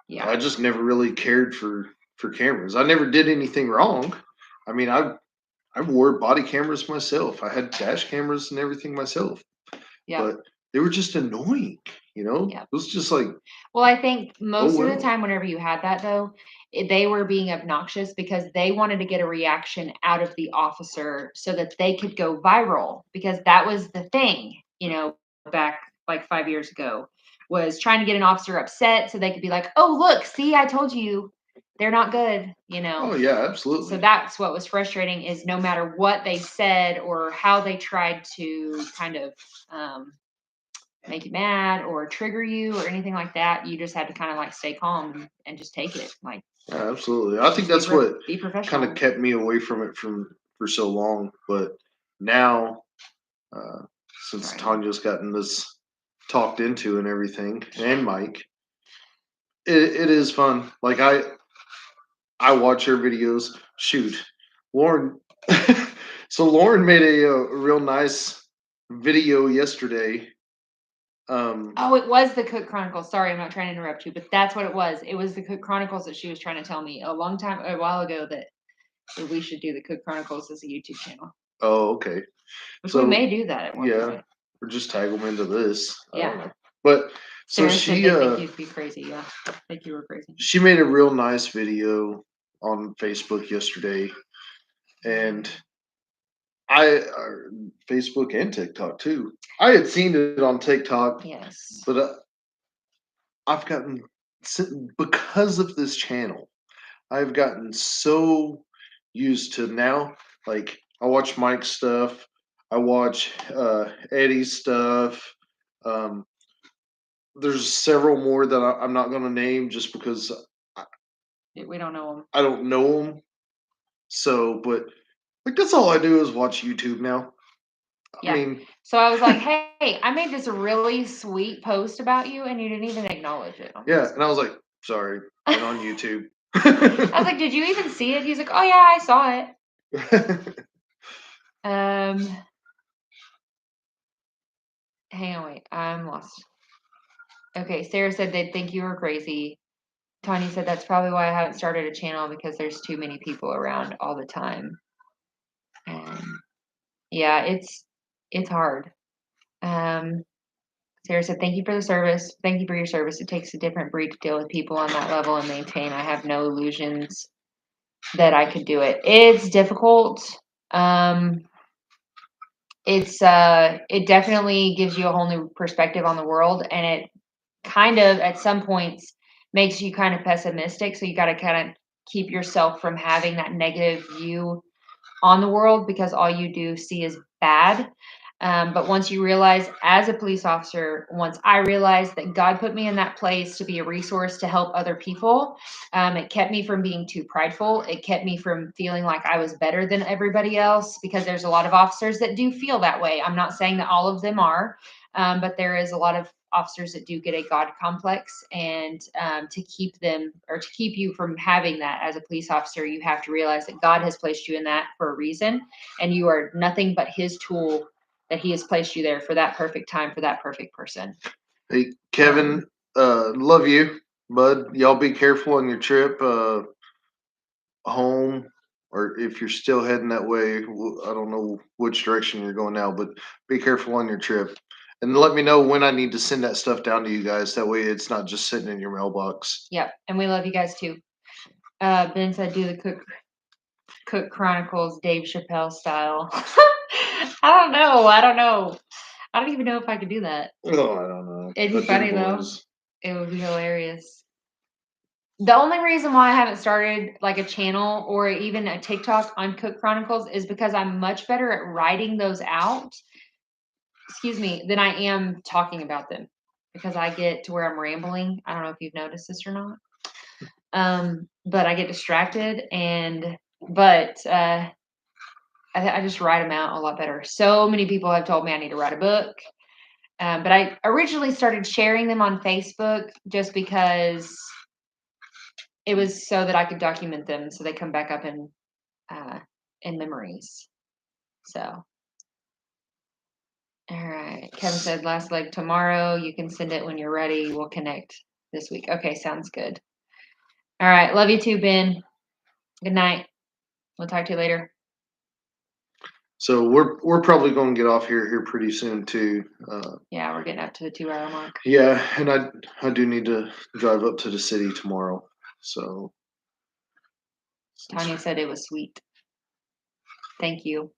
Speaker 1: Yeah.
Speaker 3: I just never really cared for cameras. I never did anything wrong. I mean, I wore body cameras myself. I had dash cameras and everything myself.
Speaker 1: Yeah.
Speaker 3: But they were just annoying,
Speaker 1: Yeah.
Speaker 3: It was just like,
Speaker 1: Well, I think most of
Speaker 3: well.
Speaker 1: the time, whenever you had that, though, they were being obnoxious because they wanted to get a reaction out of the officer so that they could go viral. Because that was the thing, back like 5 years ago, was trying to get an officer upset so they could be like, "Oh, look, see, I told you, they're not good,"
Speaker 3: Oh yeah, absolutely.
Speaker 1: So that's what was frustrating is no matter what they said or how they tried to kind of make you mad or trigger you or anything like that, you just had to kind of like stay calm and just take it. Like,
Speaker 3: Yeah, absolutely. I think
Speaker 1: just
Speaker 3: that's what
Speaker 1: be professional.
Speaker 3: kind of kept me away from it for so long. But now, since
Speaker 1: Right.
Speaker 3: Tanya's gotten this talked into and everything, and Mike, it is fun. Like I watch her videos. Shoot, Lauren. So Lauren made a real nice video yesterday.
Speaker 1: Oh, it was the Cook Chronicles. Sorry, I'm not trying to interrupt you, but that's what it was. It was the Cook Chronicles that she was trying to tell me a while ago that we should do the Cook Chronicles as a YouTube channel.
Speaker 3: Oh, okay.
Speaker 1: Which
Speaker 3: So
Speaker 1: we may do that at one
Speaker 3: yeah,
Speaker 1: point.
Speaker 3: or just tag them into this. I don't
Speaker 1: Yeah.
Speaker 3: know. But so
Speaker 1: Sarah said
Speaker 3: she
Speaker 1: they think you'd be crazy. Yeah, I think you were crazy.
Speaker 3: she made a real nice video on Facebook yesterday, and Facebook and TikTok too. I had seen it on TikTok,
Speaker 1: Yes.
Speaker 3: but I've gotten because of this channel. I've gotten so used to now. Like I watch Mike's stuff, I watch Eddie's stuff. Um, there's several more that I'm not going to name just because
Speaker 1: We don't know them.
Speaker 3: I don't know them. So, but like that's all I do is watch YouTube now.
Speaker 1: Yeah.
Speaker 3: I mean,
Speaker 1: So I was like, hey, I made this really sweet post about you and you didn't even acknowledge it.
Speaker 3: yeah, and I was like, sorry, and on YouTube.
Speaker 1: I was like, did you even see it? He's like, oh yeah, I saw it. Hang on, wait, I'm lost. Okay, Sarah said they'd think you were crazy. Tanya said that's probably why I haven't started a channel because there's too many people around all the time. And yeah, it's hard. Sarah said, thank you for the service. Thank you for your service. It takes a different breed to deal with people on that level and maintain. I have no illusions that I could do it. It's difficult. It definitely gives you a whole new perspective on the world, and it kind of at some points makes you kind of pessimistic. So you got to kind of keep yourself from having that negative view on the world because all you do see is bad. But once you realize, as a police officer, once I realized that God put me in that place to be a resource to help other people, it kept me from being too prideful. It kept me from feeling like I was better than everybody else because there's a lot of officers that do feel that way. I'm not saying that all of them are, but there is a lot of officers that do get a God complex, and to keep them or to keep you from having that as a police officer, you have to realize that God has placed you in that for a reason, and you are nothing but His tool that He has placed you there for that perfect time for that perfect person.
Speaker 3: Hey, Kevin, love you, bud. Y'all be careful on your trip home, or if you're still heading that way. I don't know which direction you're going now, but be careful on your trip. And let me know when I need to send that stuff down to you guys. That way it's not just sitting in your mailbox.
Speaker 1: Yep, and we love you guys too. Ben said, "Do the Cook Chronicles, Dave Chappelle style." I don't know. I don't even know if I could do that.
Speaker 3: Oh, I don't know.
Speaker 1: It'd be funny though. It would be hilarious. The only reason why I haven't started like a channel or even a TikTok on Cook Chronicles is because I'm much better at writing those out, than I am talking about them, because I get to where I'm rambling. I don't know if you've noticed this or not. But I get distracted I just write them out a lot better. So many people have told me I need to write a book. But I originally started sharing them on Facebook just because it was so that I could document them so they come back up in memories. So, all right. Kevin said last leg tomorrow. You can send it when you're ready. We'll connect this week. Okay, sounds good. All right. Love you too, Ben. Good night. We'll talk to you later.
Speaker 3: So we're probably going to get off here pretty soon too.
Speaker 1: Yeah, we're getting up to the 2-hour mark.
Speaker 3: Yeah, and I do need to drive up to the city tomorrow. So
Speaker 1: Tanya said it was sweet. Thank you.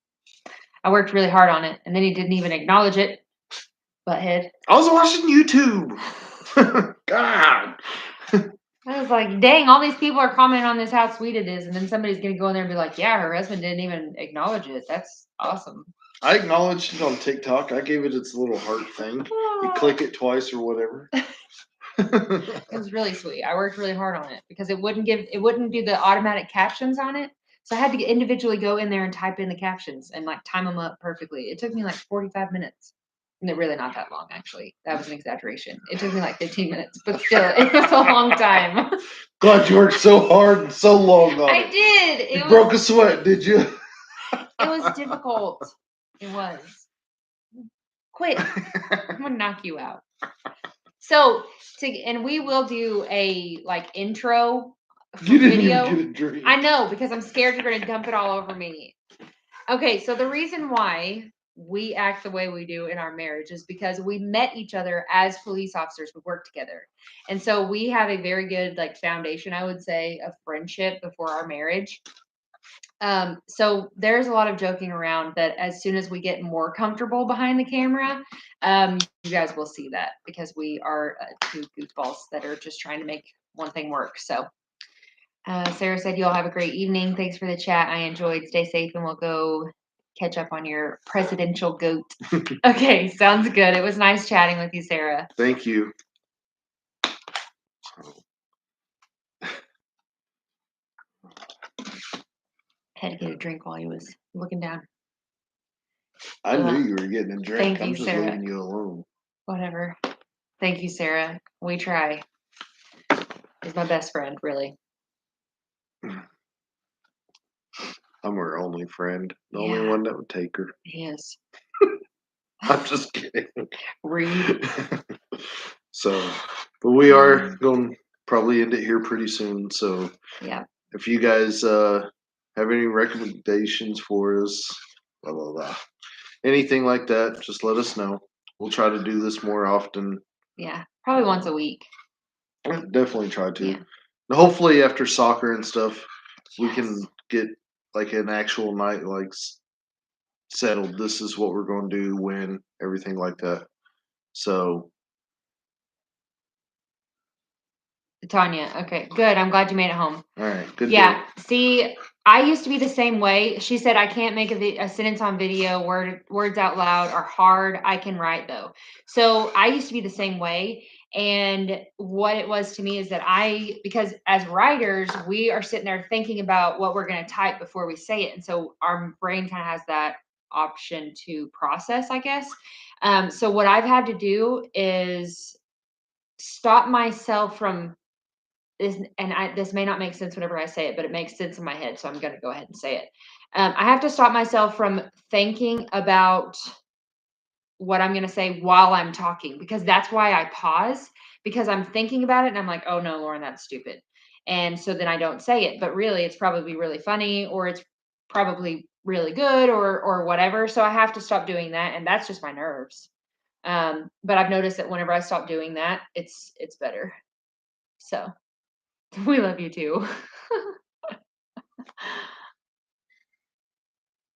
Speaker 1: I worked really hard on it, and then he didn't even acknowledge it. Butthead.
Speaker 3: I was watching YouTube. God.
Speaker 1: I was like, dang, all these people are commenting on this how sweet it is, and then somebody's gonna go in there and be like, yeah, her husband didn't even acknowledge it. That's awesome.
Speaker 3: I acknowledged it on TikTok. I gave it its little heart thing. You click it twice or whatever.
Speaker 1: It was really sweet. I worked really hard on it because it wouldn't do the automatic captions on it. So I had to individually go in there and type in the captions and like time them up perfectly. It took me like 45 minutes. Really not that long, actually. That was an exaggeration. It took me like 15 minutes, but still, it was a long time.
Speaker 3: God, you worked so hard and so long on
Speaker 1: I
Speaker 3: it.
Speaker 1: did.
Speaker 3: You broke a sweat, did you?
Speaker 1: It was difficult. It was. Quit. I'm gonna knock you out. So, and we will do a like intro
Speaker 3: You didn't
Speaker 1: video.
Speaker 3: even get a drink.
Speaker 1: I know, because I'm scared you're gonna dump it all over me. Okay, so the reason why we act the way we do in our marriage is because we met each other as police officers. We worked together. And so we have a very good like foundation, I would say, of friendship before our marriage. So there's a lot of joking around that as soon as we get more comfortable behind the camera, you guys will see that, because we are two goofballs that are just trying to make one thing work. So Sarah said, you all have a great evening. Thanks for the chat. I enjoyed. Stay safe, and we'll go catch up on your presidential goat. Okay, sounds good. It was nice chatting with you, Sarah.
Speaker 3: Thank you.
Speaker 1: Had to get a drink while he was looking down.
Speaker 3: I knew you were getting a drink.
Speaker 1: Thank
Speaker 3: I'm
Speaker 1: you,
Speaker 3: just
Speaker 1: Sarah.
Speaker 3: leaving you alone.
Speaker 1: Whatever. Thank you, Sarah. We try. He's my best friend, really.
Speaker 3: I'm her only friend. The
Speaker 1: Yeah.
Speaker 3: only one that would take her.
Speaker 1: He is.
Speaker 3: I'm just kidding.
Speaker 1: Rude.
Speaker 3: So, but we are going to probably end it here pretty soon. So,
Speaker 1: Yeah.
Speaker 3: if you guys have any recommendations for us, blah, blah, blah, anything like that, just let us know. We'll try to do this more often.
Speaker 1: Yeah. Probably once a week.
Speaker 3: I'll definitely try to.
Speaker 1: Yeah.
Speaker 3: And hopefully, after soccer and stuff, we
Speaker 1: Yes.
Speaker 3: can get like an actual night like settled. This is what we're going to do, when, everything like that. So,
Speaker 1: Tanya. Okay. Good. I'm glad you made it home.
Speaker 3: all right, good
Speaker 1: Yeah.
Speaker 3: deal.
Speaker 1: See, I used to be the same way. She said, I can't make a sentence on video. Words out loud are hard. I can write though. So I used to be the same way. And what it was to me is that because as writers, we are sitting there thinking about what we're going to type before we say it. And so our brain kind of has that option to process, I guess. So what I've had to do is stop myself from this, and this may not make sense whenever I say it, but it makes sense in my head, so I'm going to go ahead and say it. I have to stop myself from thinking about what I'm going to say while I'm talking, because that's why I pause, because I'm thinking about it and I'm like, oh no, Lauren, that's stupid. And so then I don't say it, but really it's probably really funny, or it's probably really good, or whatever. So I have to stop doing that, and that's just my nerves. But I've noticed that whenever I stop doing that, it's better. So we love you too.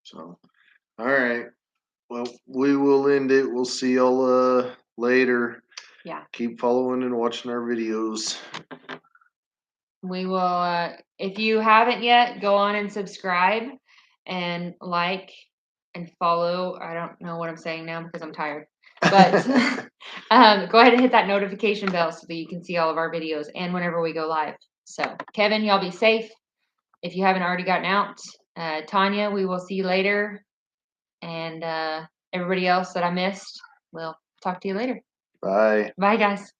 Speaker 3: So, all right. Well, we will end it. We'll see y'all later.
Speaker 1: Yeah.
Speaker 3: Keep following and watching our videos.
Speaker 1: We will, if you haven't yet, go on and subscribe and like and follow. I don't know what I'm saying now because I'm tired. But go ahead and hit that notification bell so that you can see all of our videos and whenever we go live. So, Kevin, y'all be safe. If you haven't already gotten out, Tanya, we will see you later. And everybody else that I missed, we'll talk to you later.
Speaker 3: Bye.
Speaker 1: Bye, guys.